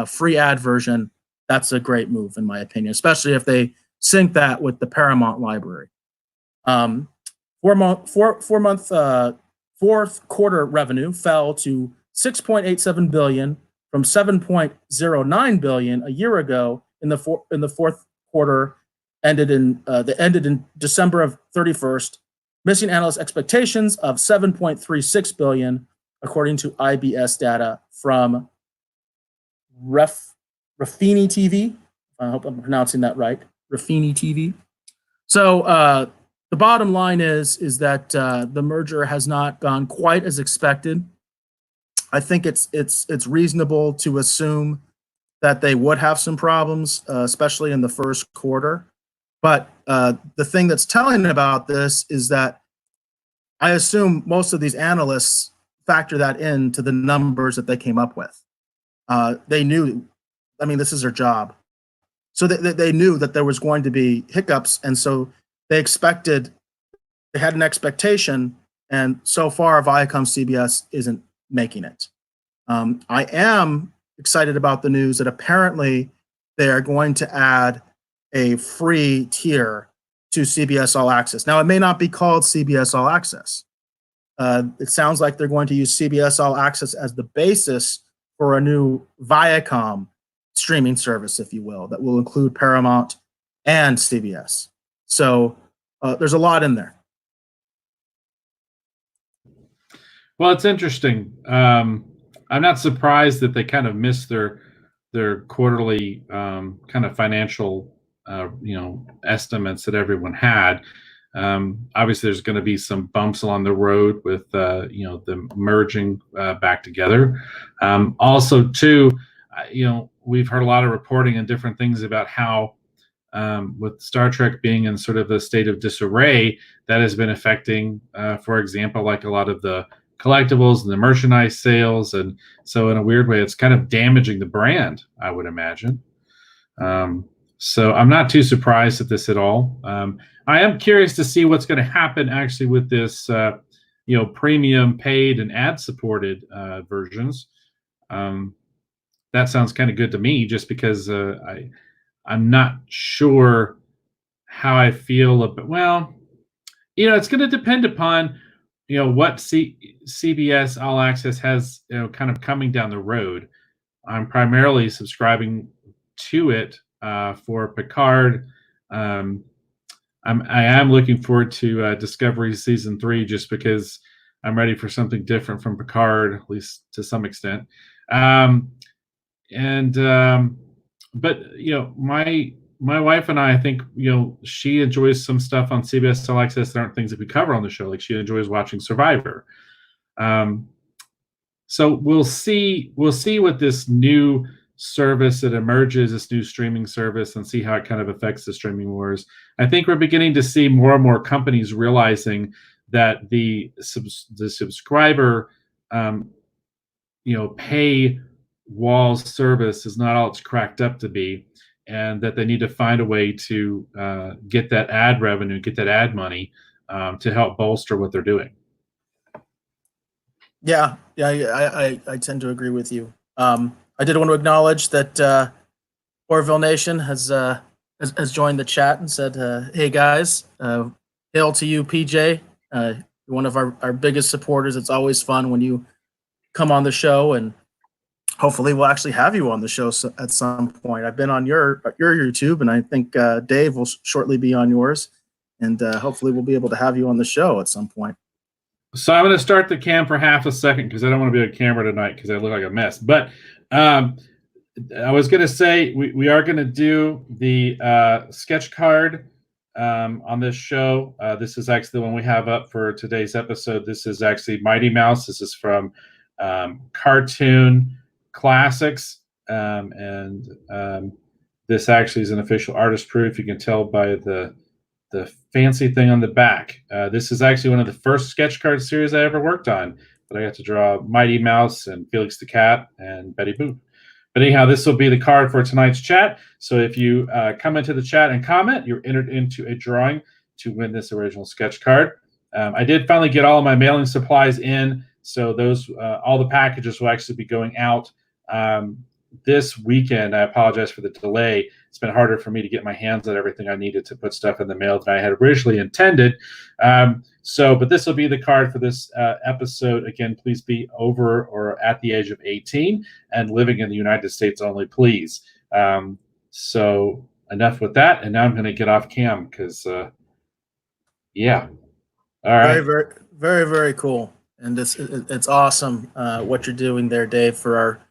free ad version, that's a great move, in my opinion, especially if they sync that with the Paramount library. Fourth quarter revenue fell to $6.87 billion from $7.09 billion a year ago in the fourth quarter ended in December of 31st, missing analyst expectations of $7.36 billion, according to IBS data from Raffini TV. I hope I'm pronouncing that right. Raffini TV. So the bottom line is that the merger has not gone quite as expected. I think it's reasonable to assume that they would have some problems, especially in the first quarter. But the thing that's telling about this is that I assume most of these analysts factor that into the numbers that they came up with. They knew, I mean, this is their job. So they knew that there was going to be hiccups. And so they had an expectation. And so far, Viacom CBS isn't making it. I am excited about the news that apparently they are going to add a free tier to CBS All Access. Now, it may not be called CBS All Access. It sounds like they're going to use CBS All Access as the basis for a new Viacom streaming service, if you will, that will include Paramount and CBS. So there's a lot in there. Well, it's interesting. I'm not surprised that they kind of missed their quarterly kind of financial estimates that everyone had. Obviously, there's going to be some bumps along the road with them merging back together. Also, too, we've heard a lot of reporting and different things about how, with Star Trek being in sort of a state of disarray, that has been affecting, for example, like a lot of the collectibles and the merchandise sales, and so in a weird way, it's kind of damaging the brand, I would imagine. So I'm not too surprised at this at all. I am curious to see what's going to happen actually with this, premium paid and ad-supported versions. That sounds kind of good to me, just because I'm not sure how I feel about. Well, it's going to depend upon what CBS All Access has kind of coming down the road. I'm primarily subscribing to it for Picard. I am looking forward to Discovery Season 3, just because I'm ready for something different from Picard, at least to some extent. But my wife and I think, she enjoys some stuff on CBS All Access that aren't things that we cover on the show. Like, she enjoys watching Survivor. So we'll see what this new service that emerges, this new streaming service, and see how it kind of affects the streaming wars. I think we're beginning to see more and more companies realizing that the subscriber, pay wall service is not all it's cracked up to be, and that they need to find a way to get that ad revenue, get that ad money to help bolster what they're doing. Yeah, I tend to agree with you. I did want to acknowledge that Orville Nation has joined the chat and said, "Hey guys, hail to you, PJ. You're one of our biggest supporters. It's always fun when you come on the show, and hopefully we'll actually have you on the show at some point. I've been on your YouTube, and I think Dave will shortly be on yours, and hopefully we'll be able to have you on the show at some point." So I'm going to start the cam for half a second because I don't want to be on camera tonight because I look like a mess. But I was going to say we are going to do the sketch card on this show. This is actually the one we have up for today's episode. This is actually Mighty Mouse. This is from Cartoon Classics. And this actually is an official artist proof. You can tell by the fancy thing on the back. This is actually one of the first sketch card series I ever worked on. But I got to draw Mighty Mouse and Felix the Cat and Betty Boop. But anyhow, this will be the card for tonight's chat. So if you come into the chat and comment, you're entered into a drawing to win this original sketch card. I did finally get all of my mailing supplies in, so those all the packages will actually be going out this weekend. I apologize for the delay. It's been harder for me to get my hands on everything I needed to put stuff in the mail than I had originally intended. But this will be the card for this episode. Again, please be over or at the age of 18 and living in the United States only, please. So enough with that. And now I'm going to get off cam because, yeah. All right. Very, very, very, very cool. And it's awesome what you're doing there, Dave, for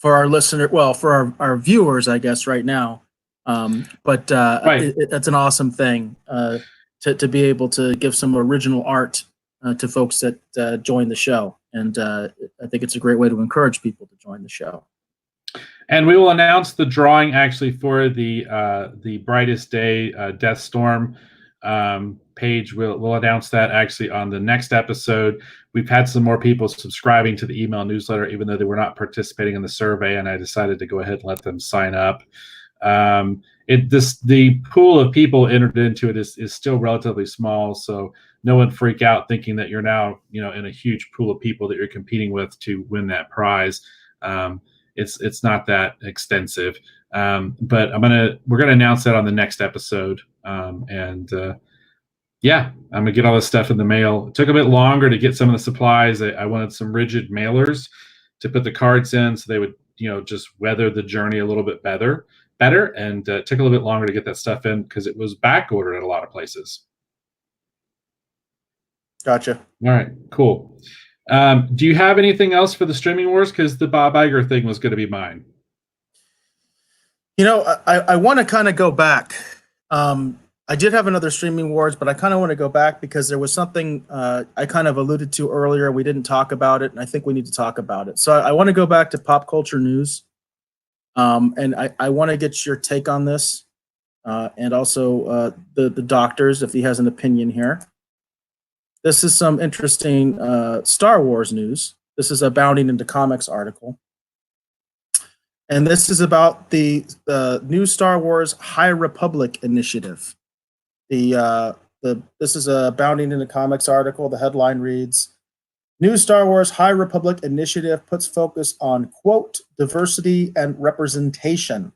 our listener, well, for our viewers, I guess, right now. But right. That's an awesome thing to be able to give some original art to folks that join the show. And I think it's a great way to encourage people to join the show. And we will announce the drawing actually for the Brightest Day Death Storm page. We'll announce that actually on the next episode. We've had some more people subscribing to the email newsletter, even though they were not participating in the survey, and I decided to go ahead and let them sign up. The pool of people entered into it is still relatively small, so no one freak out thinking that you're now in a huge pool of people that you're competing with to win that prize. It's not that extensive, but we're gonna announce that on the next episode, yeah, I'm gonna get all this stuff in the mail. It took a bit longer to get some of the supplies. I wanted some rigid mailers to put the cards in, so they would just weather the journey a little bit better, and it took a little bit longer to get that stuff in because it was back ordered at a lot of places. Gotcha. All right, cool. Do you have anything else for the streaming wars? Because the Bob Iger thing was going to be mine. I want to kind of go back. I did have another streaming wars, but I kind of want to go back because there was something I kind of alluded to earlier. We didn't talk about it, and I think we need to talk about it. So I want to go back to pop culture news, and I want to get your take on this, and also the doctors, if he has an opinion here. This is some interesting Star Wars news. This is a Bounding into Comics article. And this is about the new Star Wars High Republic initiative. This is a Bounding into Comics article. The headline reads, New Star Wars High Republic initiative puts focus on, quote, diversity and representation.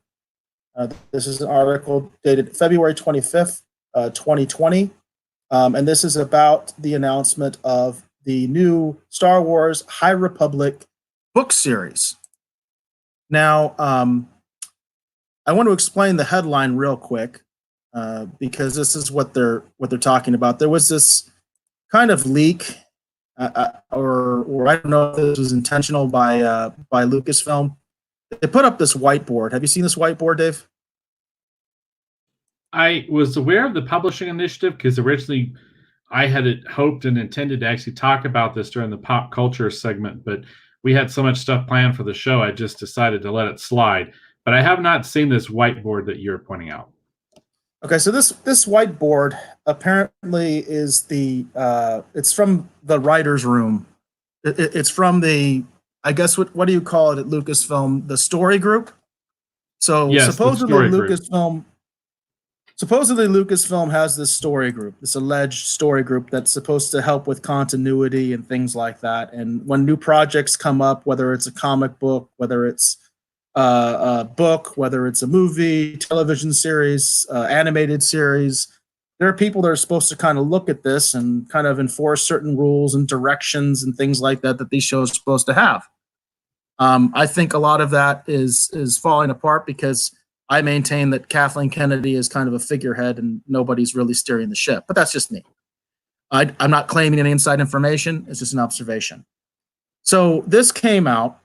This is an article dated February 25th, 2020. And this is about the announcement of the new Star Wars High Republic book series. Now, I want to explain the headline real quick because this is what they're talking about. There was this kind of leak, or I don't know if this was intentional by Lucasfilm. They put up this whiteboard. Have you seen this whiteboard, Dave? I was aware of the publishing initiative because originally I had hoped and intended to actually talk about this during the pop culture segment, but we had so much stuff planned for the show, I just decided to let it slide. But I have not seen this whiteboard that you're pointing out. Okay, so this whiteboard apparently is it's from the writer's room. It's from the, I guess, what do you call it at Lucasfilm? The story group? So yes, supposedly Lucasfilm has this story group, this alleged story group that's supposed to help with continuity and things like that. And when new projects come up, whether it's a comic book, whether it's a book, whether it's a movie, television series, animated series, there are people that are supposed to kind of look at this and kind of enforce certain rules and directions and things like that these shows are supposed to have. I think a lot of that is falling apart because I maintain that Kathleen Kennedy is kind of a figurehead and nobody's really steering the ship. But that's just me. I'm not claiming any inside information. It's just an observation. So this came out.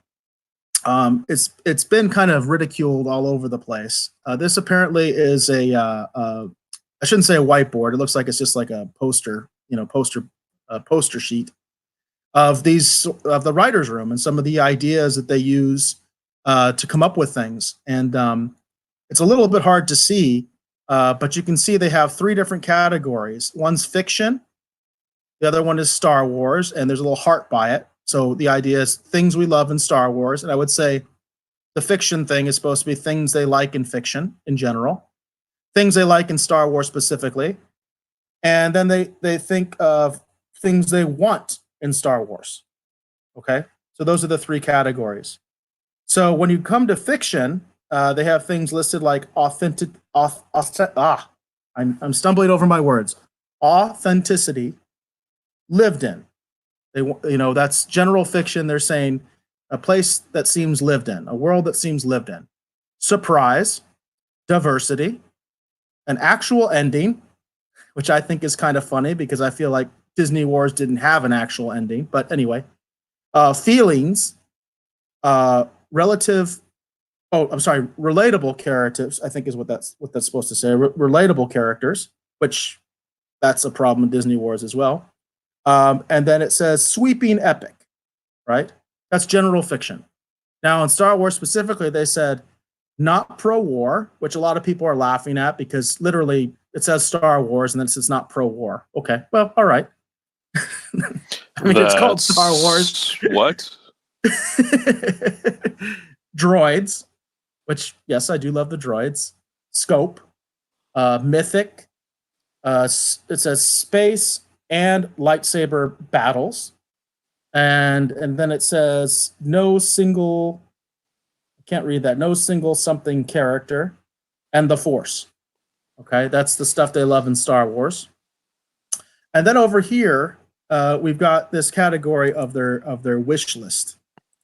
It's been kind of ridiculed all over the place. This apparently is I shouldn't say a whiteboard. It looks like it's just like a poster sheet of the writer's room and some of the ideas that they use to come up with things. And it's a little bit hard to see, but you can see they have three different categories. One's fiction, the other one is Star Wars, and there's a little heart by it. So the idea is things we love in Star Wars, and I would say the fiction thing is supposed to be things they like in fiction in general, things they like in Star Wars specifically, and then they think of things they want in Star Wars. Okay, so those are the three categories. So when you come to fiction, they have things listed like authentic. I'm stumbling over my words. Authenticity, lived in. That's general fiction. They're saying a place that seems lived in, a world that seems lived in. Surprise, diversity, an actual ending, which I think is kind of funny because I feel like Disney Wars didn't have an actual ending. But anyway, feelings, relatable characters, I think is what that's supposed to say. Relatable characters, which that's a problem in Disney Wars as well. And then it says sweeping epic, right? That's general fiction. Now, in Star Wars specifically, they said not pro-war, which a lot of people are laughing at because literally it says Star Wars and then it says not pro-war. Okay, well, all right. I mean, it's called Star Wars. What? Droids, which, yes, I do love the droids. Scope, mythic. It says space and lightsaber battles. And then it says no single, I can't read that, no single something character, and the Force. Okay, that's the stuff they love in Star Wars. And then over here, we've got this category of their wish list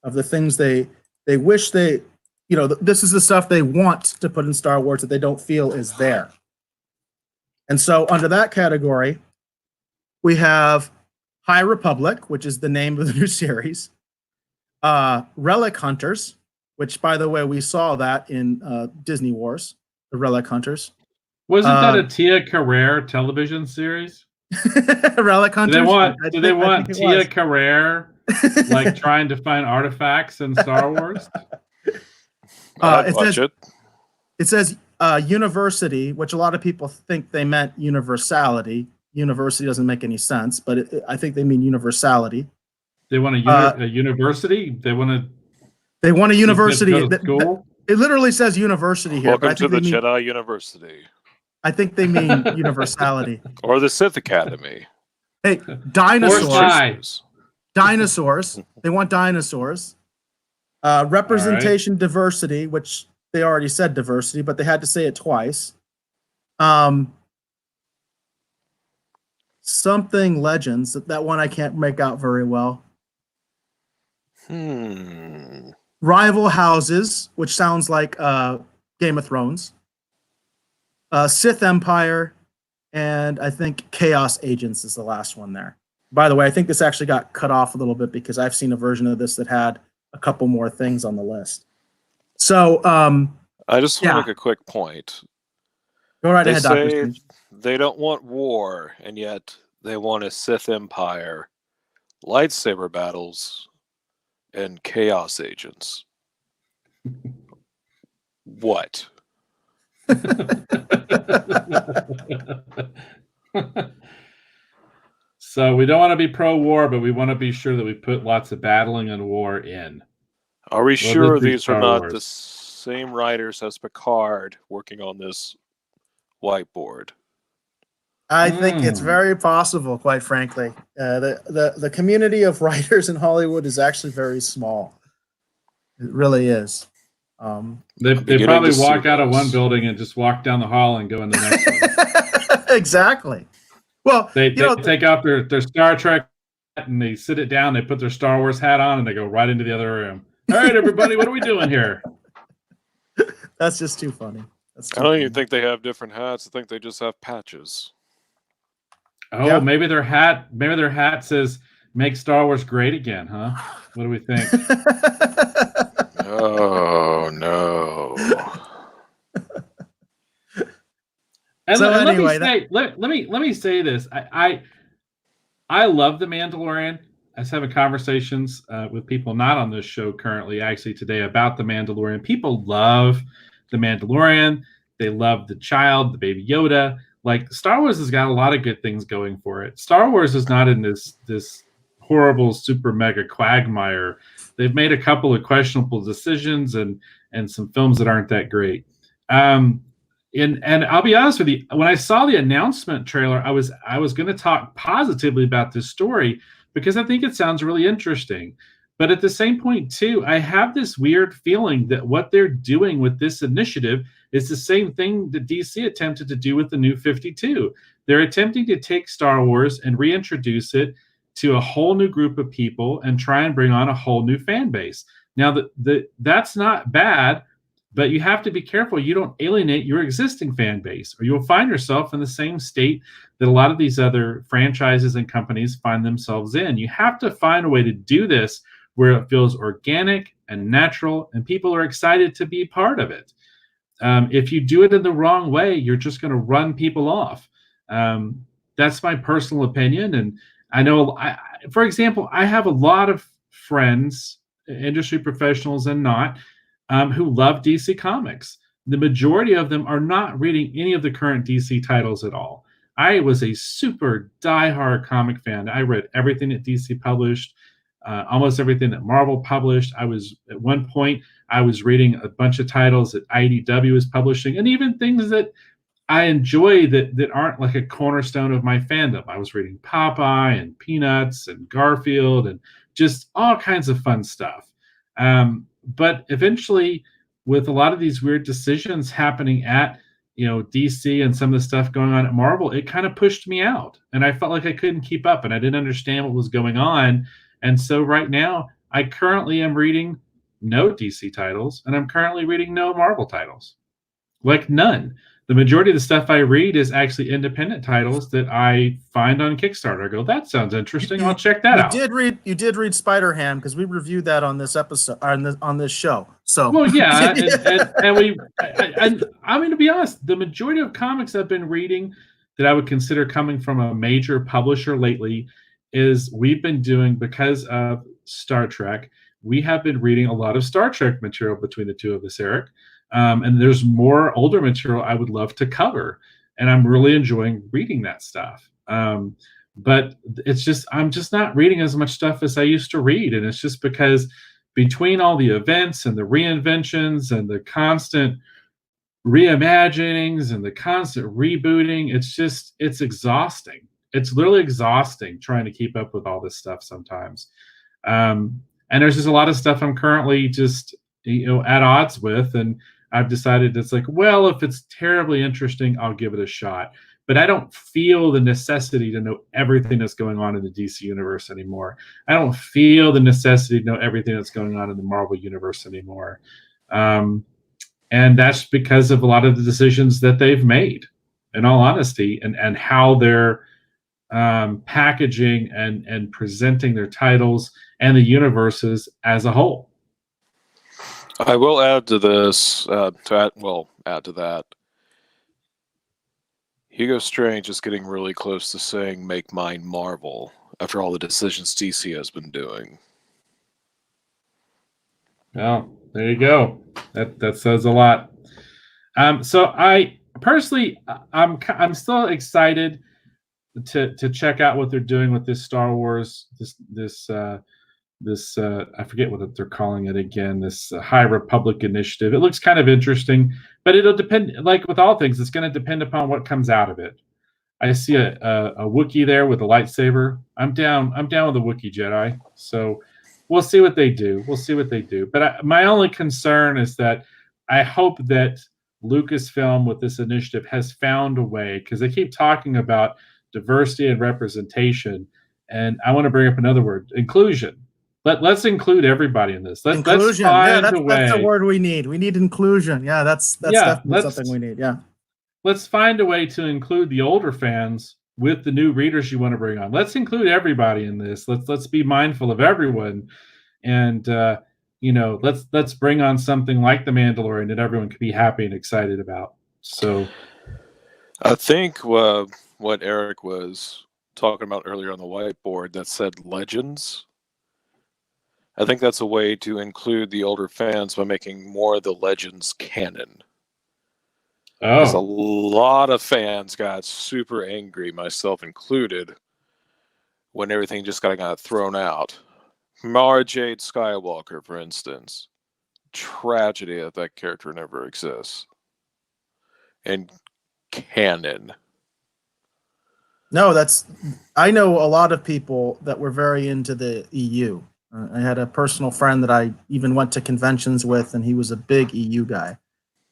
of the things they wish they, this is the stuff they want to put in Star Wars that they don't feel is there. And so under that category, we have High Republic, which is the name of the new series. Relic Hunters, which, by the way, we saw that in Disney Wars, the Relic Hunters. Wasn't that a Tia Carrere television series? Relic Hunters? Do they want Tia Carrere like trying to find artifacts in Star Wars? It says university, which a lot of people think they meant universality. University doesn't make any sense, but I think they mean universality. They want a university? They want a university. School? It literally says university here. Welcome to the Jedi University. I think they mean universality. Or the Sith Academy. Hey, dinosaurs. Dinosaurs. They want dinosaurs. Representation, diversity, which they already said diversity, but they had to say it twice. Something legends. That one I can't make out very well. Rival houses, which sounds like Game of Thrones. Sith Empire, and I think Chaos Agents is the last one there. By the way, I think this actually got cut off a little bit because I've seen a version of this that had a couple more things on the list. So I just want to make a quick point. Go right ahead, Dr. They don't want war, and yet they want a Sith Empire, lightsaber battles, and Chaos Agents. What? So we don't want to be pro-war, but we want to be sure that we put lots of battling and war in. Are we sure these are not the same writers as Picard working on this whiteboard? I think it's very possible, quite frankly. The community of writers in Hollywood is actually very small. It really is. They probably walk out of one building and just walk down the hall and go in the next one. Exactly. Well, they take out their Star Trek and they sit it down. They put their Star Wars hat on and they go right into the other room. All right, everybody, what are we doing here? That's just too funny. I don't even think they have different hats. I think they just have patches. Oh, yeah. Maybe their hat says "Make Star Wars Great Again," huh? What do we think? Oh no! And so anyway, let me say this. I love The Mandalorian. I was having conversations with people not on this show currently, actually today, about The Mandalorian. People love The Mandalorian. They love the child, the baby Yoda. Like, Star Wars has got a lot of good things going for it. Star Wars is not in this horrible super mega quagmire. They've made a couple of questionable decisions and some films that aren't that great. And I'll be honest with you, when I saw the announcement trailer, I was going to talk positively about this story because I think it sounds really interesting. But at the same point, too, I have this weird feeling that what they're doing with this initiative is the same thing that DC attempted to do with the New 52. They're attempting to take Star Wars and reintroduce it to a whole new group of people and try and bring on a whole new fan base. Now, that's not bad, but you have to be careful you don't alienate your existing fan base, or you'll find yourself in the same state that a lot of these other franchises and companies find themselves in. You have to find a way to do this where it feels organic and natural and people are excited to be part of it. If you do it in the wrong way, you're just going to run people off. That's my personal opinion. And I know, for example, I have a lot of friends industry professionals and not, who love DC Comics. The majority of them are not reading any of the current DC titles at all. I was a super diehard comic fan. I read everything that DC published, almost everything that Marvel published. At one point, I was reading a bunch of titles that IDW is publishing, and even things that I enjoy that aren't like a cornerstone of my fandom. I was reading Popeye and Peanuts and Garfield and just all kinds of fun stuff. But eventually, with a lot of these weird decisions happening at DC and some of the stuff going on at Marvel, it kind of pushed me out, and I felt like I couldn't keep up, and I didn't understand what was going on. And so right now, I currently am reading no DC titles, and I'm currently reading no Marvel titles, like none. The majority of the stuff I read is actually independent titles that I find on Kickstarter. I go, that sounds interesting. I'll check that out. You did read Spider-Ham, because we reviewed that on this episode, on this show. So well, yeah, I mean, to be honest, the majority of comics I've been reading that I would consider coming from a major publisher lately is we've been doing, because of Star Trek, we have been reading a lot of Star Trek material between the two of us, Eric. And there's more older material I would love to cover, and I'm really enjoying reading that stuff. But it's just, I'm just not reading as much stuff as I used to read, and it's just because between all the events and the reinventions and the constant reimaginings and the constant rebooting, it's exhausting. It's literally exhausting trying to keep up with all this stuff sometimes. And there's just a lot of stuff I'm currently just at odds with, and I've decided it's like, well, if it's terribly interesting, I'll give it a shot. But I don't feel the necessity to know everything that's going on in the DC universe anymore. I don't feel the necessity to know everything that's going on in the Marvel universe anymore. And that's because of a lot of the decisions that they've made, in all honesty, and how they're packaging and presenting their titles and the universes as a whole. I will add to this, add to that. Hugo Strange is getting really close to saying, make mine Marvel, after all the decisions DC has been doing. Well, there you go. That says a lot. So I personally, I'm still excited to check out what they're doing with this Star Wars, this I forget what they're calling it again, this High Republic initiative. It looks kind of interesting, but it'll depend, like with all things, it's going to depend upon what comes out of it. I see a Wookiee there with a lightsaber. I'm down with the Wookiee Jedi. So we'll see what they do. But my only concern is that I hope that Lucasfilm with this initiative has found a way, because they keep talking about diversity and representation, and I want to bring up another word, inclusion. Let's include everybody in this. Let's find a way. That's the word we need. We need inclusion. Yeah, that's definitely something we need. Yeah. Let's find a way to include the older fans with the new readers you want to bring on. Let's include everybody in this. Let's be mindful of everyone, and let's bring on something like The Mandalorian that everyone can be happy and excited about. So, I think what Eric was talking about earlier on the whiteboard that said legends. I think that's a way to include the older fans by making more of the legends canon. Because a lot of fans got super angry, myself included, when everything just got thrown out. Mara Jade Skywalker, for instance. Tragedy that that character never exists. And canon. No, I know a lot of people that were very into the EU. I had a personal friend that I even went to conventions with, and he was a big EU guy.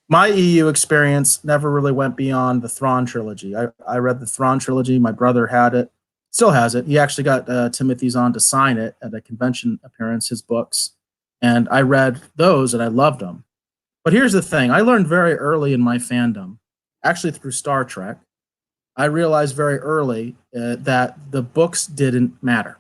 My EU experience never really went beyond the Thrawn trilogy. I read the Thrawn trilogy. My brother had it, still has it. He actually got Timothy Zahn to sign it at a convention appearance, his books. And I read those, and I loved them. But here's the thing. I learned very early in my fandom, actually through Star Trek, I realized very early that the books didn't matter.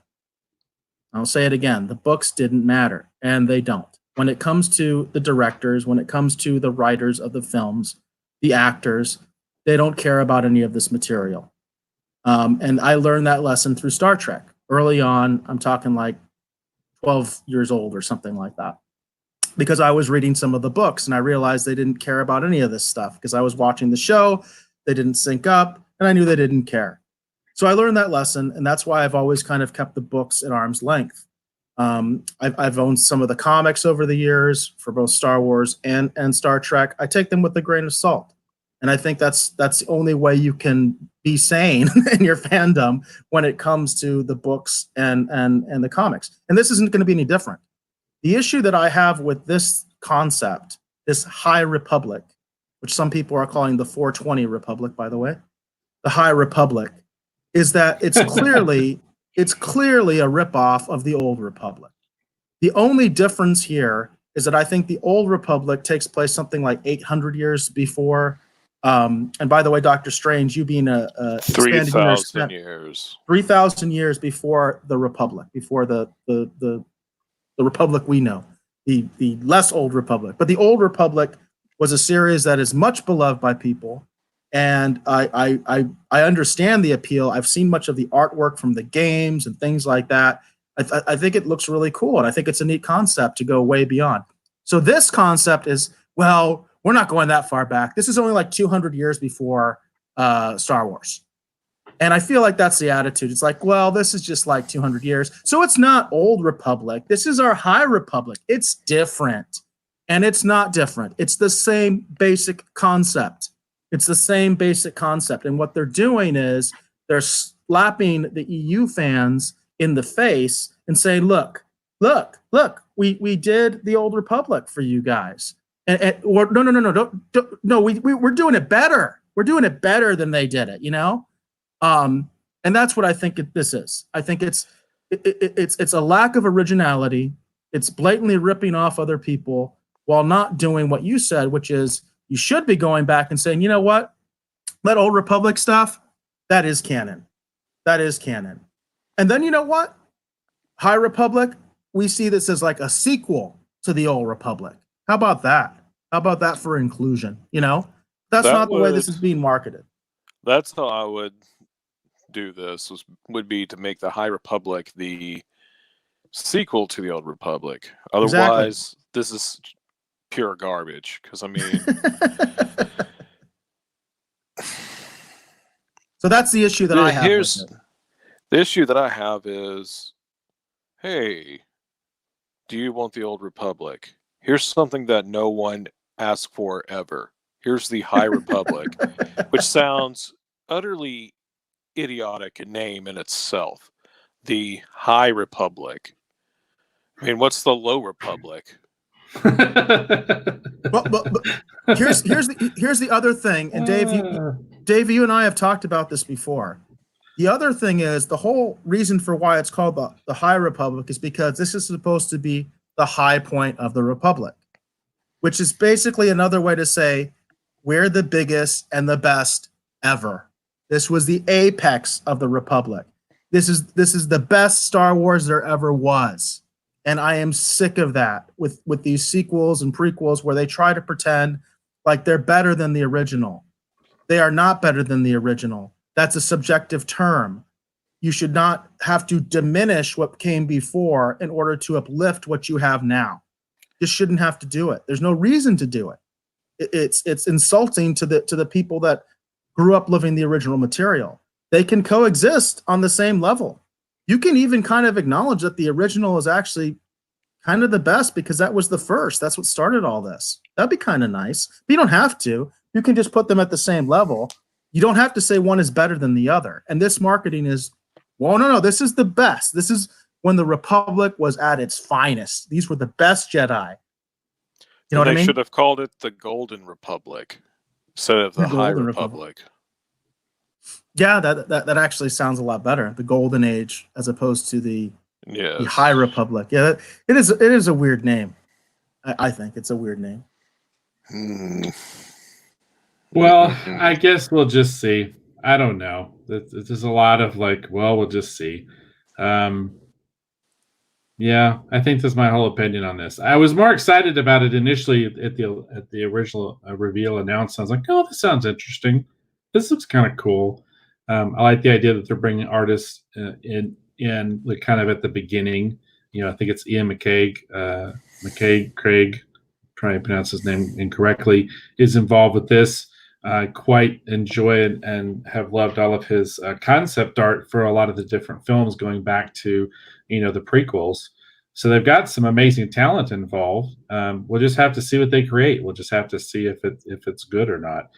I'll say it again. The books didn't matter, and they don't. When it comes to the directors, when it comes to the writers of the films, the actors, they don't care about any of this material. And I learned that lesson through Star Trek. Early on, I'm talking like 12 years old or something like that, because I was reading some of the books and I realized they didn't care about any of this stuff because I was watching the show. They didn't sync up and I knew they didn't care. So I learned that lesson, and that's why I've always kind of kept the books at arm's length. I've owned some of the comics over the years for both Star Wars and Star Trek. I take them with a grain of salt. And I think that's the only way you can be sane in your fandom when it comes to the books and the comics. And this isn't going to be any different. The issue that I have with this concept, this High Republic, which some people are calling the 420 Republic, by the way, the High Republic, is that it's clearly a ripoff of the Old Republic. The only difference here is that I think the Old Republic takes place something like 800 years before. And by the way, Dr. Strange, you being a 3,000 years. 3,000 years before the Republic, before the Republic we know, the less Old Republic. But the Old Republic was a series that is much beloved by people. And I understand the appeal. I've seen much of the artwork from the games and things like that. I think it looks really cool, and I think it's a neat concept to go way beyond. So this concept is, well, we're not going that far back. This is only like 200 years before Star Wars. And I feel like that's the attitude. It's like, well, this is just like 200 years. So it's not Old Republic. This is our High Republic. It's different. And it's not different. It's the same basic concept. It's the same basic concept. And what they're doing is they're slapping the EU fans in the face and saying, look, we did the Old Republic for you guys. Or no, we're doing it better. We're doing it better than they did it, you know? And that's what I think this is. I think it's a lack of originality. It's blatantly ripping off other people while not doing what you said, which is you should be going back and saying, you know what? That Old Republic stuff, that is canon. That is canon. And then you know what? High Republic, we see this as like a sequel to the Old Republic. How about that? How about that for inclusion? You know, that's not the way this is being marketed. That's how I would do this, would be to make the High Republic the sequel to the Old Republic. Otherwise, This is pure garbage. Because, I mean... So that's the issue that I have with it. The issue that I have is, hey, do you want the Old Republic? Here's something that no one asked for ever. Here's the High Republic, which sounds utterly idiotic name in itself. The High Republic. I mean, what's the Low Republic? but here's the other thing, and Dave, you and I have talked about this before. The other thing is the whole reason for why it's called the High Republic is because this is supposed to be the high point of the Republic, which is basically another way to say we're the biggest and the best ever. This was the apex of the Republic. This is the best Star Wars there ever was. And I am sick of that with these sequels and prequels where they try to pretend like they're better than the original. They are not better than the original. That's a subjective term. You should not have to diminish what came before in order to uplift what you have now. You shouldn't have to do it. There's no reason to do it. It's insulting to the people that grew up living the original material. They can coexist on the same level. You can even kind of acknowledge that the original is actually kind of the best because that was the first. That's what started all this. That'd be kind of nice. But you don't have to. You can just put them at the same level. You don't have to say one is better than the other. And this marketing is, well, no, this is the best. This is when the Republic was at its finest. These were the best Jedi. You know what I mean? They should have called it the Golden Republic instead of the High Republic. Yeah, that actually sounds a lot better. The Golden Age as opposed to the High Republic. Yeah, it is a weird name. I think it's a weird name. Well, I guess we'll just see. I don't know. There's a lot of like, well, we'll just see. Yeah, I think that's my whole opinion on this. I was more excited about it initially at the original reveal announcement. I was like, oh, this sounds interesting. This looks kind of cool. I like the idea that they're bringing artists in like kind of at the beginning I think it's Ian McCaig, Craig, trying to pronounce his name incorrectly, is involved with this. Quite enjoy and have loved all of his concept art for a lot of the different films going back to, the prequels. So they've got some amazing talent involved. We'll just have to see what they create. We'll just have to see if it's good or not.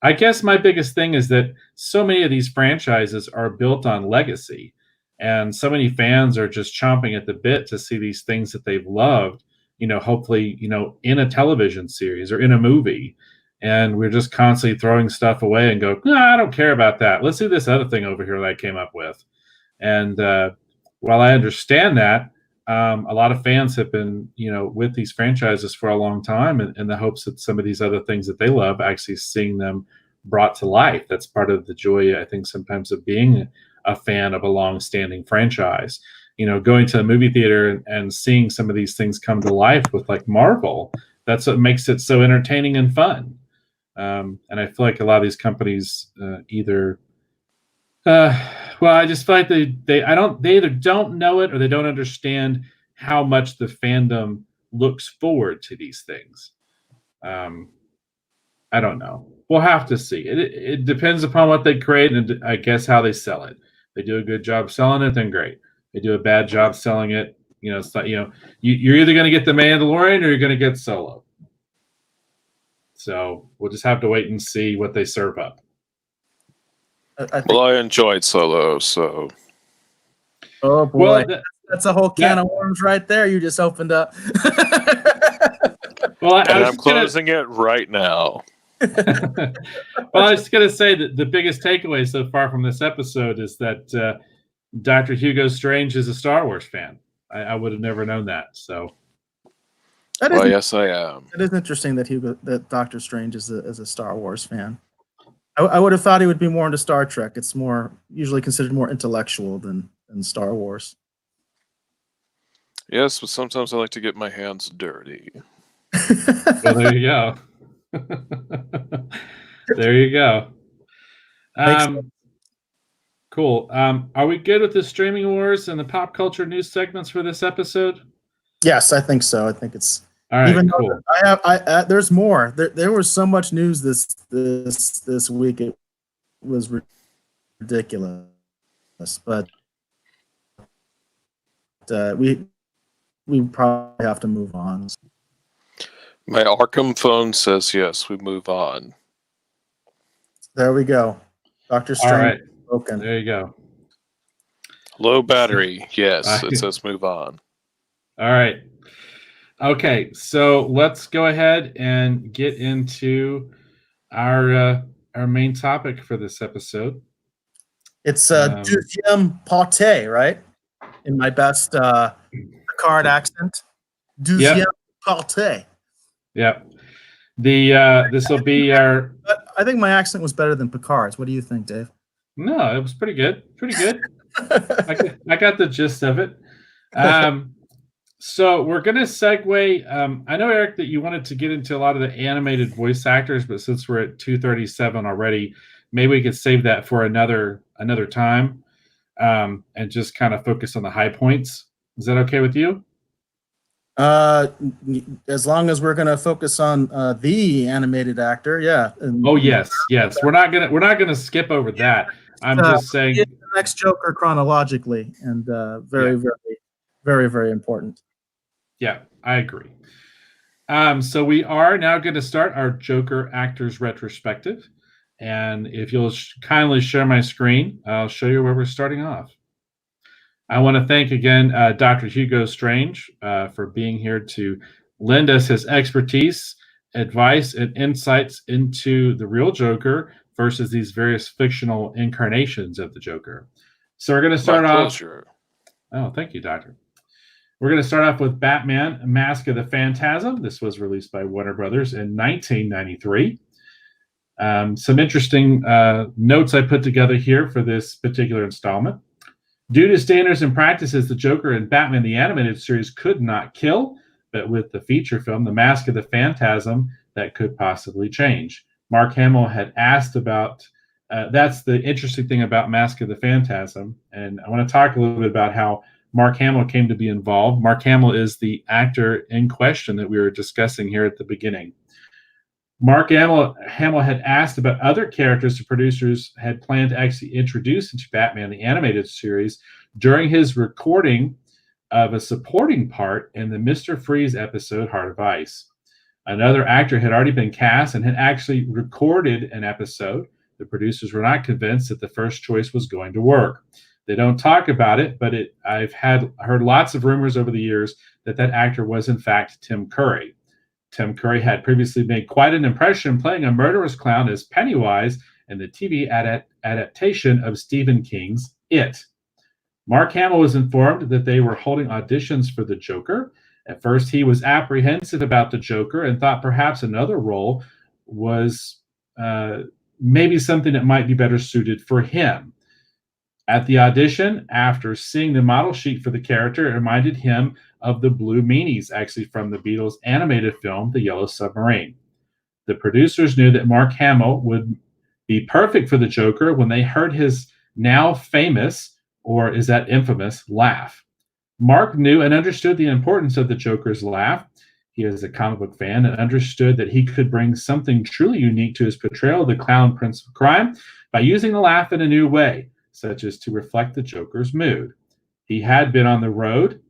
I guess my biggest thing is that so many of these franchises are built on legacy, and so many fans are just chomping at the bit to see these things that they've loved, hopefully, in a television series or in a movie. And we're just constantly throwing stuff away and go, no, I don't care about that. Let's do this other thing over here that I came up with. And while I understand that, a lot of fans have been, with these franchises for a long time in the hopes that some of these other things that they love, actually seeing them brought to life. That's part of the joy, I think, sometimes of being a fan of a long-standing franchise. Going to a movie theater and seeing some of these things come to life with like Marvel, that's what makes it so entertaining and fun. And I feel like a lot of these companies I just feel like they either don't know it or they don't understand how much the fandom looks forward to these things. I don't know. We'll have to see. It depends upon what they create and I guess how they sell it. They do a good job selling it, then great. They do a bad job selling it. It's not, you're either going to get the Mandalorian or you're going to get Solo. So we'll just have to wait and see what they serve up. I enjoyed Solo, so. Oh boy, that's a whole can of worms right there. You just opened up. Well, I'm closing it right now. Well, I was going to say that the biggest takeaway so far from this episode is that Dr. Hugo Strange is a Star Wars fan. I would have never known that. So. Yes, I am. It is interesting that Doctor Strange is a Star Wars fan. I would have thought he would be more into Star Trek. It's usually considered more intellectual than Star Wars. Yes, but sometimes I like to get my hands dirty. Well, there you go. There you go. Cool. Are we good with the streaming wars and the pop culture news segments for this episode? Yes, I think so. I think it's all right. Even cool. though there's more. There was so much news this week. It was ridiculous. But we probably have to move on. My Arkham phone says yes. We move on. There we go. Dr. Strange. All right. Broken. There you go. Low battery. Yes, it says move on. All right. Okay, so let's go ahead and get into our main topic for this episode. It's deuxième pâté, right? In my best Picard accent. Deuxième pâté. Yep. This will be our. I think my accent was better than Picard's. What do you think, Dave? No, it was pretty good. Pretty good. I got the gist of it. So we're going to segue. I know, Eric, that you wanted to get into a lot of the animated voice actors, but since we're at 2:37 already, maybe we could save that for another time and just kind of focus on the high points. Is that okay with you? As long as we're going to focus on the animated actor, yeah. Oh yes. We're not gonna skip over that. I'm just saying the next Joker chronologically, and very, very important. Yeah, I agree. So we are now going to start our Joker actors retrospective, and if you'll kindly share my screen, I'll show you where we're starting off. I want to thank again Dr. Hugo Strange for being here to lend us his expertise, advice, and insights into the real Joker versus these various fictional incarnations of the Joker. So we're going to start off. Oh, thank you, Doctor. We're going to start off with Batman, Mask of the Phantasm. This was released by Warner Brothers in 1993. Some interesting notes I put together here for this particular installment. Due to standards and practices, the Joker in Batman the Animated Series could not kill, but with the feature film, The Mask of the Phantasm, that could possibly change. Mark Hamill had asked about, that's the interesting thing about Mask of the Phantasm, and I want to talk a little bit about how Mark Hamill came to be involved. Mark Hamill is the actor in question that we were discussing here at the beginning. Mark Hamill had asked about other characters the producers had planned to actually introduce into Batman the Animated Series during his recording of a supporting part in the Mr. Freeze episode Heart of Ice. Another actor had already been cast and had actually recorded an episode. The producers were not convinced that the first choice was going to work. They don't talk about it, but I've heard lots of rumors over the years that actor was in fact Tim Curry. Tim Curry had previously made quite an impression playing a murderous clown as Pennywise in the TV adaptation of Stephen King's It. Mark Hamill was informed that they were holding auditions for the Joker. At first, he was apprehensive about the Joker and thought perhaps another role was maybe something that might be better suited for him. At the audition, after seeing the model sheet for the character, it reminded him of the Blue Meanies, actually from the Beatles' animated film, The Yellow Submarine. The producers knew that Mark Hamill would be perfect for the Joker when they heard his now famous, or is that infamous, laugh. Mark knew and understood the importance of the Joker's laugh. He is a comic book fan and understood that he could bring something truly unique to his portrayal of the clown prince of crime by using the laugh in a new way, such as to reflect the Joker's mood. He had been on the road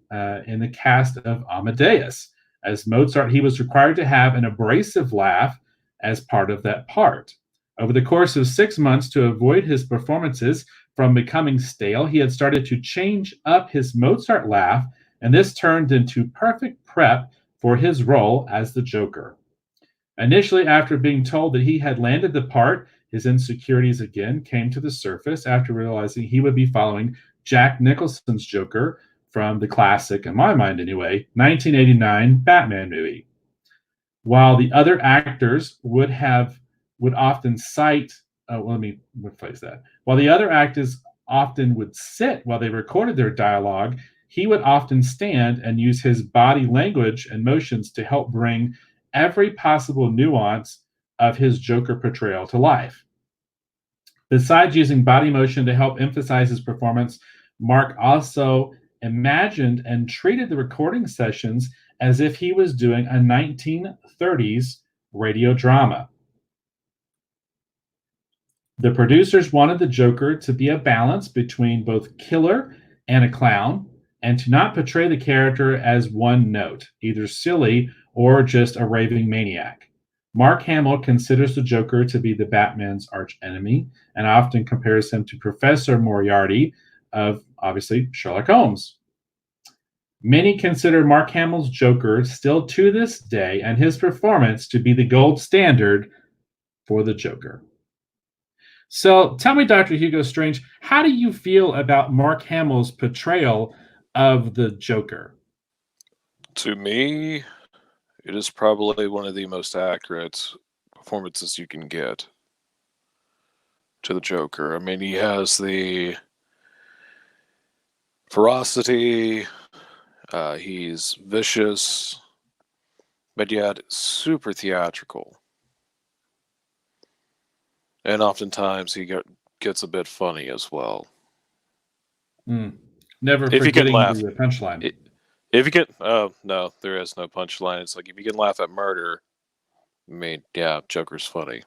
in the cast of Amadeus. As Mozart, he was required to have an abrasive laugh as part of that part. Over the course of 6 months, to avoid his performances from becoming stale, he had started to change up his Mozart laugh, and this turned into perfect prep for his role as the Joker. Initially, after being told that he had landed the part, his insecurities again came to the surface after realizing he would be following Jack Nicholson's Joker from the classic, in my mind anyway, 1989 Batman movie. While the other actors would often cite, let me rephrase that. While the other actors often would sit while they recorded their dialogue, he would often stand and use his body language and motions to help bring every possible nuance of his Joker portrayal to life. Besides using body motion to help emphasize his performance, Mark also imagined and treated the recording sessions as if he was doing a 1930s radio drama. The producers wanted the Joker to be a balance between both killer and a clown, and to not portray the character as one note, either silly or just a raving maniac. Mark Hamill considers the Joker to be the Batman's archenemy and often compares him to Professor Moriarty of, obviously, Sherlock Holmes. Many consider Mark Hamill's Joker still to this day and his performance to be the gold standard for the Joker. So tell me, Dr. Hugo Strange, how do you feel about Mark Hamill's portrayal of the Joker? To me, it is probably one of the most accurate performances you can get to the Joker. I mean, he has the ferocity, he's vicious, but yet super theatrical. And oftentimes he gets a bit funny as well. Never if you can forgetting laugh. the punchline. If you can, no, there is no punchline. It's like if you can laugh at murder, I mean, yeah, Joker's funny.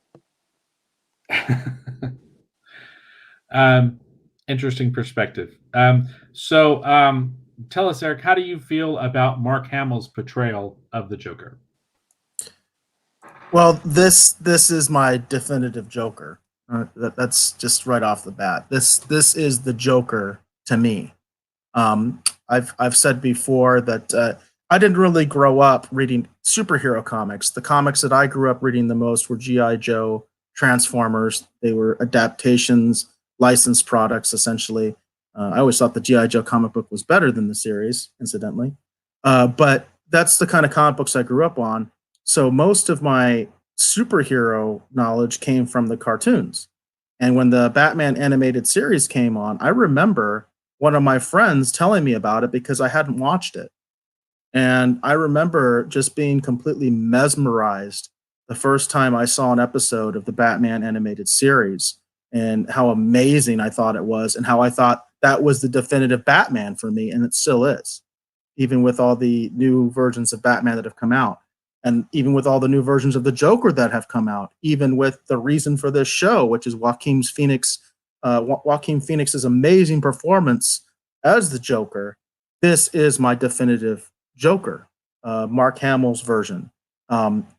Interesting perspective. So tell us, Eric, how do you feel about Mark Hamill's portrayal of the Joker? Well, this is my definitive Joker. That's just right off the bat. This is the Joker to me. I've said before that I didn't really grow up reading superhero comics. The comics that I grew up reading the most were G.I. Joe, Transformers. They were adaptations, licensed products, essentially. I always thought the G.I. Joe comic book was better than the series, incidentally. But that's the kind of comic books I grew up on. So most of my superhero knowledge came from the cartoons. And when the Batman animated series came on, I remember one of my friends telling me about it because I hadn't watched it. And I remember just being completely mesmerized the first time I saw an episode of the Batman animated series and how amazing I thought it was and how I thought that was the definitive Batman for me, and it still is, even with all the new versions of Batman that have come out, and even with all the new versions of the Joker that have come out, even with the reason for this show, which is Joaquin Phoenix's amazing performance as the Joker. This is my definitive Joker, Mark Hamill's version.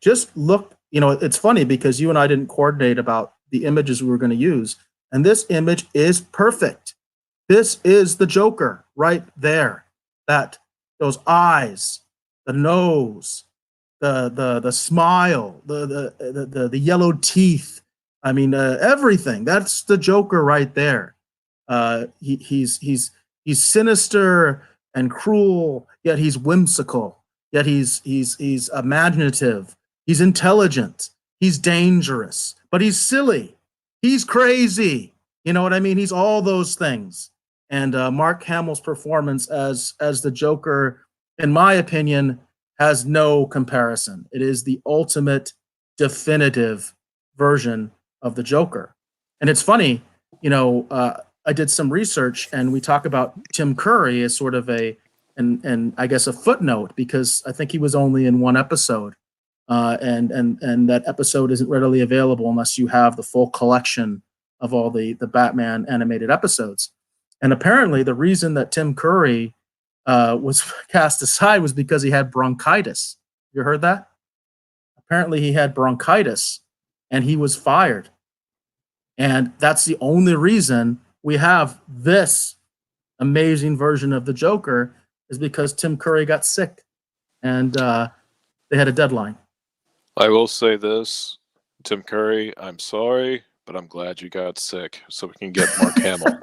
Just look, it's funny because you and I didn't coordinate about the images we were going to use, and this image is perfect. This is the Joker right there. Those eyes, the nose, the smile, the yellow teeth. I mean, everything. That's the Joker right there. He's sinister and cruel, yet he's whimsical. Yet he's imaginative. He's intelligent. He's dangerous, but he's silly. He's crazy. You know what I mean? He's all those things. And Mark Hamill's performance as the Joker, in my opinion, has no comparison. It is the ultimate, definitive version of the Joker. And it's funny, I did some research, and we talk about Tim Curry as sort of and I guess a footnote, because I think he was only in one episode, and that episode isn't readily available unless you have the full collection of all the Batman animated episodes. And apparently, the reason that Tim Curry was cast aside was because he had bronchitis. You heard that? Apparently, he had bronchitis, and he was fired. And that's the only reason we have this amazing version of the Joker, is because Tim Curry got sick, and they had a deadline. I will say this, Tim Curry, I'm sorry, but I'm glad you got sick so we can get Mark Hamill.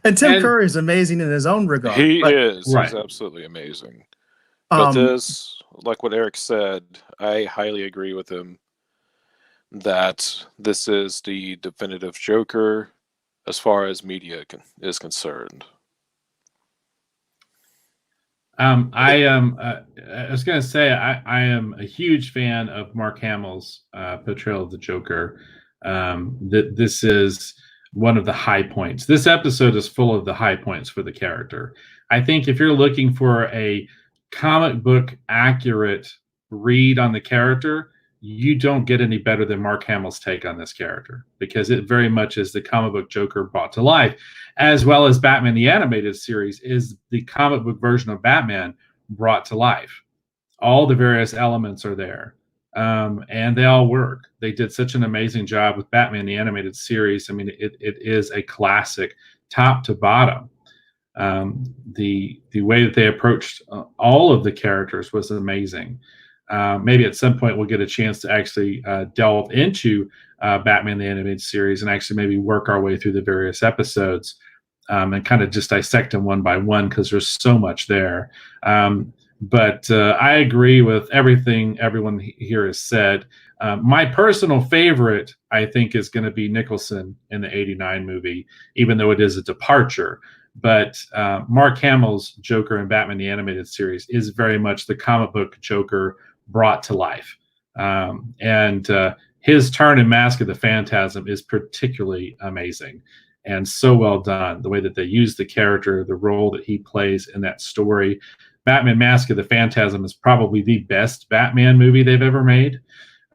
And Tim Curry is amazing in his own regard. He is. Right. He's absolutely amazing. But this, like what Eric said, I highly agree with him that this is the definitive Joker as far as media is concerned. I was going to say I am a huge fan of Mark Hamill's portrayal of the Joker. This is one of the high points. This episode is full of the high points for the character. I think if you're looking for a comic book accurate read on the character, you don't get any better than Mark Hamill's take on this character, because it very much is the comic book Joker brought to life, as well as Batman the Animated Series is the comic book version of Batman brought to life. All the various elements are there, and they all work. They did such an amazing job with Batman the Animated Series. I mean, it is a classic top to bottom. The way that they approached all of the characters was amazing. Maybe at some point we'll get a chance to actually delve into Batman the Animated Series and actually maybe work our way through the various episodes and kind of just dissect them one by one, because there's so much there. But I agree with everything everyone here has said. My personal favorite, I think, is going to be Nicholson in the '89 movie, even though it is a departure. But Mark Hamill's Joker in Batman the Animated Series is very much the comic book Joker brought to life. And his turn in Mask of the Phantasm is particularly amazing and so well done. The way that they use the character, the role that he plays in that story. Batman Mask of the Phantasm is probably the best Batman movie they've ever made.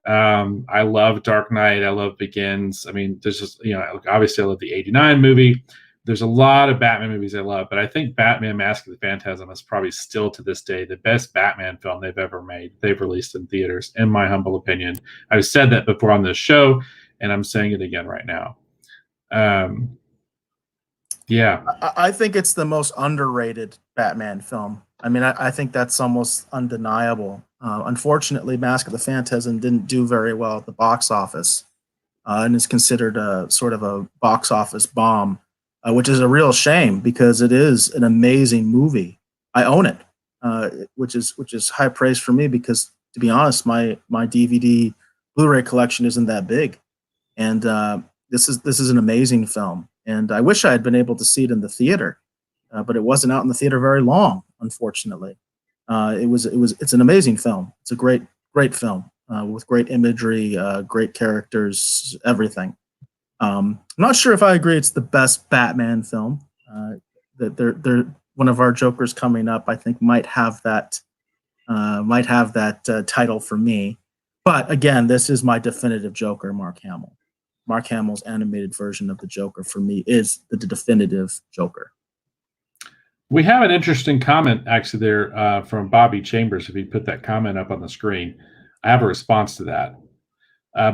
I love Dark Knight. I love Begins. I mean, there's just, obviously I love the '89 movie. There's a lot of Batman movies I love, but I think Batman Mask of the Phantasm is probably still to this day the best Batman film they've ever made. They've released in theaters, in my humble opinion. I've said that before on this show, and I'm saying it again right now. Yeah. I think it's the most underrated Batman film. I mean, I think that's almost undeniable. Unfortunately, Mask of the Phantasm didn't do very well at the box office, and is considered a sort of a box office bomb. Which is a real shame, because it is an amazing movie. I own it, which is high praise for me, because, to be honest, my DVD Blu-ray collection isn't that big, and this is an amazing film. And I wish I had been able to see it in the theater, but it wasn't out in the theater very long, unfortunately. It's an amazing film. It's a great film with great imagery, great characters, everything. I'm not sure if I agree it's the best Batman film. That they're one of our Jokers coming up, I think, might have that title for me. But again, this is my definitive Joker, Mark Hamill. Mark Hamill's animated version of the Joker for me is the definitive Joker. We have an interesting comment actually there from Bobby Chambers. If you put that comment up on the screen, I have a response to that.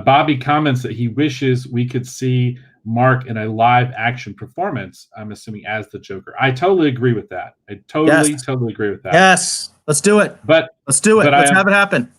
Bobby comments that he wishes we could see Mark in a live action performance, I'm assuming as the Joker. I totally agree with that. I totally agree with that. Yes, let's do it. Let's do it. Let's have it happen.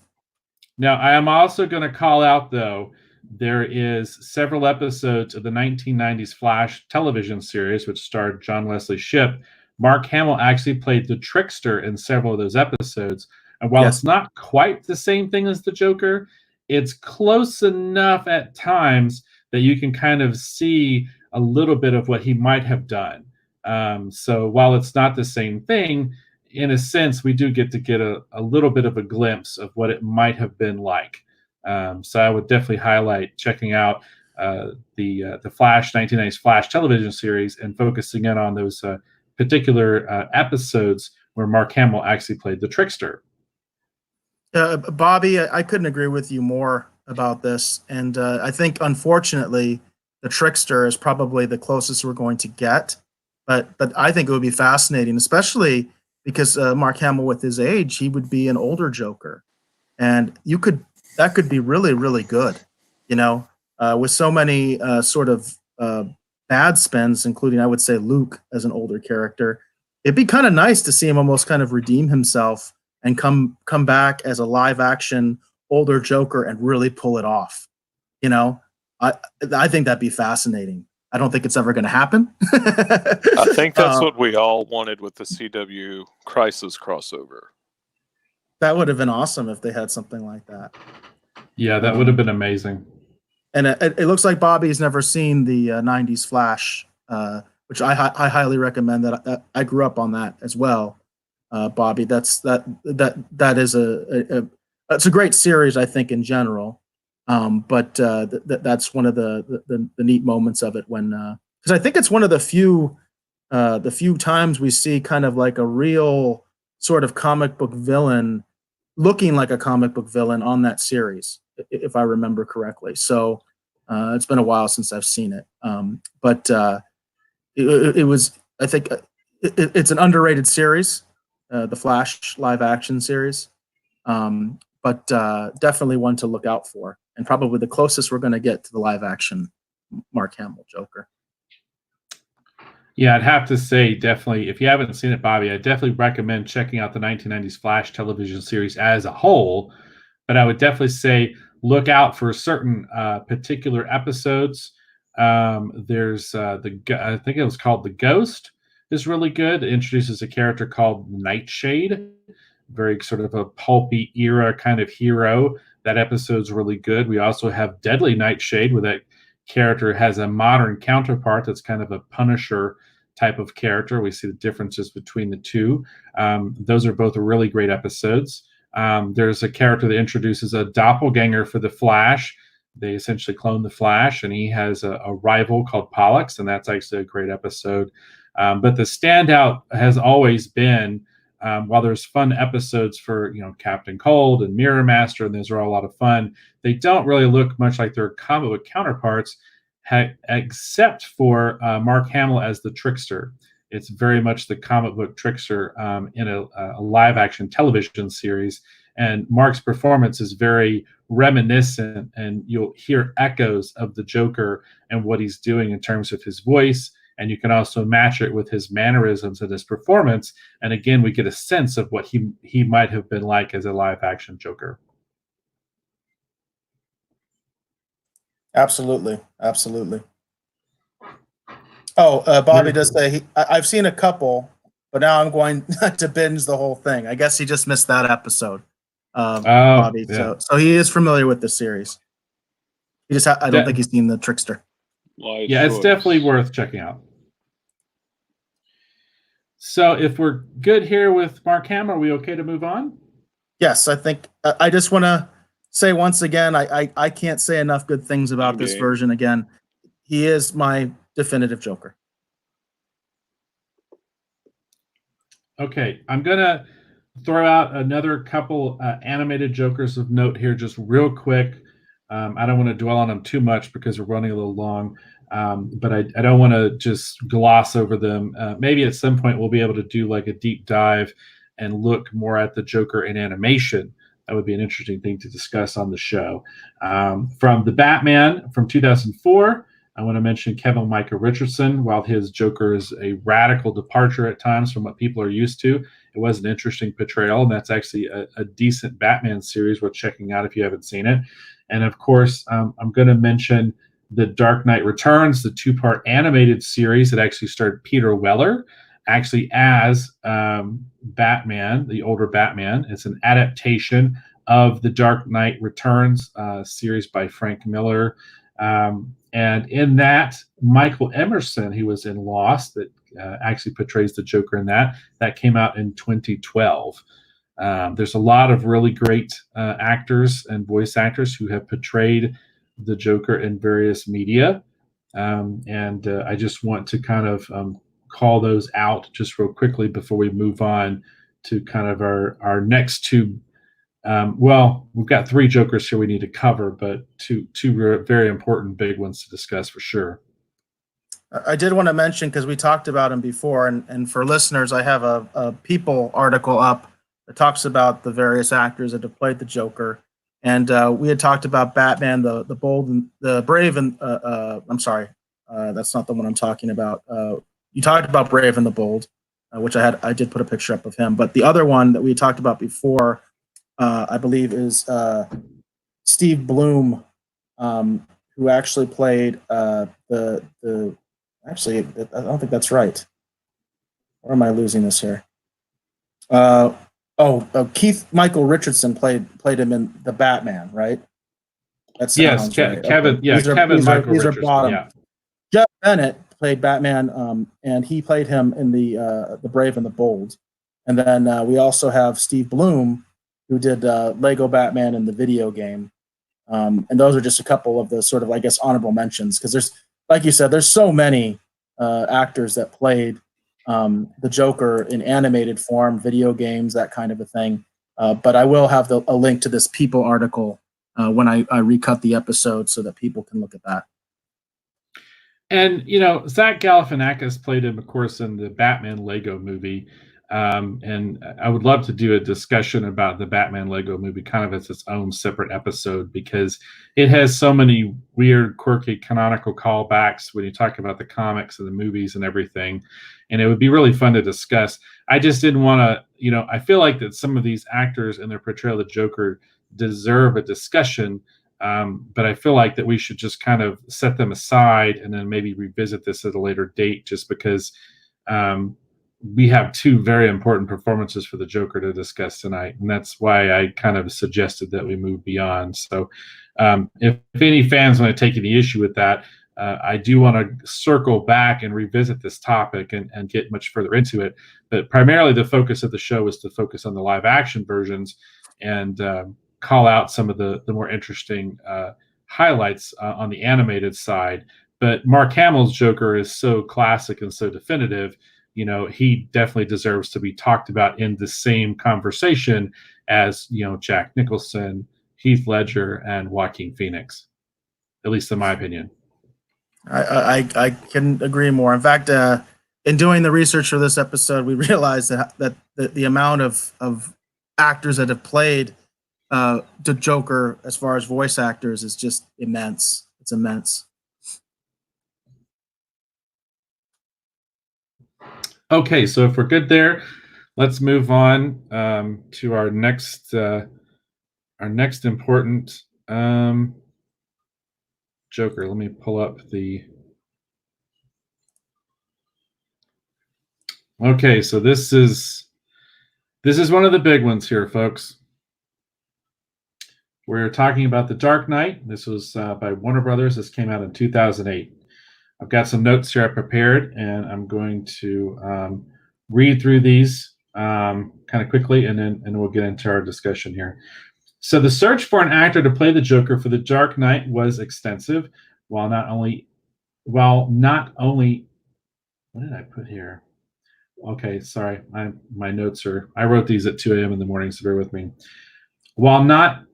Now, I am also going to call out, though, there is several episodes of the 1990s Flash television series, which starred John Wesley Shipp. Mark Hamill actually played the Trickster in several of those episodes. And while it's not quite the same thing as the Joker, it's close enough at times that you can kind of see a little bit of what he might have done. So while it's not the same thing, in a sense, we do get a little bit of a glimpse of what it might have been like. So I would definitely highlight checking out the Flash 1990s Flash television series and focusing in on those particular episodes where Mark Hamill actually played the Trickster. Bobby, I couldn't agree with you more about this. And I think, unfortunately, the Trickster is probably the closest we're going to get. But I think it would be fascinating, especially because Mark Hamill, with his age, he would be an older Joker. And that could be really, really good, with so many sort of bad spins, including, I would say, Luke as an older character. It'd be kind of nice to see him almost kind of redeem himself and come back as a live action older Joker and really pull it off. I think that'd be fascinating. I don't think it's ever going to happen. I think that's what we all wanted with the CW Crisis crossover. That would have been awesome if they had something like that. Yeah, that would have been amazing. And it looks like Bobby's never seen the 90s Flash, which I highly recommend. That I grew up on that as well. Bobby, that is it's a great series, I think, in general. But that's one of the neat moments of it when, because I think it's one of the few times we see kind of like a real sort of comic book villain looking like a comic book villain on that series, if I remember correctly. So it's been a while since I've seen it. But it was, I think, it's an underrated series, the Flash live action series. But definitely one to look out for, and probably the closest we're going to get to the live action Mark Hamill Joker. Yeah, I'd have to say, definitely, if you haven't seen it, Bobby, I definitely recommend checking out the 1990s Flash television series as a whole. But I would definitely say look out for certain particular episodes. There's I think it was called The Ghost, is really good. It introduces a character called Nightshade, very sort of a pulpy era kind of hero. That episode's really good. We also have Deadly Nightshade, where that character has a modern counterpart that's kind of a Punisher type of character. We see the differences between the two. Those are both really great episodes. There's a character that introduces a doppelganger for the Flash. They essentially clone the Flash, and he has a rival called Pollux, and that's actually a great episode. But the standout has always been, while there's fun episodes for Captain Cold and Mirror Master, and those are all a lot of fun, they don't really look much like their comic book counterparts, except for Mark Hamill as the Trickster. It's very much the comic book Trickster in a live-action television series, and Mark's performance is very reminiscent, and you'll hear echoes of the Joker and what he's doing in terms of his voice. And you can also match it with his mannerisms and his performance. And again, we get a sense of what he might have been like as a live action Joker. Absolutely. Absolutely. Oh, Bobby does say, I've seen a couple, but now I'm going to binge the whole thing. I guess he just missed that episode, Bobby. Yeah. So he is familiar with the series. I don't think he's seen the Trickster. Yeah, it's definitely worth checking out. So if we're good here with Mark Hamill, are we okay to move on? Yes, I think I just want to say once again, I can't say enough good things about this version. Again, he is my definitive Joker. Okay, I'm gonna throw out another couple animated Jokers of note here, just real quick. I don't want to dwell on them too much because we're running a little long, but I don't want to just gloss over them. Maybe at some point we'll be able to do like a deep dive and look more at the Joker in animation. That would be an interesting thing to discuss on the show. From the Batman from 2004, I want to mention Kevin Michael Richardson. While his Joker is a radical departure at times from what people are used to, it was an interesting portrayal, and that's actually a decent Batman series worth checking out if you haven't seen it. And of course, I'm going to mention The Dark Knight Returns, the two-part animated series that actually starred Peter Weller actually as Batman, the older Batman. It's an adaptation of The Dark Knight Returns series by Frank Miller. And in that, Michael Emerson, who was in Lost, that actually portrays the Joker in that came out in 2012. There's a lot of really great actors and voice actors who have portrayed the Joker in various media. And I just want to kind of call those out just real quickly before we move on to kind of our next two. Well, we've got three Jokers here we need to cover, but two very important big ones to discuss for sure. I did want to mention, because we talked about him before, and for listeners, I have a People article up that talks about the various actors that have played the Joker. And we had talked about Batman, the bold and the brave, and I'm sorry, that's not the one I'm talking about. You talked about Brave and the Bold, which I did put a picture up of him. But the other one that we talked about before, I believe, is Steve Bloom, who actually played the. Actually, I don't think that's right. Or am I losing this here? Keith Michael Richardson played him in the Batman, right? That's yes, right. Kevin. Okay. Yeah, Kevin Michael Richardson. Richardson. Bottom. Yeah. Jeff Bennett played Batman, and he played him in the Brave and the Bold. And then we also have Steve Bloom, who did Lego Batman in the video game. And those are just a couple of the sort of, I guess, honorable mentions, because there's, like you said, there's so many actors that played the Joker in animated form, video games, that kind of a thing. But I will have a link to this People article when I recut the episode so that people can look at that. And, Zach Galifianakis played him, of course, in the Batman Lego movie. And I would love to do a discussion about the Batman Lego movie kind of as its own separate episode, because it has so many weird, quirky, canonical callbacks when you talk about the comics and the movies and everything. And it would be really fun to discuss. I just didn't want to, I feel like that some of these actors and their portrayal of the Joker deserve a discussion. But I feel like that we should just kind of set them aside and then maybe revisit this at a later date, just because we have two very important performances for the Joker to discuss tonight. And that's why I kind of suggested that we move beyond. So if any fans want to take any issue with that, I do want to circle back and revisit this topic and get much further into it. But primarily the focus of the show is to focus on the live action versions and call out some of the more interesting highlights on the animated side. But Mark Hamill's Joker is so classic and so definitive. He definitely deserves to be talked about in the same conversation as, Jack Nicholson, Heath Ledger, and Joaquin Phoenix, at least in my opinion. I can agree more. In fact, in doing the research for this episode, we realized that the amount of actors that have played the Joker as far as voice actors is just immense. It's immense. Okay, so if we're good there, let's move on to our next important Joker. Let me pull up the. Okay, so this is one of the big ones here, folks. We're talking about The Dark Knight. This was by Warner Brothers. This came out in 2008. I've got some notes here I prepared, and I'm going to read through these kind of quickly, and then we'll get into our discussion here. So the search for an actor to play the Joker for The Dark Knight was extensive. While not only while not only what did I put here? Okay, sorry. My notes are I wrote these at 2 a.m. in the morning, so bear with me. While not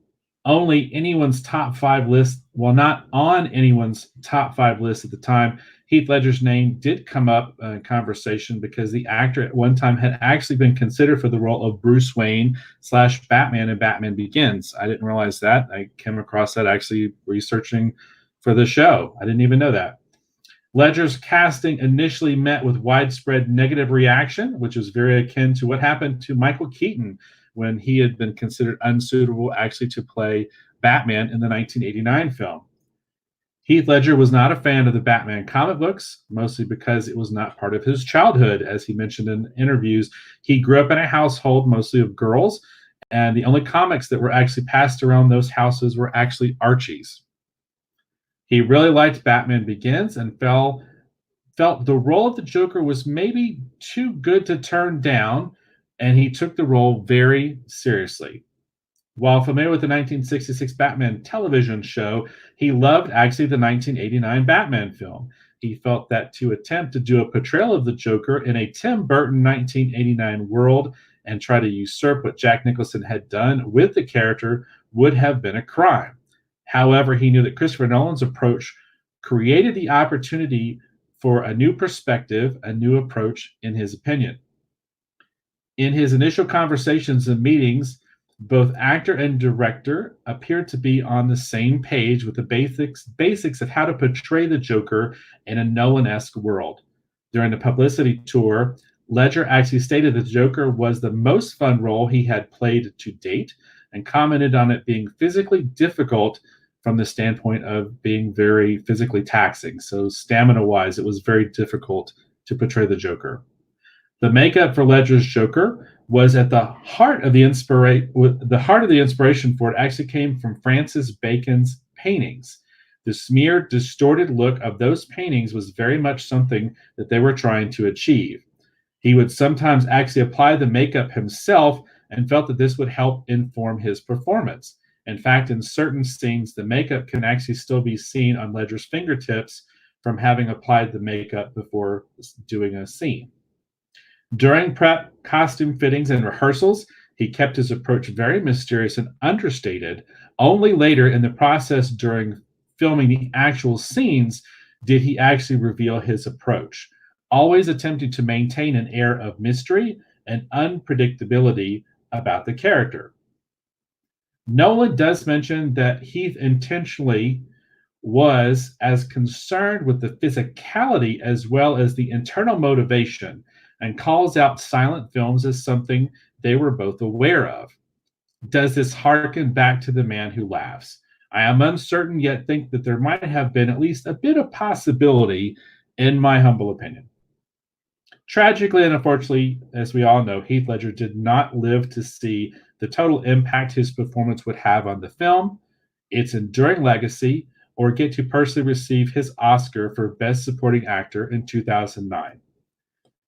only anyone's top five list, while not on anyone's top five list at the time, Heath Ledger's name did come up in conversation because the actor at one time had actually been considered for the role of Bruce Wayne slash Batman in Batman Begins. I didn't realize that. I came across that actually researching for the show. I didn't even know that. Ledger's casting initially met with widespread negative reaction, which is very akin to what happened to Michael Keaton when he had been considered unsuitable actually to play Batman in the 1989 film. Heath Ledger was not a fan of the Batman comic books, mostly because it was not part of his childhood. As he mentioned in interviews, he grew up in a household mostly of girls, and the only comics that were actually passed around those houses were actually Archie's. He really liked Batman Begins and felt the role of the Joker was maybe too good to turn down, and he took the role very seriously. While familiar with the 1966 Batman television show, he loved actually the 1989 Batman film. He felt that to attempt to do a portrayal of the Joker in a Tim Burton 1989 world and try to usurp what Jack Nicholson had done with the character would have been a crime. However, he knew that Christopher Nolan's approach created the opportunity for a new perspective, a new approach, in his opinion. In his initial conversations and meetings, both actor and director appeared to be on the same page with the basics of how to portray the Joker in a Nolan-esque world. During the publicity tour, Ledger actually stated that the Joker was the most fun role he had played to date and commented on it being physically difficult from the standpoint of being very physically taxing. So stamina-wise, it was very difficult to portray the Joker. The makeup for Ledger's Joker was at the heart of the inspiration for it actually came from Francis Bacon's paintings. The smeared, distorted look of those paintings was very much something that they were trying to achieve. He would sometimes actually apply the makeup himself and felt that this would help inform his performance. In fact, in certain scenes, the makeup can actually still be seen on Ledger's fingertips from having applied the makeup before doing a scene. During prep, costume fittings, and rehearsals, he kept his approach very mysterious and understated. Only later in the process during filming the actual scenes did he actually reveal his approach, always attempting to maintain an air of mystery and unpredictability about the character. Nolan does mention that Heath intentionally was as concerned with the physicality as well as the internal motivation and calls out silent films as something they were both aware of. Does this harken back to The Man Who Laughs? I am uncertain, yet think that there might have been at least a bit of possibility, in my humble opinion. Tragically and unfortunately, as we all know, Heath Ledger did not live to see the total impact his performance would have on the film, its enduring legacy, or get to personally receive his Oscar for Best Supporting Actor in 2009.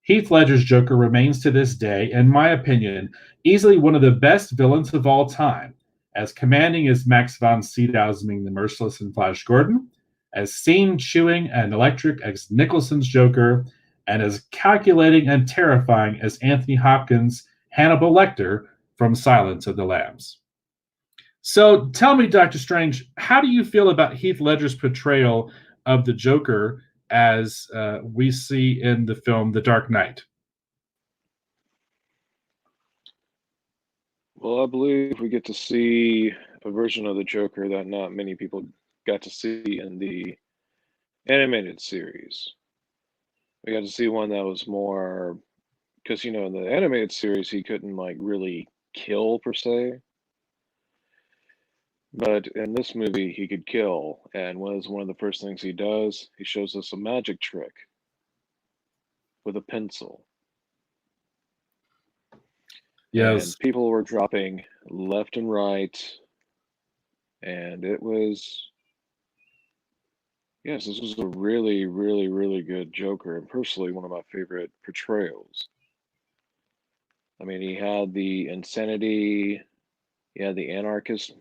Heath Ledger's Joker remains to this day, in my opinion, easily one of the best villains of all time, as commanding as Max von Sydow's being the Merciless and Flash Gordon, as scene-chewing and electric as Nicholson's Joker, and as calculating and terrifying as Anthony Hopkins' Hannibal Lecter from Silence of the Lambs. So tell me, Dr. Strange, how do you feel about Heath Ledger's portrayal of the Joker as we see in the film The Dark Knight? Well, I believe we get to see a version of the Joker that not many people got to see in the animated series. We got to see one that was more, because in the animated series he couldn't like really kill per se, but in this movie he could kill, and one of the first things he does, he shows us a magic trick with a pencil. Yes. And people were dropping left and right, and it was, yes, this was a really, really, really good Joker, and personally one of my favorite portrayals. I mean, he had the insanity, he had the anarchist,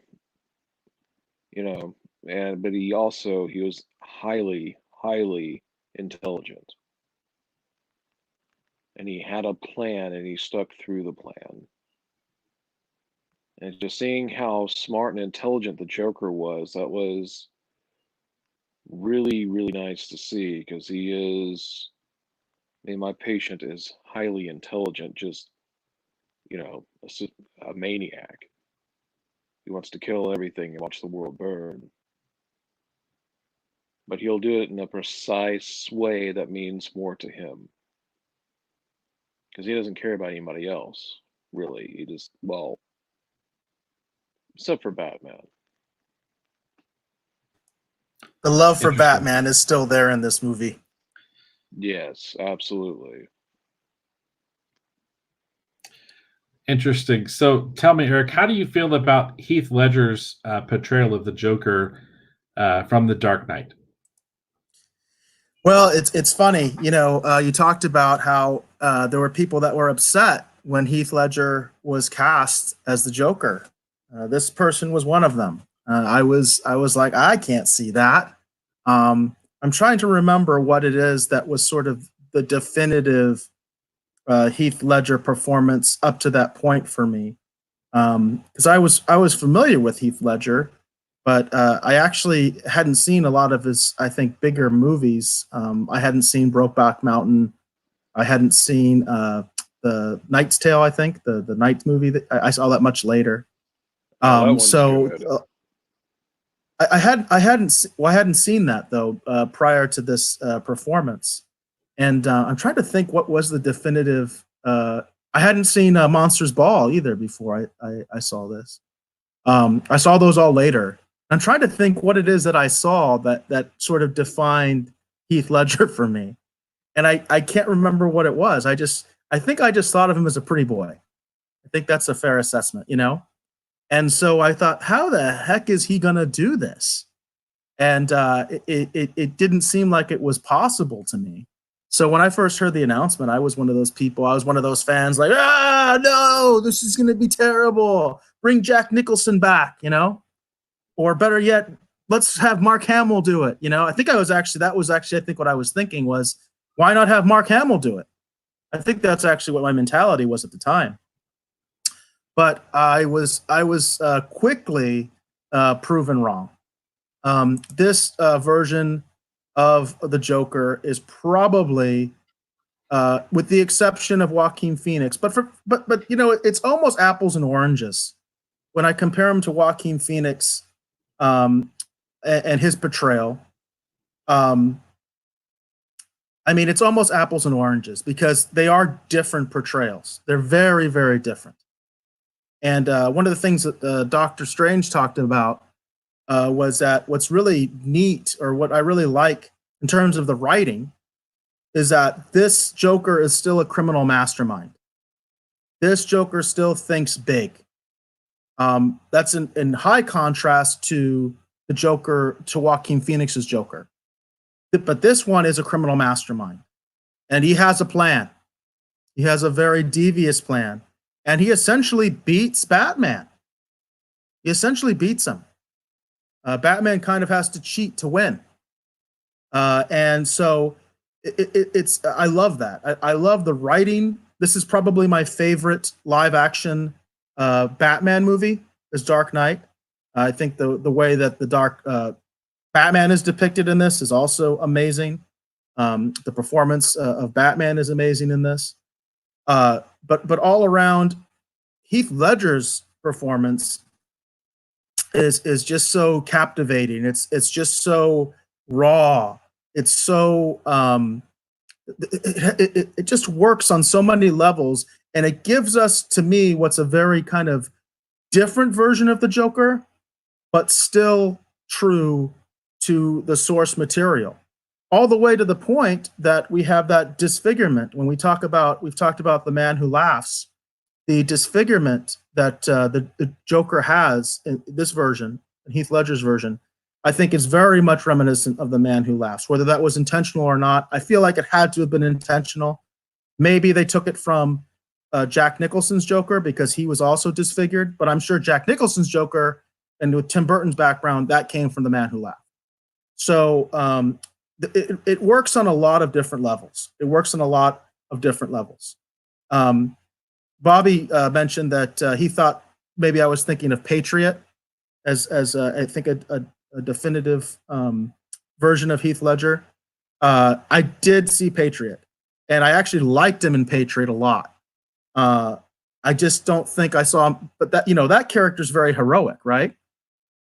but he was highly, highly intelligent. And he had a plan, and he stuck through the plan. And just seeing how smart and intelligent the Joker was, that was really, really nice to see, because he is, I mean, my patient is highly intelligent, just, you know, a maniac. He wants to kill everything and watch the world burn. But he'll do it in a precise way that means more to him. Because he doesn't care about anybody else, really. He just, well, except for Batman. The love for Interesting. Batman is still there in this movie. Yes, absolutely. Interesting. So tell me, Eric, how do you feel about Heath Ledger's portrayal of the Joker from The Dark Knight? Well, it's funny, you know. You talked about how there were people that were upset when Heath Ledger was cast as the Joker. This person was one of them. I was like, I can't see that. I'm trying to remember what it is that was sort of the definitive Heath Ledger performance up to that point for me, because I was familiar with Heath Ledger, but I actually hadn't seen a lot of his, I think, bigger movies. I hadn't seen Brokeback Mountain. I hadn't seen the Knight's Tale. I think the Knight movie. That I saw that much later. That one's So good. I hadn't seen that though prior to this performance, and I'm trying to think what was the definitive. I hadn't seen Monsters Ball either before I saw this. I saw those all later. I'm trying to think what it is that I saw that sort of defined Heath Ledger for me, and I can't remember what it was. I think I just thought of him as a pretty boy. I think that's a fair assessment, you know. And so I thought, how the heck is he gonna do this? And it didn't seem like it was possible to me. So when I first heard the announcement, I was one of those people. I was one of those fans, like, no, this is gonna be terrible. Bring Jack Nicholson back, you know, or better yet, let's have Mark Hamill do it. You know, I think that was I think what I was thinking was, why not have Mark Hamill do it? I think that's actually what my mentality was at the time. But I was quickly proven wrong. This version of the Joker is probably, with the exception of Joaquin Phoenix, but you know, it's almost apples and oranges when I compare him to Joaquin Phoenix and his portrayal. I mean, it's almost apples and oranges because they are different portrayals. They're very, very different. And one of the things that Dr. Strange talked about was that what's really neat, or what I really like in terms of the writing, is that this Joker is still a criminal mastermind. This Joker still thinks big. That's in high contrast to the Joker, to Joaquin Phoenix's Joker. But this one is a criminal mastermind, and he has a plan. He has a very devious plan. And he essentially beats Batman. He essentially beats him. Batman kind of has to cheat to win. And so it's I love that. I love the writing. This is probably my favorite live action Batman movie, is Dark Knight. I think the way that the Batman is depicted in this is also amazing. The performance of Batman is amazing in this. But all around, Heath Ledger's performance is just so captivating. It's just so raw. It's so it just works on so many levels, and it gives us, to me, what's a very kind of different version of the Joker, but still true to the source material. All the way to the point that we have that disfigurement. When we've talked about The Man Who Laughs, the disfigurement that the Joker has in this version, Heath Ledger's version, I think is very much reminiscent of The Man Who Laughs. Whether that was intentional or not, I feel like it had to have been intentional. Maybe they took it from Jack Nicholson's Joker because he was also disfigured, but I'm sure Jack Nicholson's Joker, and with Tim Burton's background, that came from The Man Who Laughed. So it works on a lot of different levels. It works on a lot of different levels. Bobby mentioned that he thought maybe I was thinking of Patriot as I think a definitive version of Heath Ledger. I did see Patriot, and I actually liked him in Patriot a lot. I just don't think I saw him, but that character is very heroic, right?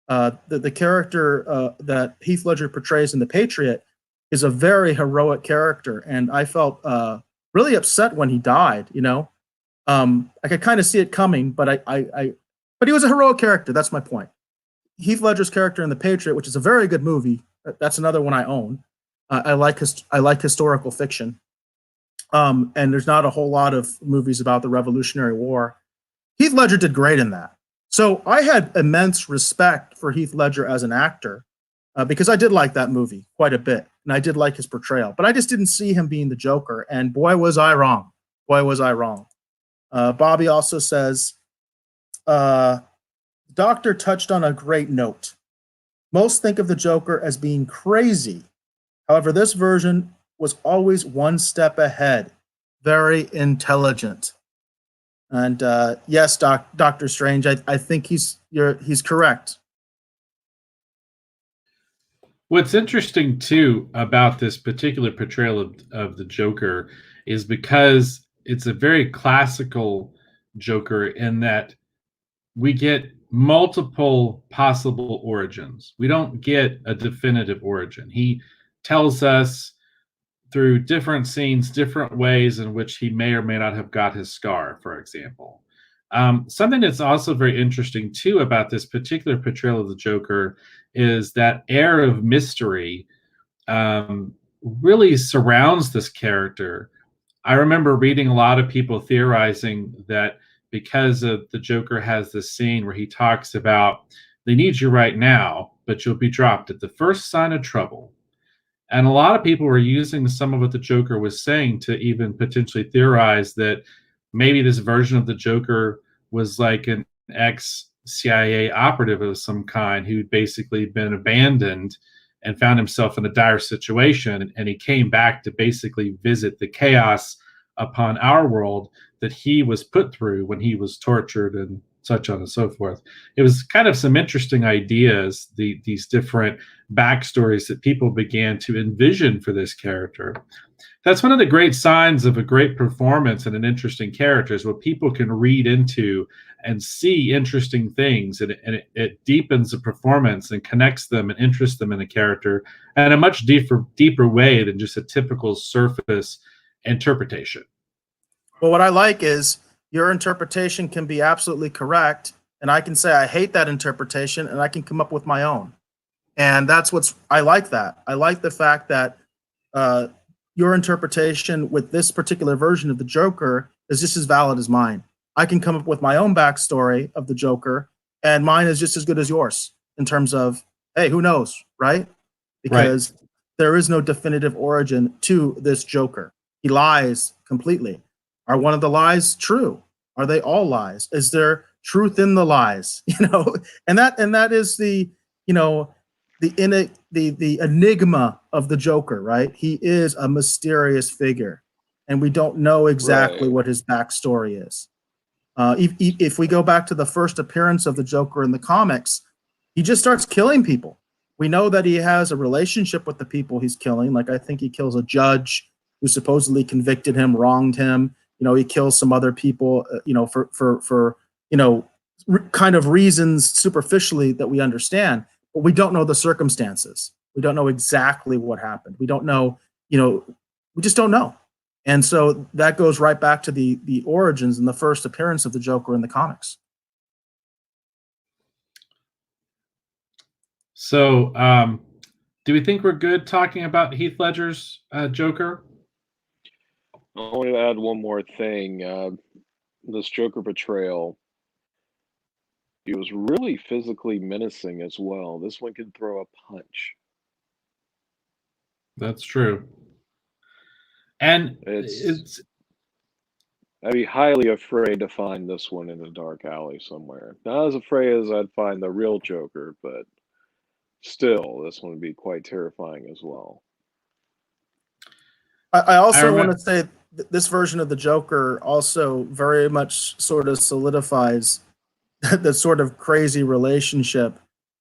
The character that Heath Ledger portrays in The Patriot is a very heroic character, and I felt really upset when he died. I could kind of see it coming, but but he was a heroic character. That's my point. Heath Ledger's character in The Patriot, which is a very good movie. That's another one I own. I like historical fiction, and there's not a whole lot of movies about the Revolutionary War. Heath Ledger did great in that. So I had immense respect for Heath Ledger as an actor because I did like that movie quite a bit, and I did like his portrayal. But I just didn't see him being the Joker, and boy, was I wrong. Boy, was I wrong. Bobby also says, Doctor touched on a great note. Most think of the Joker as being crazy. However, this version was always one step ahead, very intelligent. And yes, Doctor Strange, I think he's correct. What's interesting too about this particular portrayal of the Joker is because it's a very classical Joker in that we get multiple possible origins. We don't get a definitive origin. He tells us through different scenes, different ways in which he may or may not have got his scar, for example. Something that's also very interesting too about this particular portrayal of the Joker is that air of mystery really surrounds this character. I remember reading a lot of people theorizing that because of the Joker has this scene where he talks about, they need you right now, but you'll be dropped at the first sign of trouble. And a lot of people were using some of what the Joker was saying to even potentially theorize that maybe this version of the Joker was like an ex-CIA operative of some kind who'd basically been abandoned and found himself in a dire situation. And he came back to basically visit the chaos upon our world that he was put through when he was tortured and such on and so forth. It was kind of some interesting ideas, these different backstories that people began to envision for this character. That's one of the great signs of a great performance and an interesting character is what people can read into and see interesting things, and it deepens the performance and connects them and interests them in a character in a much deeper way than just a typical surface interpretation. Well, what I like is your interpretation can be absolutely correct, and I can say I hate that interpretation, and I can come up with my own. And I like that. I like the fact that your interpretation with this particular version of the Joker is just as valid as mine. I can come up with my own backstory of the Joker, and mine is just as good as yours in terms of, hey, who knows, right? Because there is no definitive origin to this Joker. He lies completely. Are one of the lies true? Are they all lies? Is there truth in the lies? And that is the enigma of the Joker, right? He is a mysterious figure, and we don't know exactly what his backstory is. If we go back to the first appearance of the Joker in the comics, he just starts killing people. We know that he has a relationship with the people he's killing. Like I think he kills a judge who supposedly convicted him, wronged him. He kills some other people, for kind of reasons superficially that we understand, but we don't know the circumstances. We don't know exactly what happened. We don't know, we just don't know. And so that goes right back to the origins and the first appearance of the Joker in the comics. So, do we think we're good talking about Heath Ledger's Joker? I want to add one more thing. This Joker portrayal, he was really physically menacing as well. This one could throw a punch. That's true. And I'd be highly afraid to find this one in a dark alley somewhere. Not as afraid as I'd find the real Joker, but still, this one would be quite terrifying as well. I also want remember- to say this version of the Joker also very much sort of solidifies the sort of crazy relationship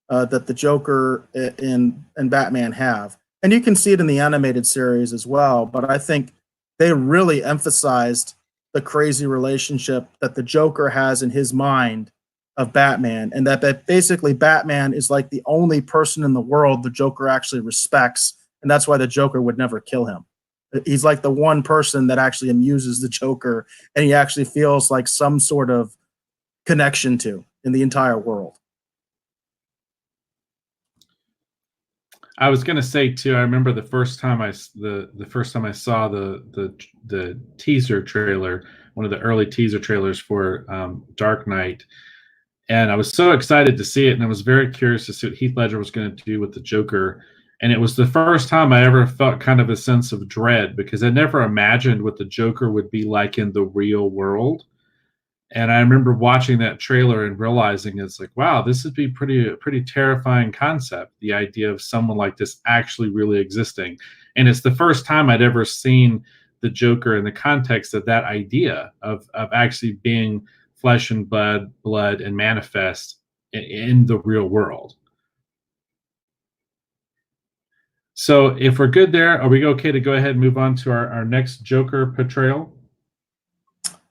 that the Joker and Batman have, and you can see it in the animated series as well. But I think they really emphasized the crazy relationship that the Joker has in his mind of Batman, and that basically Batman is like the only person in the world the Joker actually respects, and that's why the Joker would never kill him. He's like the one person that actually amuses the Joker, and he actually feels like some sort of connection to in the entire world. I was gonna say too. I remember the first time I saw the teaser trailer, one of the early teaser trailers for Dark Knight, and I was so excited to see it, and I was very curious to see what Heath Ledger was going to do with the Joker. And it was the first time I ever felt kind of a sense of dread because I never imagined what the Joker would be like in the real world. And I remember watching that trailer and realizing it's like, wow, this would be pretty terrifying concept. The idea of someone like this actually really existing, and it's the first time I'd ever seen the Joker in the context of that idea of actually being flesh and blood and manifest in the real world. So if we're good there, are we okay to go ahead and move on to our next Joker portrayal?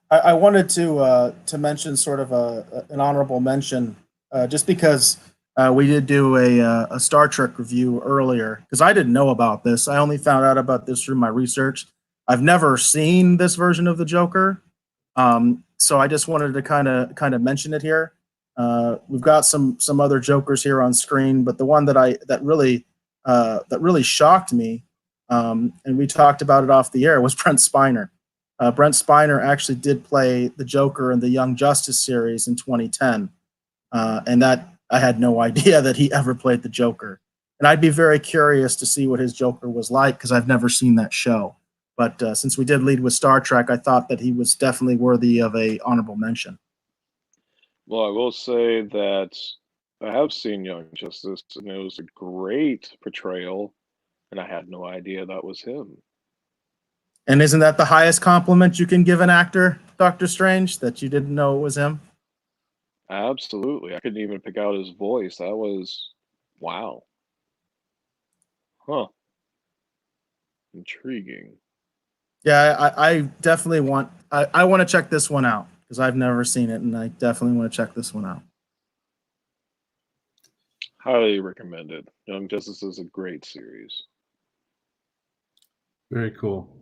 I wanted to mention sort of an honorable mention, just because we did do a Star Trek review earlier, because I didn't know about this. I only found out about this through my research. I've never seen this version of the Joker, so I just wanted to kind of mention it here. We've got some other Jokers here on screen, but the one that really shocked me, and we talked about it off the air, was Brent Spiner. Brent Spiner actually did play the Joker in the Young Justice series in 2010, and that I had no idea that he ever played the Joker. And I'd be very curious to see what his Joker was like because I've never seen that show. But since we did lead with Star Trek, I thought that he was definitely worthy of a honorable mention. Well, I will say that I have seen Young Justice, and it was a great portrayal, and I had no idea that was him. And isn't that the highest compliment you can give an actor, Doctor Strange, that you didn't know it was him? Absolutely. I couldn't even pick out his voice. That was wow. Huh. Intriguing. Yeah, I definitely want I want to check this one out because I've never seen it, and I definitely want to check this one out. Highly recommended. Young Justice is a great series. Very cool.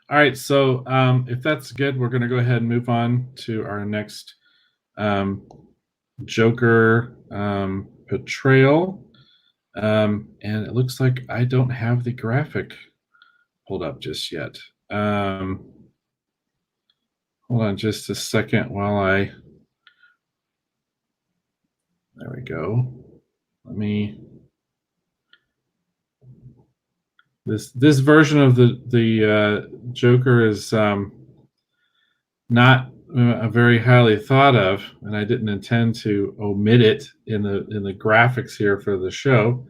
All right, so if that's good, we're going to go ahead and move on to our next Joker portrayal. And it looks like I don't have the graphic pulled up just yet. Hold on just a second while I... There we go. Let me... This version of the Joker is not very highly thought of, and I didn't intend to omit it in the graphics here for the show.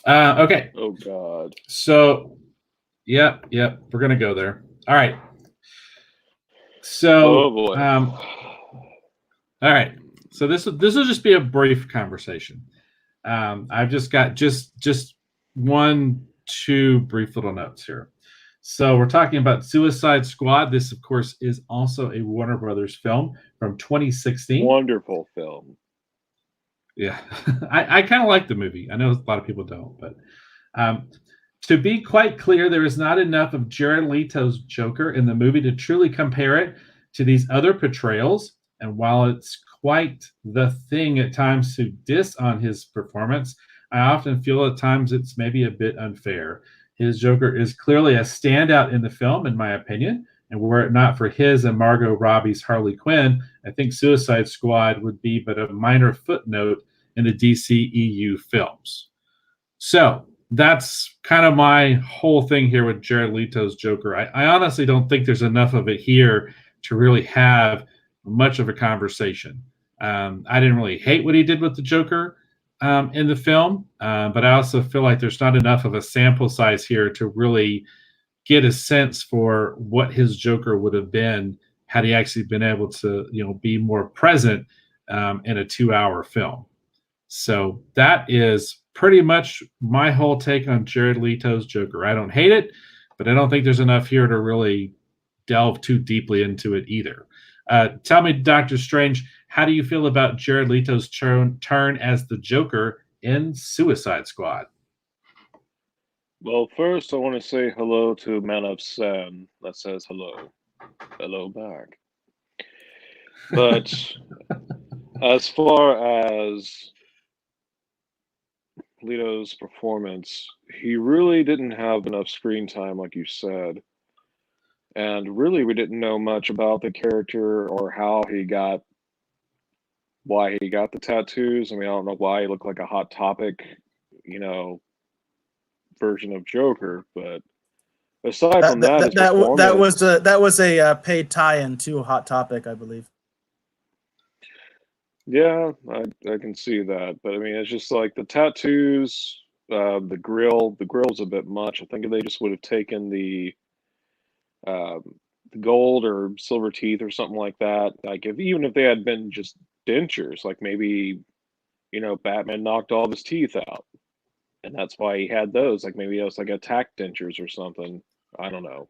Okay. Oh God. So, yep, we're gonna go there. All right. So, oh boy. All right. So this will just be a brief conversation. I've just got just 2 brief little notes here. So we're talking about Suicide Squad. This, of course, is also a Warner Brothers film from 2016. Wonderful film. Yeah, I kind of like the movie. I know a lot of people don't, but to be quite clear, there is not enough of Jared Leto's Joker in the movie to truly compare it to these other portrayals. And while it's quite the thing at times to diss on his performance, I often feel at times it's maybe a bit unfair. His Joker is clearly a standout in the film, in my opinion, and were it not for his and Margot Robbie's Harley Quinn, I think Suicide Squad would be but a minor footnote in the DCEU films. So that's kind of my whole thing here with Jared Leto's Joker. I honestly don't think there's enough of it here to really have much of a conversation. I didn't really hate what he did with the Joker in the film, but I also feel like there's not enough of a sample size here to really get a sense for what his Joker would have been had he actually been able to, be more present in a 2-hour film. So that is pretty much my whole take on Jared Leto's Joker. I don't hate it, but I don't think there's enough here to really delve too deeply into it either. Tell me, Dr. Strange, how do you feel about Jared Leto's turn as the Joker in Suicide Squad? Well, first I want to say hello to Man of Sam that says hello. Hello back. But as far as Leto's performance, he really didn't have enough screen time, like you said. And really, we didn't know much about the character or why he got the tattoos. I mean, I don't know why he looked like a Hot Topic, version of Joker. But aside from that, that was a paid tie-in to Hot Topic, I believe. Yeah, I can see that. But I mean, it's just like the tattoos, the grill's a bit much. I think if they just would have taken the gold or silver teeth or something like that, like even if they had been just dentures, like maybe Batman knocked all of his teeth out and that's why he had those, like maybe it was like attack dentures or something, I don't know.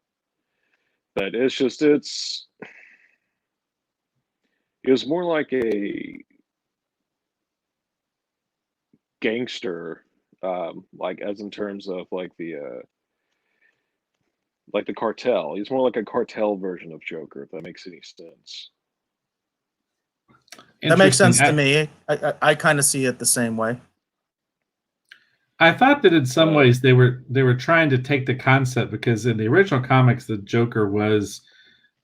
But it was more like a gangster, like as in terms of like the cartel. He's more like a cartel version of Joker, if that makes any sense. That makes sense to me. I kind of see it the same way. I thought that in some ways they were trying to take the concept, because in the original comics, the Joker was,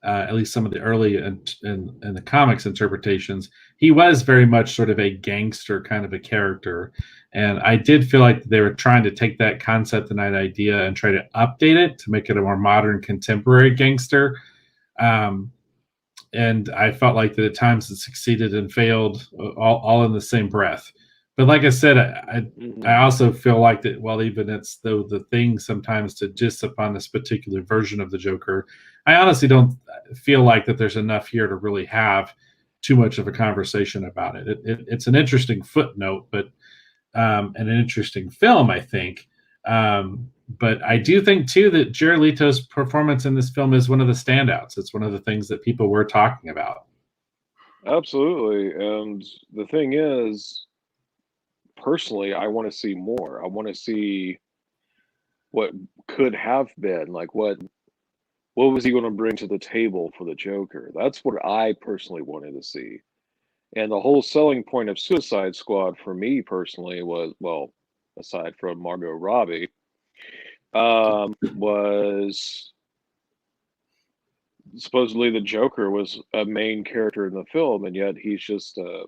at least some of the early in the comics interpretations, he was very much sort of a gangster kind of a character. And I did feel like they were trying to take that concept and that idea and try to update it to make it a more modern, contemporary gangster. And I felt like that at times it succeeded and failed all in the same breath. But like I said, I also feel like that, well, even it's the thing sometimes to just upon this particular version of the Joker, I honestly don't feel like that there's enough here to really have too much of a conversation about it. It's an interesting footnote, but and an interesting film, I think. But I do think, too, that Jared Leto's performance in this film is one of the standouts. It's one of the things that people were talking about. Absolutely. And the thing is, personally, I want to see more. I want to see what could have been, like what was he going to bring to the table for the Joker? That's what I personally wanted to see. And the whole selling point of Suicide Squad for me personally was, well, aside from Margot Robbie, was supposedly the Joker was a main character in the film, and yet he's just a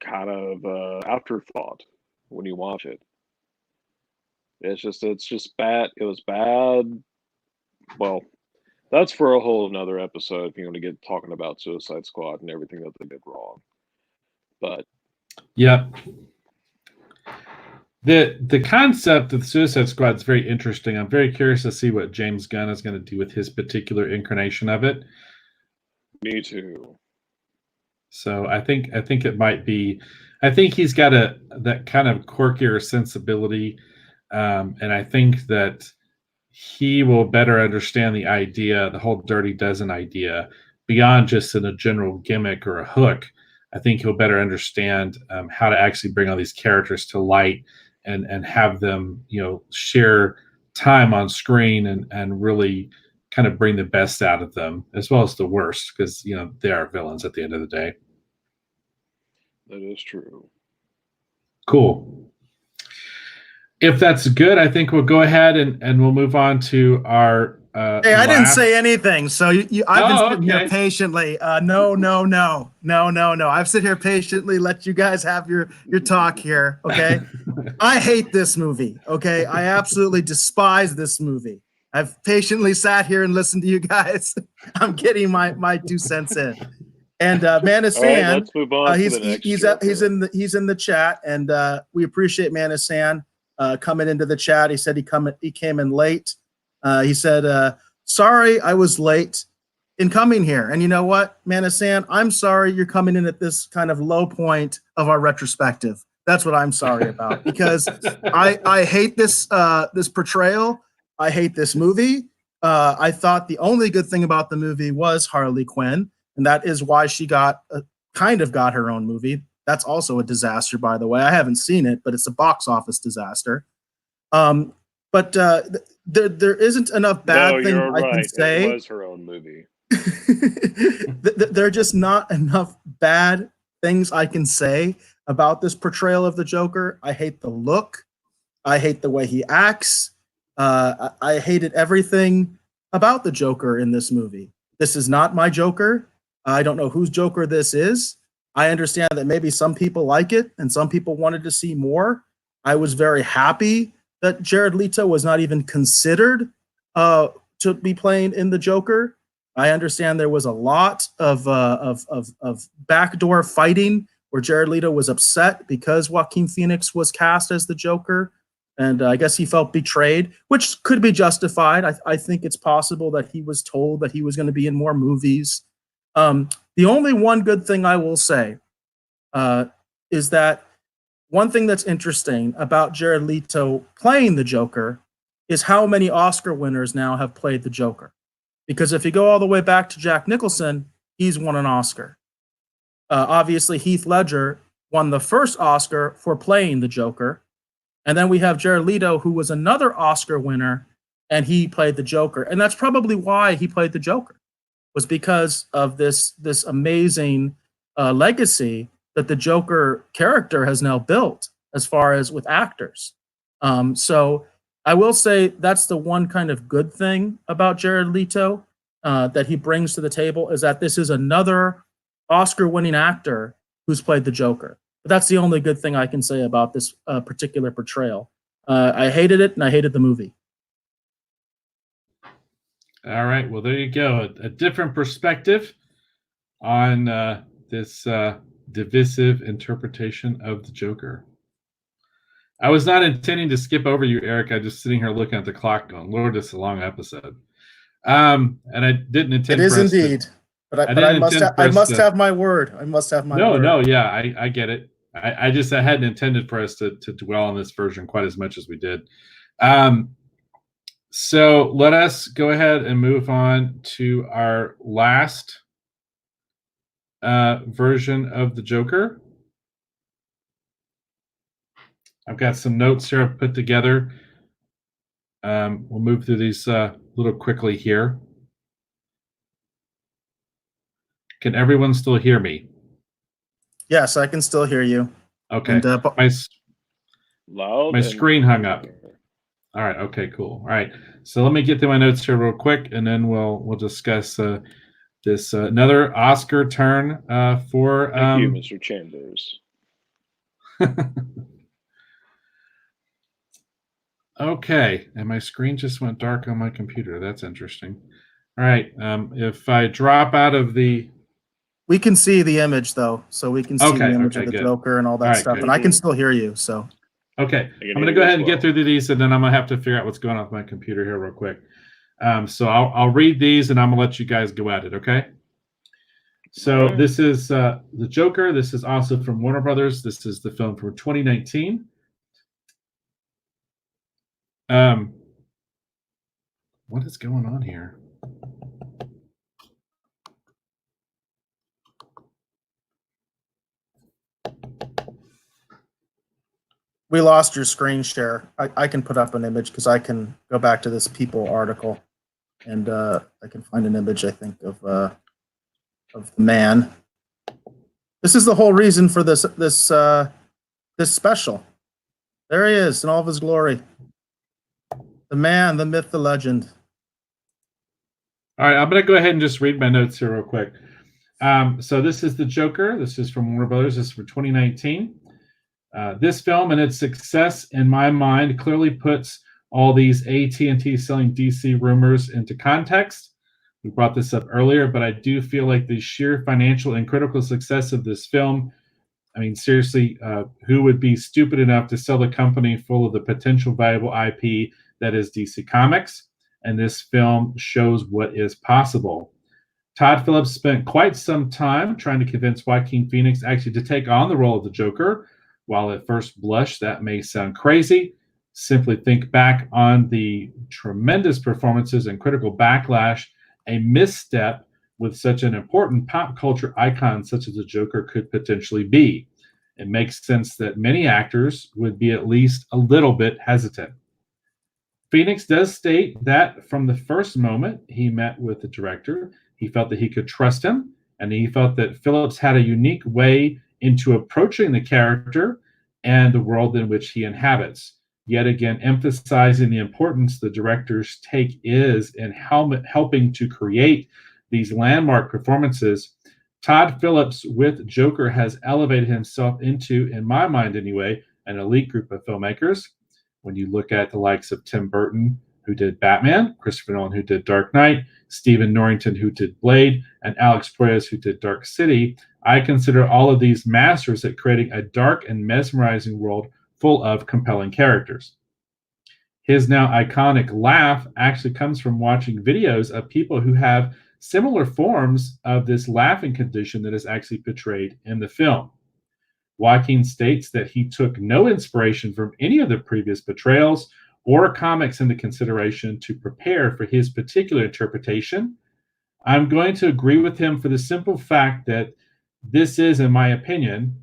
kind of afterthought when you watch it. It's just bad. It was bad. Well, that's for a whole another episode if you want to get talking about Suicide Squad and everything that they did wrong. But yeah, the concept of the Suicide Squad is very interesting. I'm very curious to see what James Gunn is going to do with his particular incarnation of it. Me too. So I think it might be. I think he's got that kind of quirkier sensibility, and I think that he will better understand the idea, the whole Dirty Dozen idea, beyond just in a general gimmick or a hook. I think he'll better understand how to actually bring all these characters to light and have them, share time on screen and really kind of bring the best out of them, as well as the worst, because, they are villains at the end of the day. That is true. Cool. If that's good, I think we'll go ahead and we'll move on to our. Hey, I didn't say anything, so I've been sitting here patiently. No. I've sit here patiently, let you guys have your talk here. Okay, I hate this movie. Okay, I absolutely despise this movie. I've patiently sat here and listened to you guys. I'm getting my 2 cents in. And Man of Sand, let's move on to the next he's in the chat, and we appreciate Man of Sand coming into the chat. He said he came in late. He said, sorry, I was late in coming here. And you know what, Manasan, I'm sorry you're coming in at this kind of low point of our retrospective. That's what I'm sorry about, because I hate this this portrayal. I hate this movie. I thought the only good thing about the movie was Harley Quinn, and that is why she got kind of got her own movie. That's also a disaster, by the way. I haven't seen it, but it's a box office disaster. But there isn't enough bad things I can say. It was her own movie. There are just not enough bad things I can say about this portrayal of the Joker. I hate the look. I hate the way he acts. I hated everything about the Joker in this movie. This is not my Joker. I don't know whose Joker this is. I understand that maybe some people like it and some people wanted to see more. I was very happy that Jared Leto was not even considered to be playing in the Joker. I understand there was a lot of backdoor fighting where Jared Leto was upset because Joaquin Phoenix was cast as the Joker. And I guess he felt betrayed, which could be justified. I think it's possible that he was told that he was going to be in more movies. The only one good thing I will say is that one thing that's interesting about Jared Leto playing the Joker is how many Oscar winners now have played the Joker. Because if you go all the way back to Jack Nicholson, he's won an Oscar. Obviously, Heath Ledger won the first Oscar for playing the Joker. And then we have Jared Leto, who was another Oscar winner, and he played the Joker. And that's probably why he played the Joker, was because of this amazing legacy that the Joker character has now built as far as with actors. So I will say that's the one kind of good thing about Jared Leto that he brings to the table, is that this is another Oscar-winning actor who's played the Joker. But that's the only good thing I can say about this particular portrayal. I hated it, and I hated the movie. All right. Well, there you go. A different perspective on this divisive interpretation of the Joker. I was not intending to skip over you, Eric. I'm just sitting here looking at the clock going, Lord, this is a long episode. And I didn't intend it is indeed. But I must have my word. I must have my word. No, yeah, I get it. I hadn't intended for us to dwell on this version quite as much as we did. So let us go ahead and move on to our last version of the Joker. I've got some notes here I've put together. We'll move through these a little quickly here. Can everyone still hear me? Yes, I can still hear you. Okay. And, my screen hung up. All right. Okay, cool. All right. So let me get through my notes here real quick, and then we'll discuss this another Oscar turn for. Thank you, Mr. Chambers. Okay, and my screen just went dark on my computer. That's interesting. All right. If I drop out of the. We can see the image, though, so we can see the image of the Joker and all that stuff, and I can still hear you. So. Okay, I'm going to go ahead and get through these, and then I'm going to have to figure out what's going on with my computer here real quick. So I'll read these, and I'm going to let you guys go at it, okay? So this is The Joker. This is also from Warner Brothers. This is the film from 2019. What is going on here? We lost your screen share. I can put up an image because I can go back to this People article, and I can find an image, I think, of the man. This is the whole reason for this special. There he is in all of his glory. The man, the myth, the legend. All right, I'm going to go ahead and just read my notes here real quick. So this is The Joker. This is from Warner Brothers. This is for 2019. This film and its success, in my mind, clearly puts all these AT&T selling DC rumors into context. We brought this up earlier, but I do feel like the sheer financial and critical success of this film, I mean, seriously, who would be stupid enough to sell a company full of the potential valuable IP that is DC Comics? and this film shows what is possible. Todd Phillips spent quite some time trying to convince Joaquin Phoenix actually to take on the role of the Joker. While at first blush that may sound crazy, simply think back on the tremendous performances and critical backlash a misstep with such an important pop culture icon such as the Joker could potentially be. It makes sense that many actors would be at least a little bit hesitant. Phoenix does state that from the first moment he met with the director, he felt that he could trust him, and he felt that Phillips had a unique way into approaching the character and the world in which he inhabits, yet again emphasizing the importance the director's take is in helping to create these landmark performances. Todd Phillips with Joker has elevated himself into, in my mind anyway, an elite group of filmmakers. When you look at the likes of Tim Burton, who did Batman, Christopher Nolan, who did Dark Knight, Stephen Norrington, who did Blade, and Alex Proyas, who did Dark City, I consider all of these masters at creating a dark and mesmerizing world full of compelling characters. His now iconic laugh actually comes from watching videos of people who have similar forms of this laughing condition that is actually portrayed in the film. Joaquin states that he took no inspiration from any of the previous portrayals or comics into consideration to prepare for his particular interpretation. I'm going to agree with him for the simple fact that this is, in my opinion,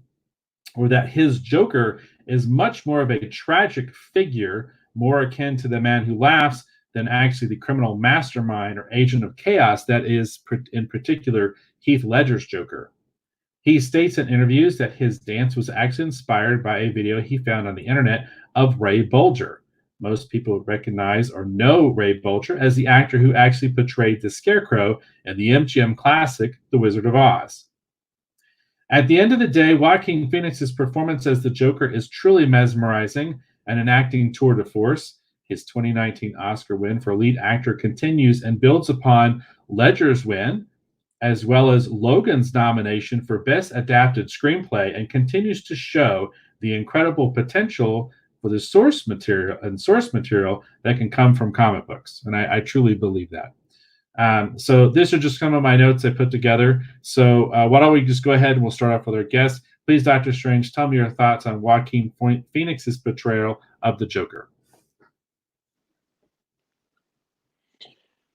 or that his Joker is much more of a tragic figure, more akin to the man who laughs than actually the criminal mastermind or agent of chaos that is, in particular, Heath Ledger's Joker. He states in interviews that his dance was actually inspired by a video he found on the internet of Ray Bolger. Most people recognize or know Ray Bolger as the actor who actually portrayed the Scarecrow in the MGM classic, The Wizard of Oz. At the end of the day, Joaquin Phoenix's performance as the Joker is truly mesmerizing and an acting tour de force. His 2019 Oscar win for lead actor continues and builds upon Ledger's win, as well as Logan's nomination for Best Adapted Screenplay, and continues to show the incredible potential for the source material that can come from comic books. And I truly believe that. So these are just some of my notes I put together. So why don't we just go ahead and we'll start off with our guest. Please, Dr. Strange, tell me your thoughts on Joaquin Phoenix's portrayal of the Joker.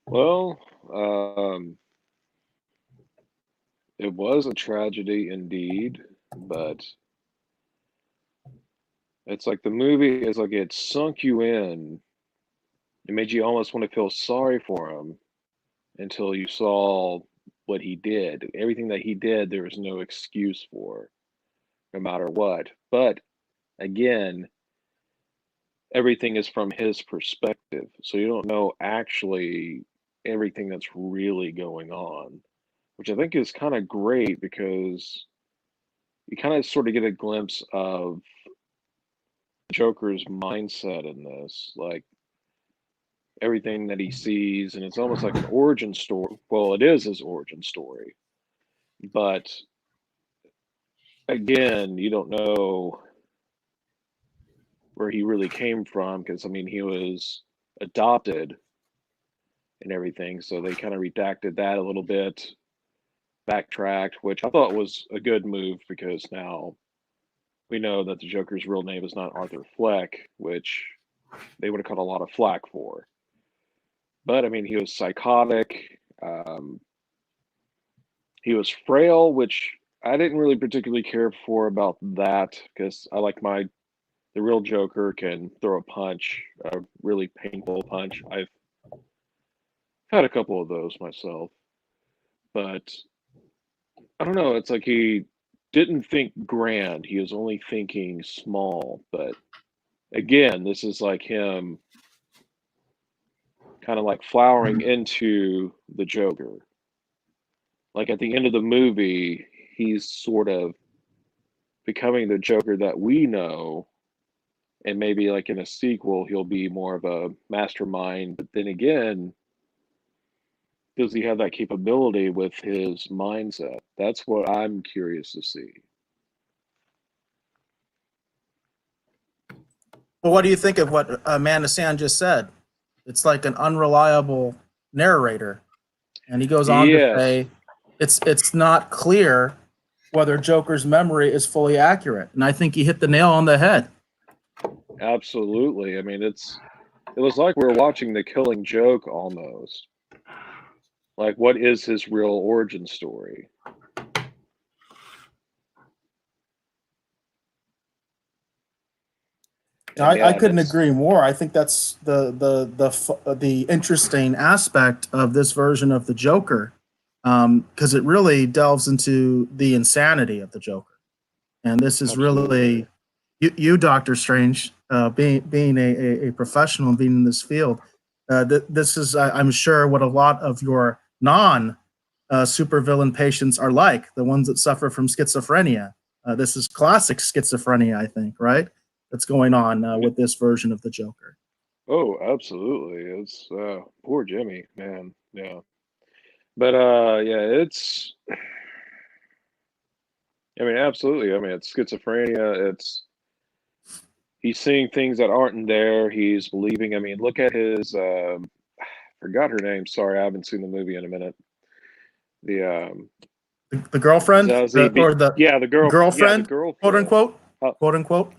Well, it was a tragedy indeed, but it's like the movie is like it sunk you in. It made you almost want to feel sorry for him until you saw what he did. Everything that he did, there was no excuse for, no matter what. But again, everything is from his perspective. So you don't know actually everything that's really going on, which I think is kind of great because you kind of sort of get a glimpse of Joker's mindset in this, like everything that he sees, and it's almost like an origin story. Well, it is his origin story, but again, you don't know where he really came from because, I mean, he was adopted and everything, so they kind of redacted that a little bit, backtracked, which I thought was a good move because now we know that the Joker's real name is not Arthur Fleck, which they would have caught a lot of flack for. But I mean, he was psychotic. He was frail, which I didn't really particularly care for about that because I like the real Joker can throw a punch, a really painful punch. I've had a couple of those myself, but I don't know. It's like he didn't think grand. He was only thinking small. But again, this is like him kind of like flowering into the Joker. Like at the end of the movie, he's sort of becoming the Joker that we know. And maybe like in a sequel, he'll be more of a mastermind. But then again, does he have that capability with his mindset? That's what I'm curious to see. Well, what do you think of what Amanda Sand just said? It's like an unreliable narrator. And he goes on to say it's not clear whether Joker's memory is fully accurate. And I think he hit the nail on the head. Absolutely. I mean, it was like we were watching The Killing Joke almost. Like, what is his real origin story? I couldn't agree more. I think that's the interesting aspect of this version of the Joker, because it really delves into the insanity of the Joker, and this is really you, Dr. Strange, being a professional and being in this field. This is, I'm sure, what a lot of your non-supervillain patients are like, the ones that suffer from schizophrenia. This is classic schizophrenia, I think, right? That's going on with this version of the Joker. Oh, absolutely. It's poor Jimmy, man. Yeah. But it's, I mean, absolutely. I mean, it's schizophrenia. He's seeing things that aren't there. He's believing. I mean, look at his forgot her name. Sorry, I haven't seen the movie in a minute. The girlfriend, the girl, girlfriend, the girlfriend, quote unquote, quote unquote.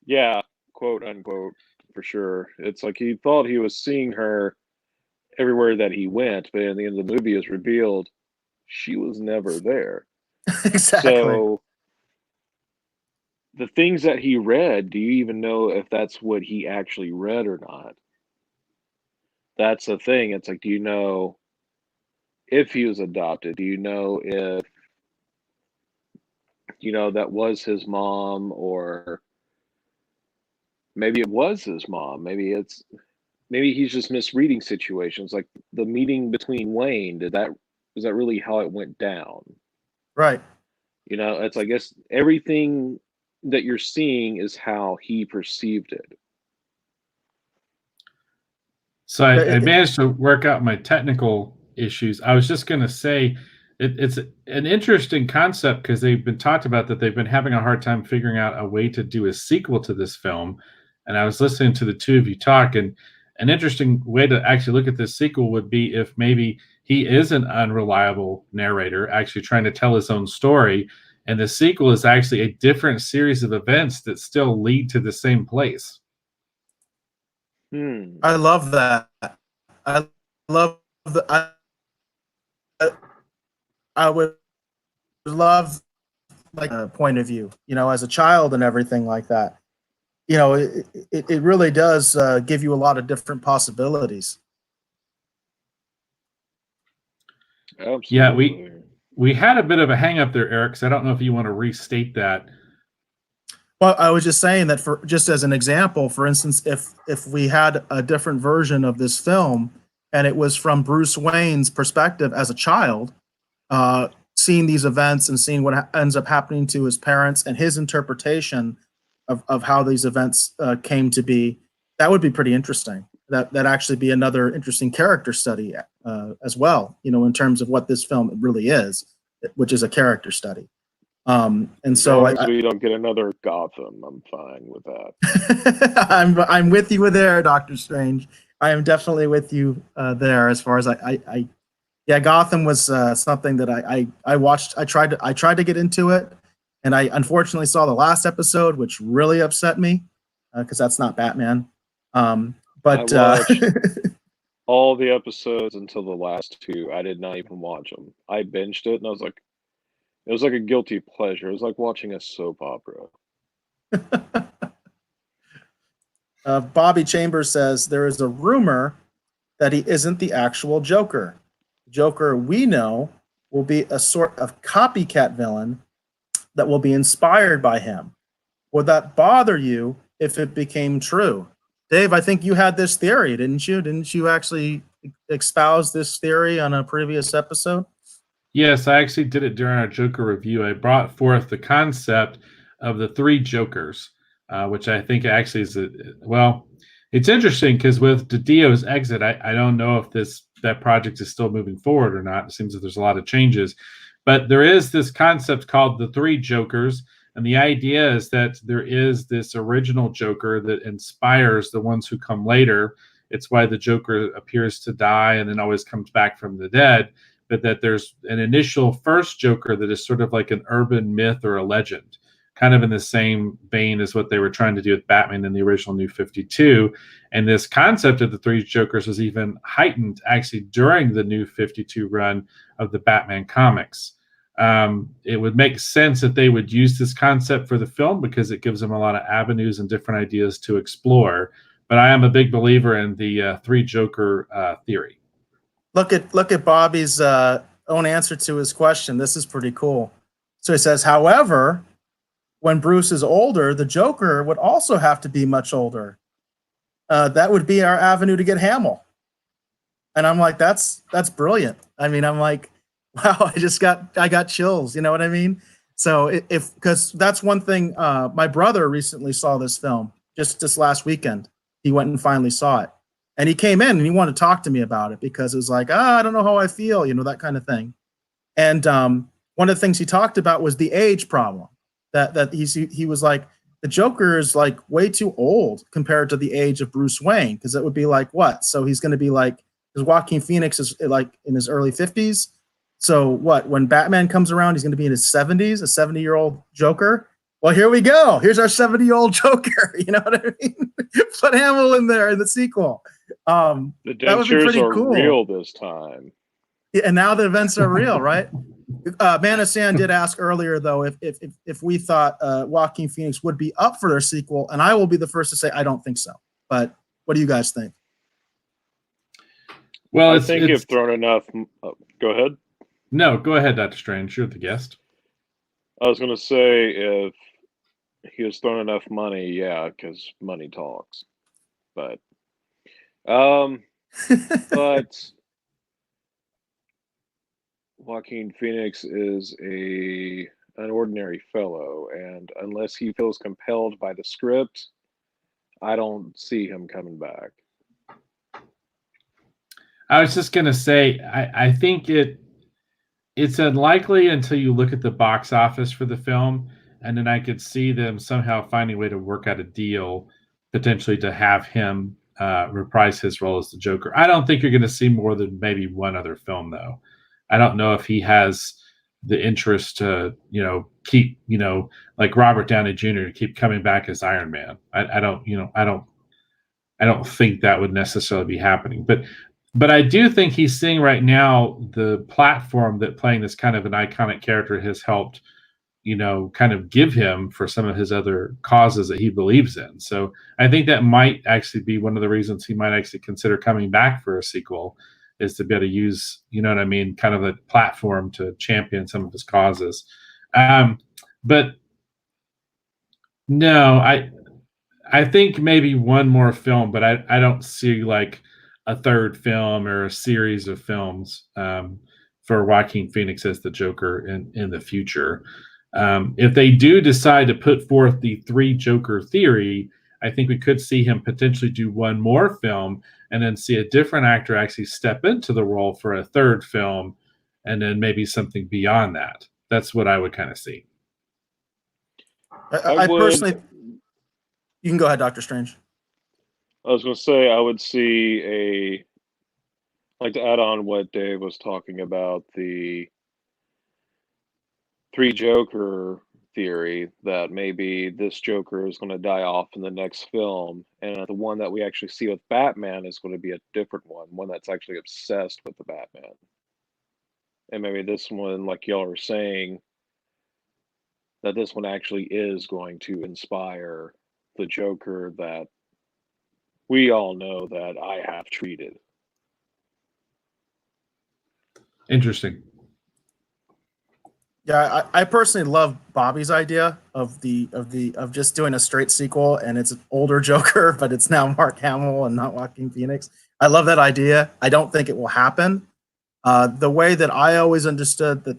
Yeah, quote unquote, for sure. It's like he thought he was seeing her everywhere that he went, but in the end of the movie, it's revealed she was never there. Exactly. So the things that he read, do you even know if that's what he actually read or not? That's the thing. It's like, do you know if he was adopted? Do you know if, that was his mom, or maybe it was his mom? Maybe he's just misreading situations. Like the meeting between Wayne, was that really how it went down? Right. It's, I guess, everything that you're seeing is how he perceived it. So I managed to work out my technical issues. I was just going to say it's an interesting concept because they've been talked about that they've been having a hard time figuring out a way to do a sequel to this film. And I was listening to the two of you talk, and an interesting way to actually look at this sequel would be if maybe he is an unreliable narrator actually trying to tell his own story, and the sequel is actually a different series of events that still lead to the same place. I love that. I love I would love like a point of view, as a child and everything like that. It really does give you a lot of different possibilities. Absolutely. Yeah, we had a bit of a hang up there, Eric, so I don't know if you want to restate that. Well, I was just saying that just as an example, for instance, if we had a different version of this film and it was from Bruce Wayne's perspective as a child, seeing these events and seeing what ends up happening to his parents and his interpretation of how these events came to be, that would be pretty interesting. That actually be another interesting character study as well, in terms of what this film really is, which is a character study. And so we don't get another Gotham, I'm fine with that. I'm with you there, Dr. Strange. I am definitely with you there as far as Gotham was something that I watched. I tried to get into it, and I unfortunately saw the last episode, which really upset me because that's not Batman. But I watched all the episodes until the last two. I did not even watch them. I binged it, and I was like, it was like a guilty pleasure. It was like watching a soap opera. Bobby Chambers says there is a rumor that he isn't the actual Joker. The Joker we know will be a sort of copycat villain that will be inspired by him. Would that bother you if it became true? Dave, I think you had this theory, didn't you? Didn't you actually espouse this theory on a previous episode? Yes, I actually did it during our Joker review. I brought forth the concept of the three Jokers, which I think actually is it's interesting because with Didio's exit, I don't know if that project is still moving forward or not. It seems that there's a lot of changes, but there is this concept called the three Jokers, and the idea is that there is this original Joker that inspires the ones who come later, it's why the Joker appears to die and then always comes back from the dead, but that there's an initial first Joker that is sort of like an urban myth or a legend, kind of in the same vein as what they were trying to do with Batman in the original New 52. And this concept of the three Jokers was even heightened actually during the New 52 run of the Batman comics. It would make sense that they would use this concept for the film because it gives them a lot of avenues and different ideas to explore. But I am a big believer in the three Joker theory. Look at Bobby's own answer to his question. This is pretty cool. So he says, however, when Bruce is older, the Joker would also have to be much older. That would be our avenue to get Hamill. And I'm like, that's brilliant. I mean, I'm like, wow, I got chills. You know what I mean? So because that's one thing, my brother recently saw this film just this last weekend. He went and finally saw it. And he came in and he wanted to talk to me about it because it was like, I don't know how I feel, that kind of thing. And one of the things he talked about was the age problem. That he was like, the Joker is like way too old compared to the age of Bruce Wayne, because it would be like what? So he's going to be like, because Joaquin Phoenix is like in his early 50s. So what? When Batman comes around, he's going to be in his 70s, a 70-year-old Joker. Well, here we go. Here's our 70-year-old Joker. You know what I mean? Put Hamill in there in the sequel. The dentures are cool. Real this time. Yeah, and now the events are real, right? Manasan did ask earlier, though, if we thought Joaquin Phoenix would be up for their sequel, and I will be the first to say I don't think so. But what do you guys think? Well, I think you've thrown enough. Go ahead. No, go ahead, Dr. Strange. You're the guest. I was going to say if he has thrown enough money, yeah, because money talks. But Joaquin Phoenix is an ordinary fellow, and unless he feels compelled by the script, I don't see him coming back. I was just going to say, I think it's unlikely until you look at the box office for the film, and then I could see them somehow finding a way to work out a deal, potentially to have him reprise his role as the Joker. I don't think you're going to see more than maybe one other film, though. I don't know if he has the interest to, keep, like Robert Downey Jr. to keep coming back as Iron Man. I don't think that would necessarily be happening. But I do think he's seeing right now the platform that playing this kind of an iconic character has helped, kind of give him for some of his other causes that he believes in. So I think that might actually be one of the reasons he might actually consider coming back for a sequel, is to be able to use, kind of a platform to champion some of his causes. But no, I think maybe one more film, but I don't see like a third film or a series of films for Joaquin Phoenix as the Joker in the future. If they do decide to put forth the three Joker theory, I think we could see him potentially do one more film and then see a different actor actually step into the role for a third film, and then maybe something beyond that. That's what I would kind of see. I personally, you can go ahead, Dr. Strange. I was going to say I would see like to add on what Dave was talking about, the three Joker theory, that maybe this Joker is going to die off in the next film, and the one that we actually see with Batman is going to be a different one that's actually obsessed with the Batman. And maybe this one, like y'all are saying, that this one actually is going to inspire the Joker that we all know that I have treated. Interesting. Yeah, I personally love Bobby's idea of just doing a straight sequel, and it's an older Joker, but it's now Mark Hamill and not Joaquin Phoenix. I love that idea. I don't think it will happen. The way that I always understood that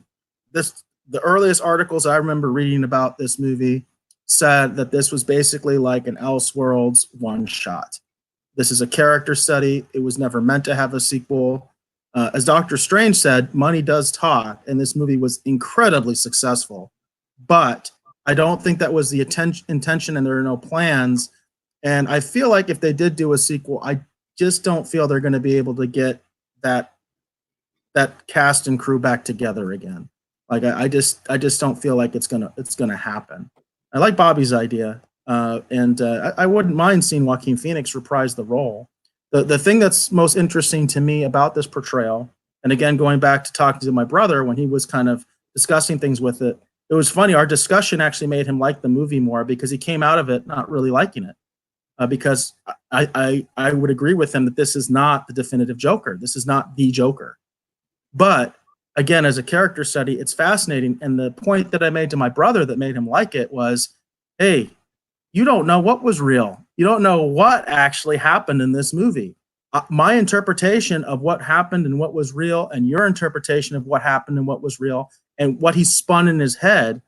the earliest articles I remember reading about this movie said that this was basically like an Elseworlds one shot. This is a character study. It was never meant to have a sequel. As Dr. Strange said, money does talk, and this movie was incredibly successful. But I don't think that was the intention, and there are no plans. And I feel like if they did do a sequel, just don't feel they're going to be able to get that cast and crew back together again. Like I just don't feel like it's gonna happen. I like Bobby's idea, and I wouldn't mind seeing Joaquin Phoenix reprise the role. The thing that's most interesting to me about this portrayal, and again going back to talking to my brother when he was kind of discussing things with it, it was funny. Our discussion actually made him like the movie more because he came out of it not really liking it. Because I would agree with him that this is not the definitive Joker. This is not the Joker. But again, as a character study, it's fascinating. And the point that I made to my brother that made him like it was, hey, you don't know what was real. You don't know what actually happened in this movie. My interpretation of what happened and what was real, and your interpretation of what happened and what was real, and what he spun in his head,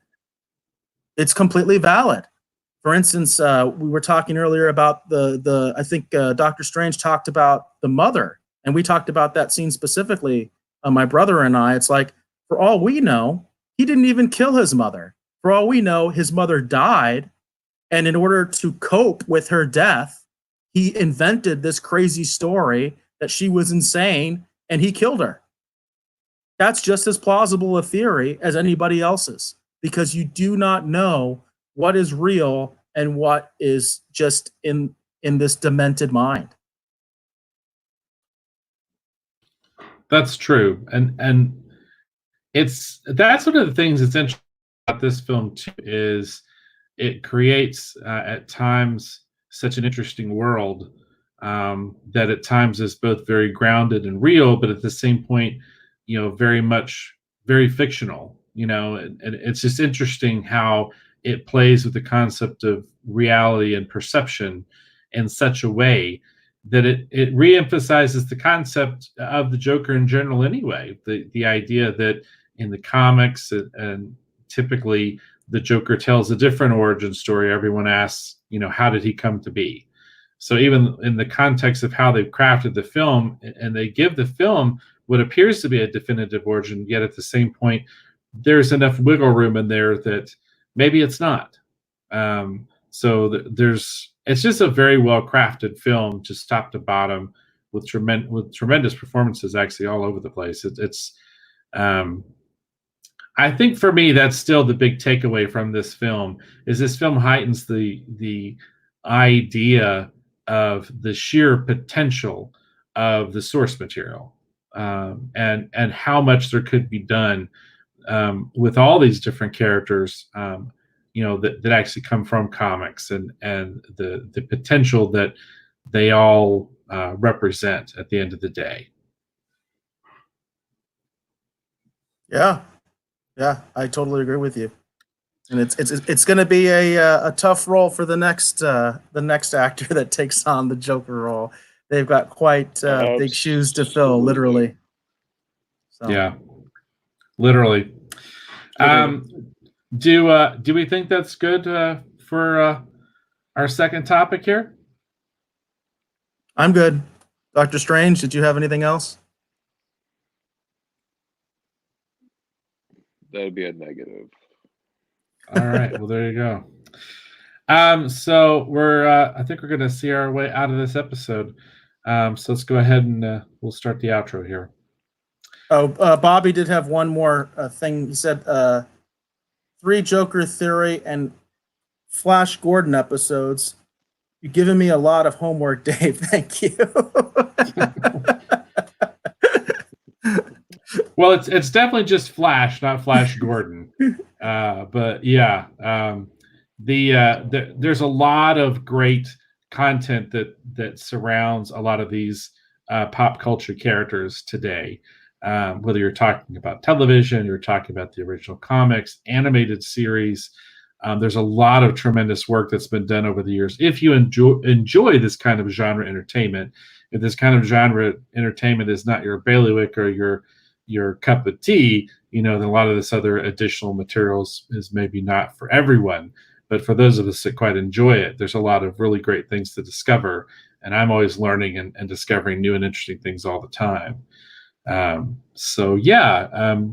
it's completely valid. For instance, we were talking earlier about I think Dr. Strange talked about the mother, and we talked about that scene specifically. My brother and I, it's like, for all we know, he didn't even kill his mother. For all we know, his mother died. And in order to cope with her death, he invented this crazy story that she was insane and he killed her. That's just as plausible a theory as anybody else's, because you do not know what is real and what is just in this demented mind. That's true, and that's one of the things that's interesting about this film too, is it creates at times such an interesting world that at times is both very grounded and real, but at the same point, very fictional. And it's just interesting how it plays with the concept of reality and perception in such a way that it reemphasizes the concept of the Joker in general anyway. The idea that in the comics and typically the Joker tells a different origin story. Everyone asks, how did he come to be? So even in the context of how they've crafted the film, and they give the film what appears to be a definitive origin, yet at the same point, there's enough wiggle room in there that maybe it's not. It's just a very well crafted film, just top to bottom, with tremendous performances actually all over the place. I think for me, that's still the big takeaway from this film. Is this film heightens the idea of the sheer potential of the source material, and how much there could be done with all these different characters. That actually come from comics, and the potential that they all represent at the end of the day. Yeah, I totally agree with you. And it's going to be a tough role for the next actor that takes on the Joker role. They've got quite big shoes to fill, literally. So. Yeah, literally. Do we think that's good for our second topic here? I'm good. Dr. Strange, did you have anything else? That'd be a negative. All right. Well, there you go. So I think we're going to see our way out of this episode. So let's go ahead and we'll start the outro here. Oh, Bobby did have one more thing. He said 3 Joker Theory and Flash Gordon episodes. You've given me a lot of homework, Dave. Thank you. Well, it's definitely just Flash, not Flash Gordon. But yeah, there's a lot of great content that surrounds a lot of these pop culture characters today. Whether you're talking about television, you're talking about the original comics, animated series, there's a lot of tremendous work that's been done over the years. If you enjoy this kind of genre entertainment, if this kind of genre entertainment is not your bailiwick or your cup of tea, then a lot of this other additional materials is maybe not for everyone. But for those of us that quite enjoy it, there's a lot of really great things to discover. And I'm always learning and discovering new and interesting things all the time. So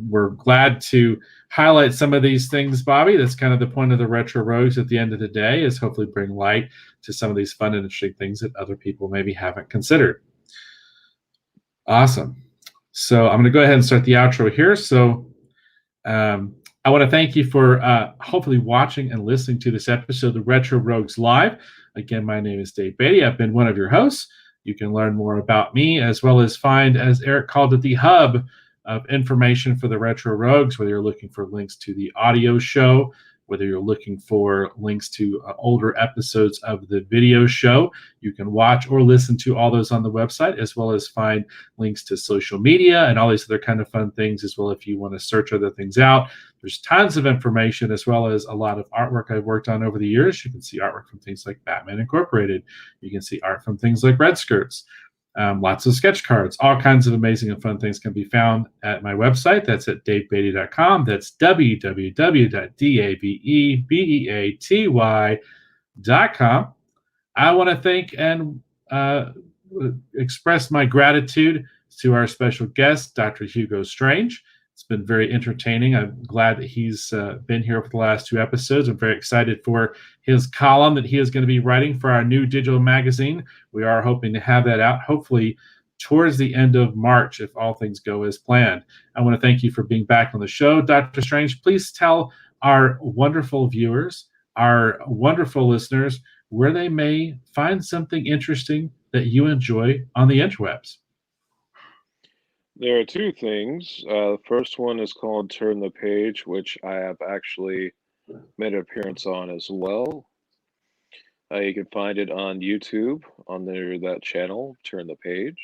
we're glad to highlight some of these things, Bobby. That's kind of the point of the Retro Rogues at the end of the day, is hopefully bring light to some of these fun and interesting things that other people maybe haven't considered. Awesome. So I'm going to go ahead and start the outro here. So I want to thank you for hopefully watching and listening to this episode of the Retro Rogues Live. Again, my name is Dave Beatty. I've been one of your hosts. You can learn more about me, as well as find, as Eric called it, the hub of information for the Retro Rogues, whether you're looking for links to the audio show, whether you're looking for links to older episodes of the video show. You can watch or listen to all those on the website, as well as find links to social media and all these other kind of fun things as well. If you want to search other things out, there's tons of information, as well as a lot of artwork I've worked on over the years. You can see artwork from things like Batman Incorporated. You can see art from things like Red Skirts. Lots of sketch cards. All kinds of amazing and fun things can be found at my website. That's at davebeatty.com. That's www.davebeaty.com. I want to thank and express my gratitude to our special guest, Dr. Hugo Strange. It's been very entertaining. I'm glad that he's been here for the last 2 episodes. I'm very excited for his column that he is going to be writing for our new digital magazine. We are hoping to have that out, hopefully, towards the end of March, if all things go as planned. I want to thank you for being back on the show, Dr. Strange. Please tell our wonderful viewers, our wonderful listeners, where they may find something interesting that you enjoy on the interwebs. There are 2 things. The first one is called Turn the Page, which I have actually made an appearance on as well. You can find it on YouTube under that channel, Turn the Page.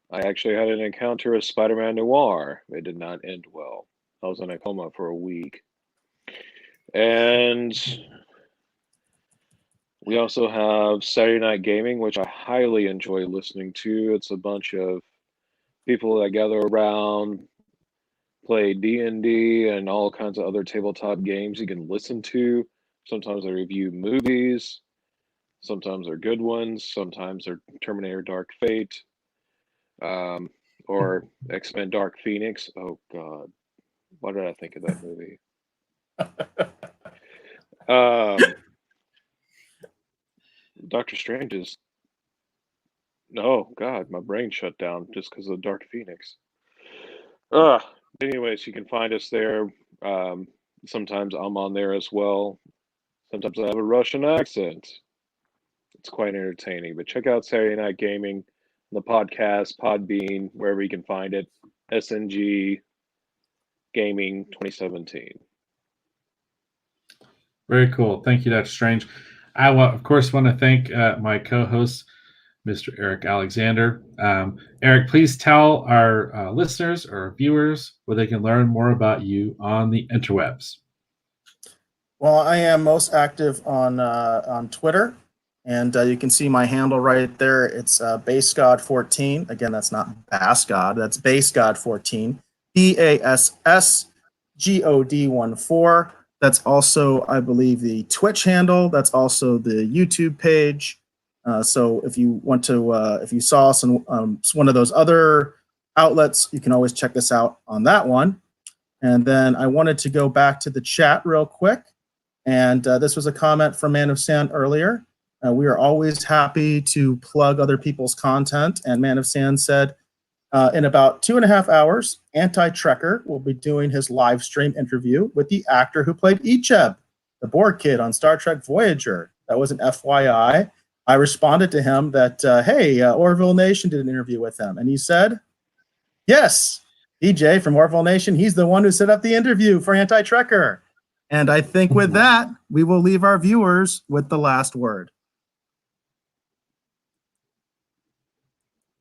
I actually had an encounter with Spider-Man Noir. It did not end well. I was in a coma for a week. And we also have Saturday Night Gaming, which I highly enjoy listening to. It's a bunch of people that gather around, play D&D and all kinds of other tabletop games you can listen to. Sometimes they review movies. Sometimes they're good ones. Sometimes they're Terminator Dark Fate. Or X-Men Dark Phoenix. Oh, God. Why did I think of that movie? Doctor Strange is... Oh, God, my brain shut down just because of Dark Phoenix. Anyways, you can find us there. Sometimes I'm on there as well. Sometimes I have a Russian accent. It's quite entertaining. But check out Saturday Night Gaming, the podcast, Podbean, wherever you can find it. SNG Gaming 2017. Very cool. Thank you, Dr. Strange. I, of course, want to thank my co-host, Mr. Eric Alexander. Eric, please tell our listeners or viewers where they can learn more about you on the interwebs. Well, I am most active on Twitter, and you can see my handle right there. It's BassGod14. Again, that's not BassGod. That's BassGod14. BassGod14. That's also, I believe, the Twitch handle. That's also the YouTube page. So if you want to, if you saw us on one of those other outlets, you can always check us out on that one. And then I wanted to go back to the chat real quick. And this was a comment from Man of Sand earlier. We are always happy to plug other people's content. And Man of Sand said, in about 2.5 hours, Anti-Trekker will be doing his live stream interview with the actor who played Icheb, the Borg kid on Star Trek Voyager. That was an FYI. I responded to him that, hey, Orville Nation did an interview with him. And he said, yes, EJ from Orville Nation, he's the one who set up the interview for Anti-Trekker. And I think with that, we will leave our viewers with the last word.